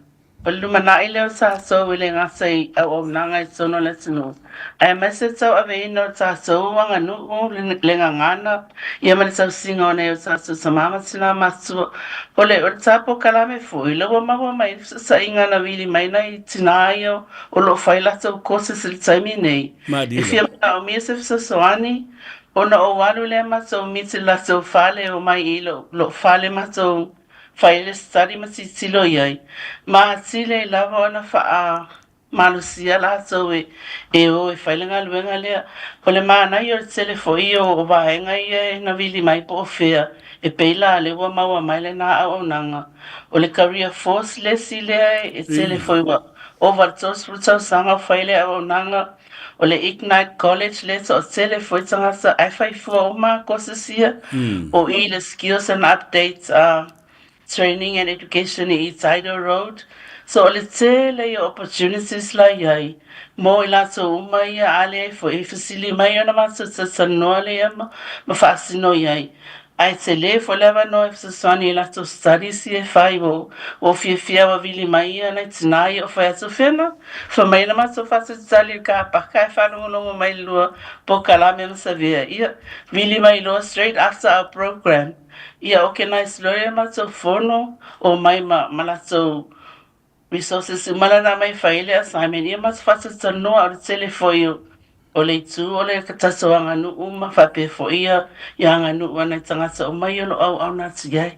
O le lumana i leo taso i le ngasa i o nanga i tono le tunu. Ai mai se tau ave ino taso wanga nuu le ngangana ia mani tau singa o nei o taso sa mama tina matua. O le tapo kalame fo i lewa mawa mai sa inga na wili mai nai tina ia o lo whailata o kose se le taimi nei. I fia mana o mia se fisa soani o na o walu le mato o miti lato fale o mai i lo fale mato fai le study ma titilo iai. Ma tile lava ona faa malusia la so e o e fai lenga luenga lea. Ko le mana i o tele fo i o vaenga i na vili mai po fea. E peila le ua maua mai le na au nanga. O le career force le si lea e tele fo i wa. Over tos fruta sanga fai le au nanga. O le Ignite College le so tele fo i tanga sa ai fai fo ma kosasia. O i le skills and updates training and education i Tidal Road. So le tele i opportunities la iai. Mo i lato uma ia ale fo i fasili mai ona ma sa noa le ama ma fasino iai. Ai te le fo leva no e fasani i lato studies i e fai o fia wa vili mai ia na tinai o fai atu fena. Fa mai na ma so fasa tali ka paka e whanongo longo mai lua po kalame msa vea ia. Vili mai lua straight after our program. Ia organize lawyer ma so fono o mai malato resources umala na mai faile assignment ia mas fasa tano au tele foi o le tu o le kataso anga nu uma fa pe fo ia anga nu wana tanga so mai lo au na tsiai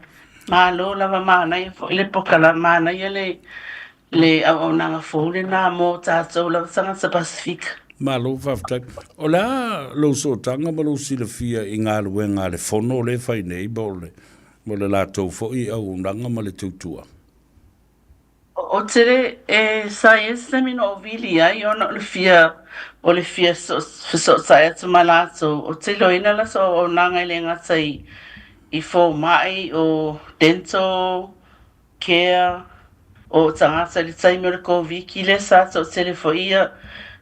ma lo lava ma na fo le pokala ma na le au na fo le na mo ta so la tanga sa pacific ma lo fafta o la lo so tanga ma lo sila fia i ngā luenga le fono le fai nei bole mo le la tau fo i au nanga ma le tutua o tere e science na mino o vili ai ona o le fia so sai atu malato o te loina la so o nanga le ngata i fo mai o dental care o tangata li tai me ko viki le sa so tere fo ia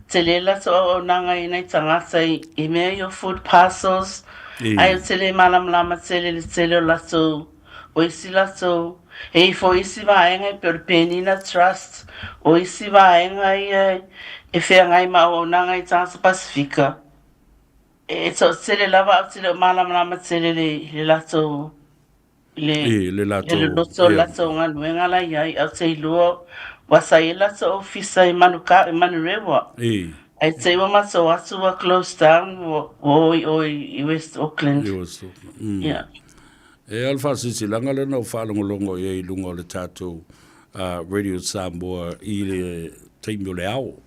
tele la so o nanga i nei tangata i me o food parcels ai o tele malam lama tele le tele la so o isi la so e fo isi vaenga per penina trust o isi vaenga e fe ngai ma o nanga i tsa pacifica e so sele lava tele mala tele le lato le lato nga la ia au te lo wasai lato office i manuka manurewa ai te wa so asu wa close down o i West Auckland yeah. E alfa sisi langa le no whalongo longo e lungo le tatou Radio Samoa i le teimio le au.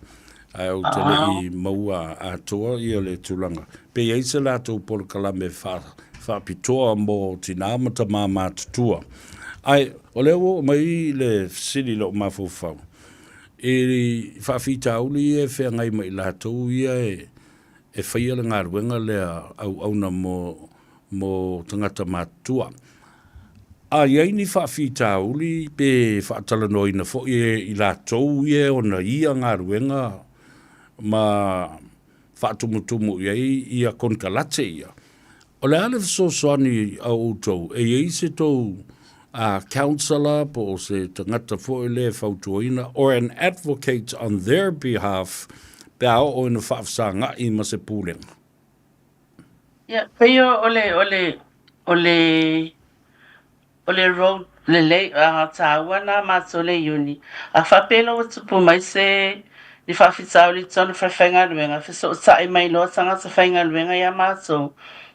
Au tele i maua a toa i le tulanga. Pe eise la tau polo kalame whapitoa mo tina amata mā tutua. Ai, o leo mai le sili lo mafufau. E whawhita auli e whea ngai mai la tau ia e whaia le ngā ruenga lea au auna mo tangata matua. A iai ni whawhita uli pe whaatalanoa ina fo i la tau ie o na ia ngā ruenga ma whaatumutumu iai ia konkalate ia. O le ale soani a outou e iei se tau counselor po se tangata fo i le whautuoina or an advocate on their behalf pe ao o ina whaafsanga i ma se pūlenga. Yeah, pero ole road le tawa na matole uni. A fa pelo o tupu mai se ni fa fitau li tonu fa fenga luenga fa so sa mai lo sanga sa fenga luenga ya maso.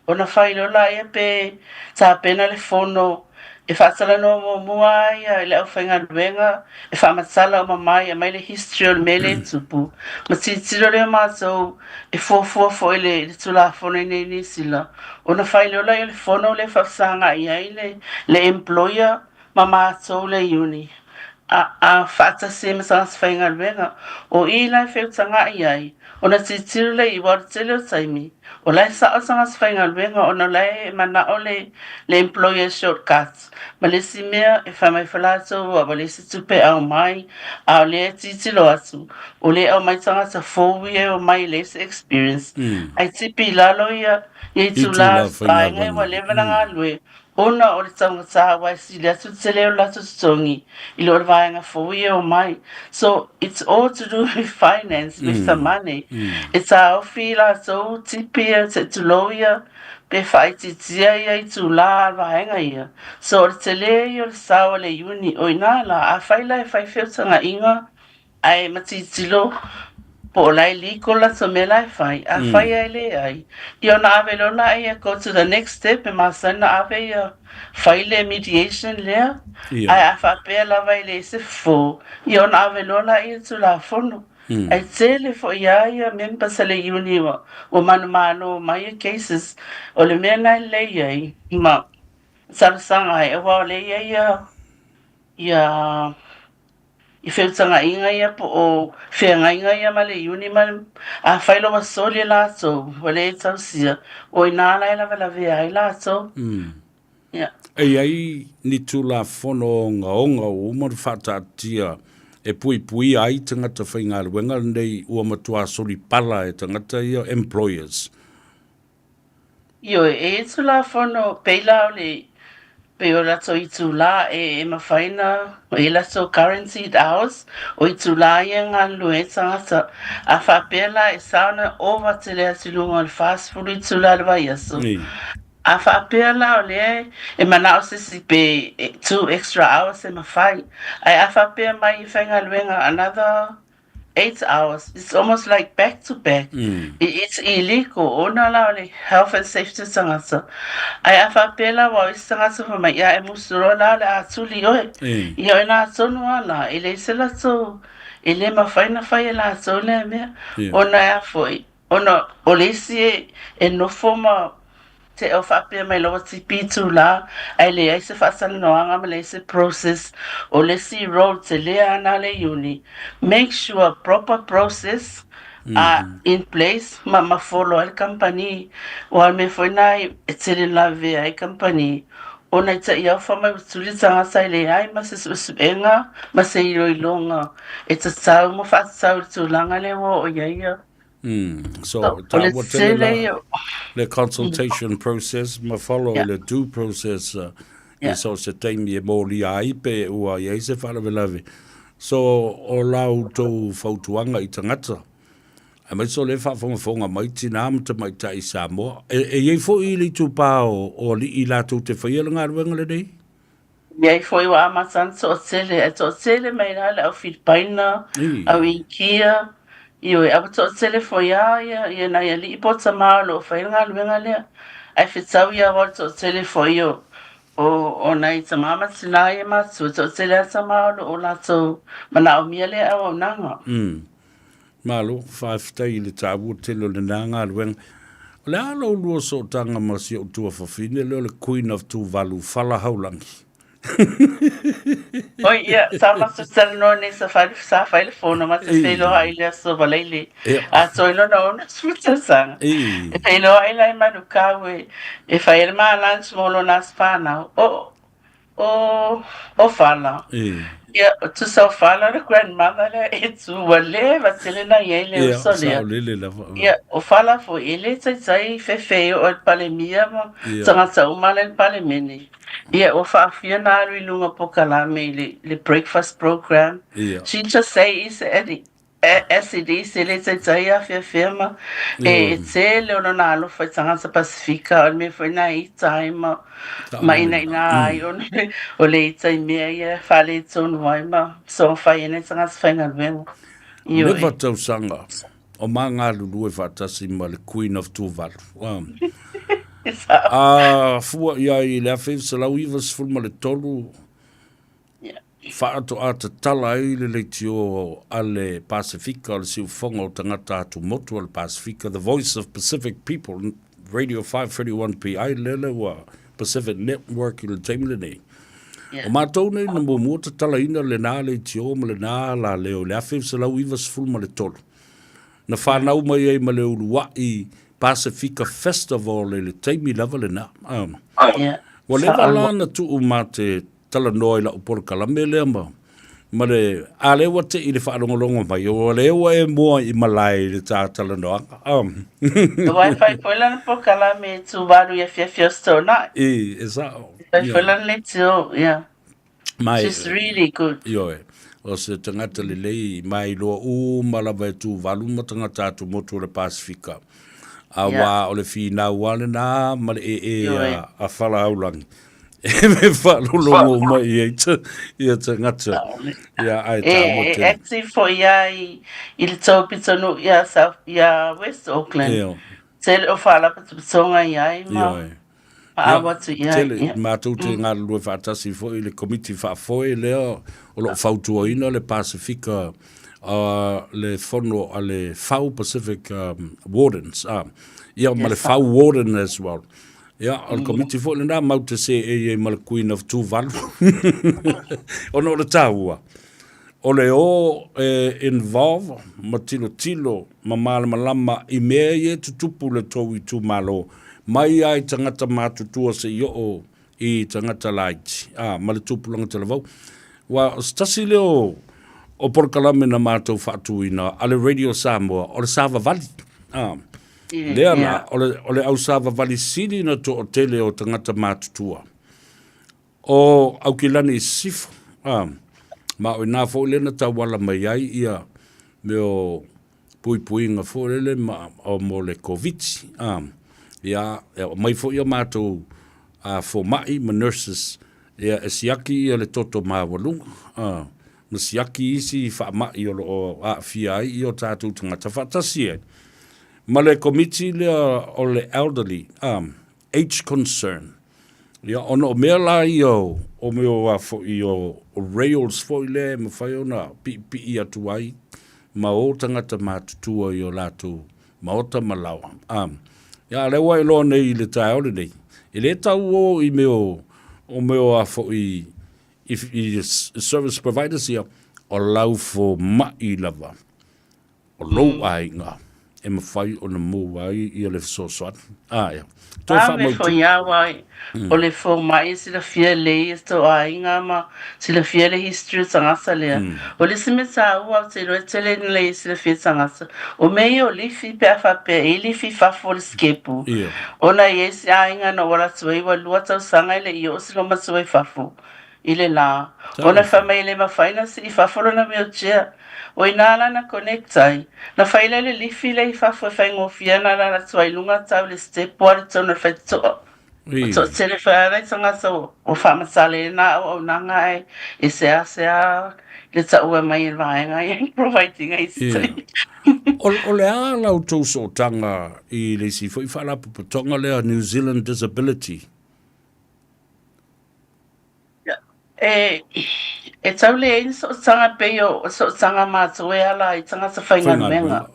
Ona fa ilo la e pe ta pena le fono e fa sala no mua ya le o fenga luenga e fa masala o mai mai le history o mele tupu. Ma si le maso e fo ele tula fono ni sila. Ona fa ilo la le fono le fa sanga ia le employer mama so le uni a fata se me sa sfenga luenga o ila fe tanga ia ona titile I war tele saimi o la sa sanga sfenga luenga ona la mana ole le employer shortcuts malesi me e fa mai falato o malesi tupe au mai a le titilo asu o le au mai sanga sa fowie o mai less experience ai tipi la loia ye tula ai ngai wa le vanga lue ona o le tanga sa wa si le tu tele o la tu songi I lo vanga fowie o mai so it's all to do with finance with the money it's our feel so tipia to lawyer pe faiti tia ia tu la vanga ia so tele yo sa le uni o ina la a faila e fai fe tanga inga ai matitilo po lai liko la so me lai fai a fai ai le ai io na ave lo na ia go to the next step e masana ave ia fai le mediation le ai a fa pe la vai le se fo io na ave lo na ia tu la fono ai tele fo ia member sale uni o mano mai cases o le mena le ai ma sanga e wa le ia I whewtanga inga ia po o whenga inga ia ma le uni ma a whailo wa soli la so wale e tau sia o i nāla e lawa lawe ai la so Ei ai ni tu la fono onga o umar whatatia e pui ai tangata whainga luenga nei ua matua soli pala e tangata ia employers. Io e tu la fono peila o le pe o lato I tu la e mawhaina o I lato currency hours o I tu la ia ngā lue tangata a whapela e sauna over te lea silunga o le fast food I tu la lewa iaso. A whapela o lea e mana o se si pe 2 extra hours e mawhai. Ai a whapea mai I whainga luenga another 8 hours. It's almost like back to back. It's illegal. Ona la le health and safety tangata. Ai a whapela wa I tangata pa mai ia e musuro la le atuli oe. Ia e nā tonu ala. I le se la tō. I le mawhaina whai e la tō le mea. Ona ea foi. Ona o le si e no forma te o whapea mai loa tipi tū la, ai le ai se whaasana noanga ma le se process, o le si road te lea ana le uni. Make sure proper process are in place, ma follow al company, o al me whainai e tere la vea ai company. O nei ta iau whamai utuli tanga sai le ai, ma se suenga, ma se iloilonga. E ta tau mo whaatau tū langa le wo o iaia. So the consultation process ma follow the due process so se taimi e mōli ai pe ua iei se whalawelawe. So o lau tō whautuanga I tangata. A mai so le whawhonga mai tina amata mai ta I Samoa. E iei fo I li tu pāo o li I lātou te whaiela ngā ruenga le nei? Iei fo I wa amatan tō tele mai rā le au Filipaina, au Inkia, Io e apo tō tele fo ia na ia li ipo ta maalo o whainga luenga lea. Ai whitau ia wal tō tele fo io o nei ta mama tina e matu tō tele ta maalo o lato mana o mia lea au nanga. Malo, whaiwhtai le tāwu telo le nanga luenga. Le alo lua so tanga masi o tua whawhine leo le Queen of Tuvalu whala haulangi. Oi, ia, sa masu tala no nei sa whaile whono ma te whailo haile so waleile. A toilo na ona suta sanga. E whailo haile ai manu kawe. E whaile maa lunch molo nas whanau. O whala. Ia, tu sa whala na grandmother le e tu wale watele na iele o solea. Ia, o whala fo ele tai whewheo o pale mia mo. Tangata umala il pale mene. Yeah, o whaafia nā rui lunga pokalame le breakfast program. She just say is SED se le tai a firma e te le ono nā alo whai tangata Pasifika o me whai nā I taima mai nei nā ai o le I tai mea ia whale tonu waima so whai ene tangata whainga luenga. Never tau sanga o mā ngā lulu e whatasi ma le Queen of Tuvalu. Fua ia I lea whew sa lau iwa sifulma le tolu. Whaato a te tala I le leiti o ale Pasifika o le siufonga o tangata atu motu o le Pasifika. The Voice of Pacific People, Radio 531 PI lele wa Pacific Network I le teimile nei. O mātou nei na mua te tala ina le nā leiti o ma le nā la leo lea whew sa lau iwa sifulma le tolu. Na whanau mai ei ma le ulu I Pacifica Festival le taimi lava le na. Wa lewa lana tuu ma te tala noi la upor kalame le ma. Ma le alewa te I le whaalongolongo mai. O lewa e mua I malai le tā tala noa. Wi-Fi poilana po kalame tu waru ia fia sto na. E sa. Poilana le tio, yeah. She's really good. Yo o se tangata le lei mai loa malawa tu walu ma tangata atu motu le Pasifika. Awa o le fina wale na ma le a whala haulangi. E me whalolongo mai ia te ngata. Ia ai tā mote. Actually for i le tau pitonu ia West Auckland. Tele o whala patusonga ia ma awatu ia. Tele mātou te ngā lua whātasi fo i le komiti whaafoe lea o lo whautua ina le Pasifika le fono a le Whau Pacific Wardens. Ia ma le Whau Warden as well. Ia, o le komiti fo le nā mau te se e ma le Queen of Tuvalu. O no le tāua. O le o involve ma tilo ma malama i mea i tutupu le tau i tu malo. Mai ai tangata mātutua se i o i tangata laiti. Ma le tupulanga te lavau. Wa stasi leo o porkalame na mātou whaatuina a le Radio Samoa o le Sava Valley. Lea na, o le au Sava Valley siri na to o tele o tangata mātutua. O au kilani sifu. Ma o nā fo lena tau wala mai ai ia me o pui ngā fo lele ma o mo le COVID. Ia mai fo ia mātou fo mai ma nurses ia e siaki ia le toto mawalunga. Ma siaki isi wha mai o a fia ai i o tātou tangata whatasi e. Ma le komiti lea o le elderly, age concern. Ia ono o mea la i o mea a fo i o rails fo i le ma whai ona pi i atu ai ma o tangata mātutua i o lātou ma o ta malawa. Ia le wai lo nei le tae ole nei. I le tau o i meo a fo i service providers ia o lau fo mai lava. O lou ai ngā. E ma whai o na mō ai i le sosoat. Ia. Me fo ia wai o le fo mai sila fia lei sto ai ngā ma sila fia le history tangasa lea. O le sime sa ua te roe tele lei sila fia tangasa. O mei o lifi pe a whape e lifi whafo le skepu. O na iesi ai ngā na wala tuai wa lua tau sanga ile i o silo ma tuai whafo. Ile la. O na whamai le ma whaina si i whafolo na meo tia. O inala na connectai. Na whaile le lifi le i whafo e whaingofia na la tuai lunga tau le step wale tau na whaitoa. So tele whaerai tanga so o whamasale na o nanga e sea le tau e mai e vaenga i providing a history. O le a lau tau so tanga i le si fo i whalapu patonga lea New Zealand Disability. E tau le ein so tanga peo so tanga mātou e ala i tanga sa whainga menga.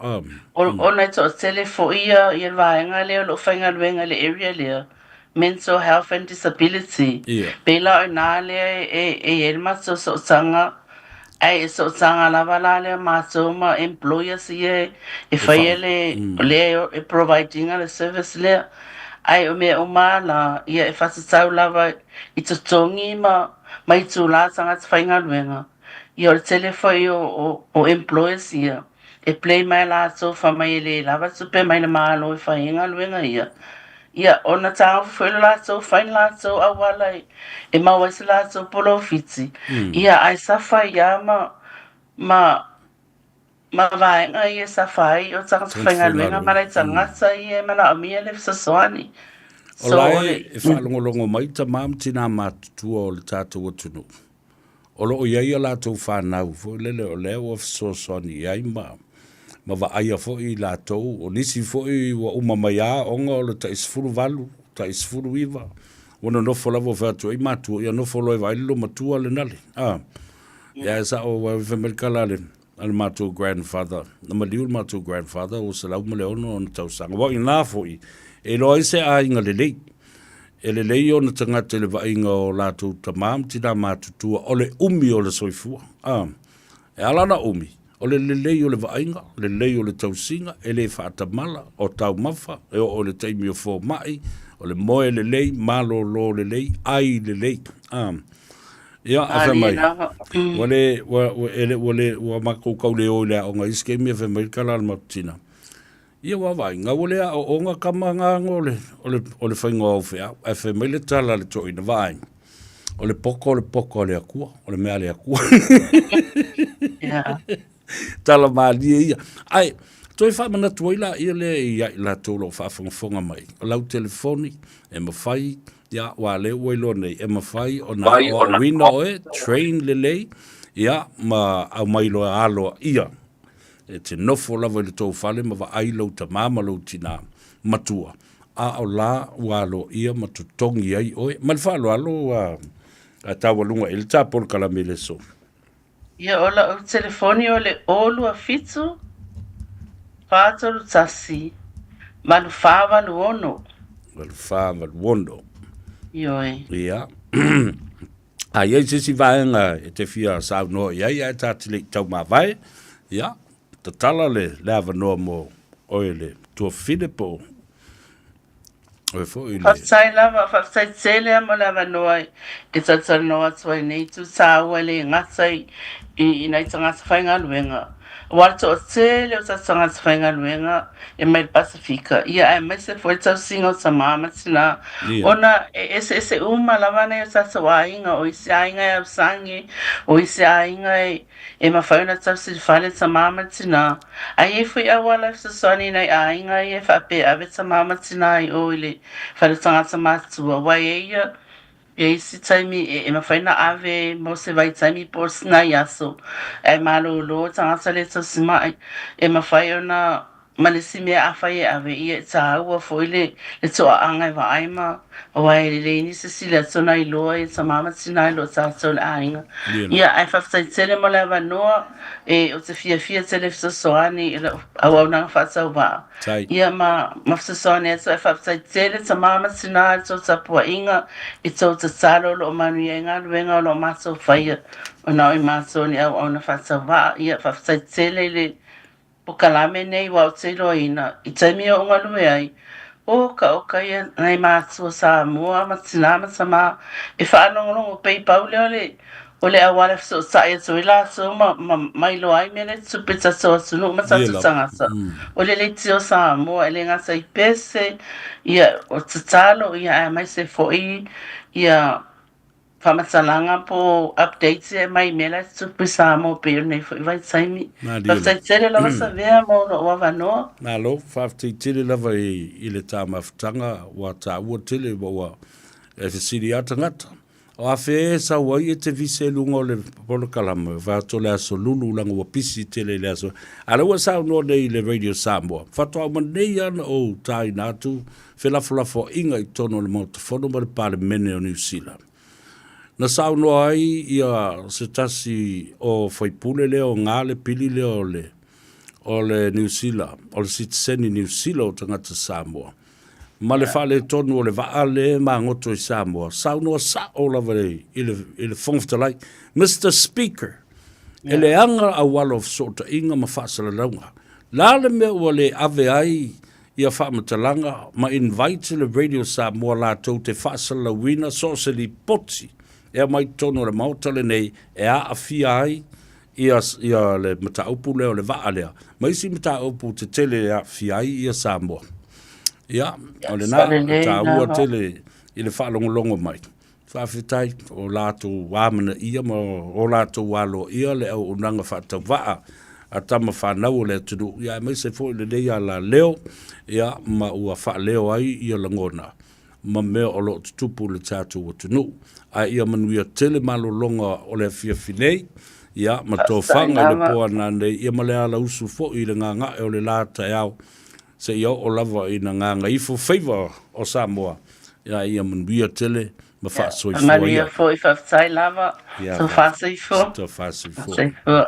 O nei to tele fo ia i vaenga leo lo whainga menga le area leo. Mental health and disability. Pela o nā lea e elma so tanga ai so tanga lava la lea mātou ma employers i e whaia le e providing a le service lea. Ai o mea o mā ia e whasatau lava i tutongi mai tu la sanga whainga luenga. I o telefoi o employers ia. E play mai la so wha mai le lava supe mai le maalo e whainga luenga ia. Ia ona tanga whewele la so whain la so awala e mawasi la so polo fiti. Ia ai safa ia ma vaenga ia safai o tanga whainga luenga ma lai tangata ia mana amia le sasoani. O lai e whaalongolongo mai ta maam tina mātutua o le tātou atunu. O lo o iai a lātou whanau, fo lele o leo of sosoni iai ma wa aia fo i lātou, o nisi fo i wa umamai a onga o le ta isfuru valu, ta isfuru iwa. Wana nofo lavo whātua i mātua, ia nofo loi waililo matua le nale. Ia e sa o wa whamerikala le, al mātua grandfather, na maliu mātua grandfather, o se lau male ono o na tausanga. Wa i nā fo i, e loa se a inga lelei. E lelei o na tangata le wa inga o lātou tamam tina mātutua o le umi o le soifua. E alana umi. O le lelei o le wa inga, lelei o le tausinga, e le whaatamala o tau mafa, e o le teimi o fō mai, o le moe lelei, malo lo lelei, ai lelei. Ia, a mai. Wale, wa mako kaule o lea o ngā iskemi a whamai kalal matina. Ia wawai, ngā wolea o onga kama ngā ngole, o le whainga au whea, e whamai le tala le toi na vai. O le poko le akua, o le mea le akua. Tala maalia ia. Ai, toi whamana tuaila ia le ia la tōlo whaafonga mai. O lau telefoni, e mawhai, ia wa le ua ilo nei e mawhai o na o awina oe train le lei ia ma au mailo alo ia e te nofo lava le tau whale ma wa ailau ta mama lau tina matua a au la ua alo ia ma tutongi ai oe ma le whalo alo a tawa lunga il tapol kalame le so ia ola o telefoni o le olu a fitu whātoru tasi manu whāwa luono Well, Faiva wondo. Ioi. Ia. A iei sisi vaenga e te fia sau no iei e tātili tau mā vai. Ia. Ta tala le lava noa mo oe le tua Filipo. Oe fo i le. Whaftai tele mo lava noa e tatara noa tuai nei tu tāua le ngatai i nei tangata whainga luenga. Wala o tele o tangata whainga luenga e mai Pasifika. Ia e mai se foi tau singa o ta mama tina. Ona ese uma lava nei o tata wainga o isi ainga e absangi o isi ainga e mawhauna tau si whale ta mama tina. Ai e foi awala sa soni nei ainga e whape ave ta mama tina i oile whale tangata matua. Wai e ia e isi taimi e mawhaina ave mo se vai taimi por sina yaso. E malo lo tangata le tau sima e mawhaina malisi mea awhai e ave ia e ta aua foile le toa anga e wa aima. Wai le ni se sile atona i loa e ta mama tina i loa tātou le ainga. Ia ai whaftai tele mo le wanoa e o te fia tele fisosoani e au au nanga whatau waa. Ia ma fisosoani e whaftai tele ta mama tina i tō tapua inga i tō ta talo lo manu i ngā luenga lo mātou whaia o nao i mātou ni au na whatau waa. Ia whaftai tele le pukalame nei wau te loina i taimi o unga lue ai. O ka ia nei mātua Samoa matinama sama e whaanongonongo pei paule o le awala fiso sae to i laso mai lo ai mele tupita so sunu matatu tangata. O le tio Samoa e le ngasa i pese ia o tatalo ia mai se foi ia whamatalanga po updates e mai mele tupi Samoa pe nei foi vai taimi. Whaftai tere lava sa vea mo no wawanoa. Nā lo, whaftai tere lava i le tā mawhitanga wa tā ua tele wa e whisiri atangata. O a whee sa wai e te vise lunga o le polokalama, whātole aso lulu langa wa pisi tele le aso. Ala ua sao noa nei le Radio Samoa. Whatoa ma nei ana o tai nātu, whelafulafo inga i tono le mautafono ma le pāle mene o New Zealand. Na sao noa ai ia se tasi o whaipule leo ngāle pili leo o le New Zealand, o le citizen New Zealand o tangata Samoa. Ma le whale tonu o le waale ma ngoto i Samoa. Sao noa sa o lava rei i le whongftalai. Mr. Speaker, e le anga a walo of sota inga ma whaasala launga. Lale mea ua le ave ai ia whaamatalanga ma invite le Radio Samoa la tau te whaasala wina so se li poti. Ea mai tono le mautale nei e a fia ai ia le mataupu leo le vaalea. Ma isi mataupu te tele a fia ai ia Samoa. Ia, o le nā, tā ua tele i le whaalongolongo mai. Whawhitai o lātou wāmana ia ma o lātou wālo ia le au unanga whātau waa a tama whanau o le tunu. Ia, mai se fo i le nei a la leo, ia, ma ua wha leo ai ia langona. Ma mea o lo tupu le tātou o tunu. A ia manuia tele malolonga o le fia finei. Ia, ma tō whanga le poa nā nei, ia ma le ala usu fo i le ngā e o le lāta au. Se ia o lava i na Gagaifo Faiva o Samoa. Ia ia manuia tele, ma whaasoi fo ia. Manuia fo i whaftai lava, so whaasoi fo. So whaasoi fo.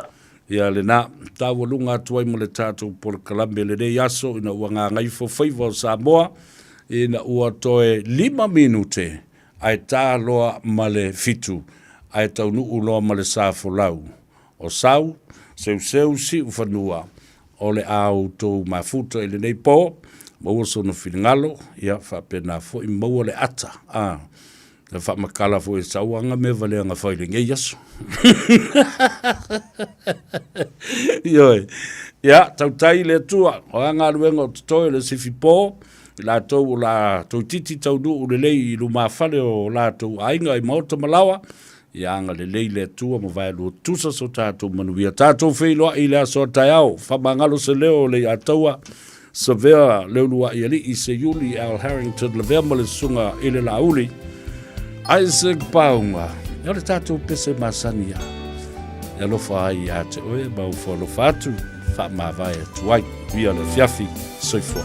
Ia le nā, tāua lunga atuai mo le tātou por kalambe le rei aso, ina ua Gagaifo Faiva o Samoa, ina ua toe 5 minute, ai tā loa ma le fitu, ai tau nuu loa ma le sāfo lau. O sau, seu si ufanua. O le au tō mafuta ele nei pō, maua sono whingalo, ia whapena fo i maua le ata. Le whamakala fo e sauanga me vale anga whaile ngei yaso. Ioi, ia, tautai le tua, o anga ruenga o tutoe le sifi pō, la tau la tau titi tau nuu le lei i luma whale o la tau ainga i maota malawa, ia anga le leile tua ma vai lo tusa so tātou manuia. Tātou whailoa i le aso tai au, whamangalo se leo le ataua, sa vea leulua i ali i se Yuli Al Harrington le vea male sunga i le lauli Isaac Paunga ia le tātou pese masani ia lofa ai a te oe mau whalofa atu wha mawai atu ai via le fiafi soifua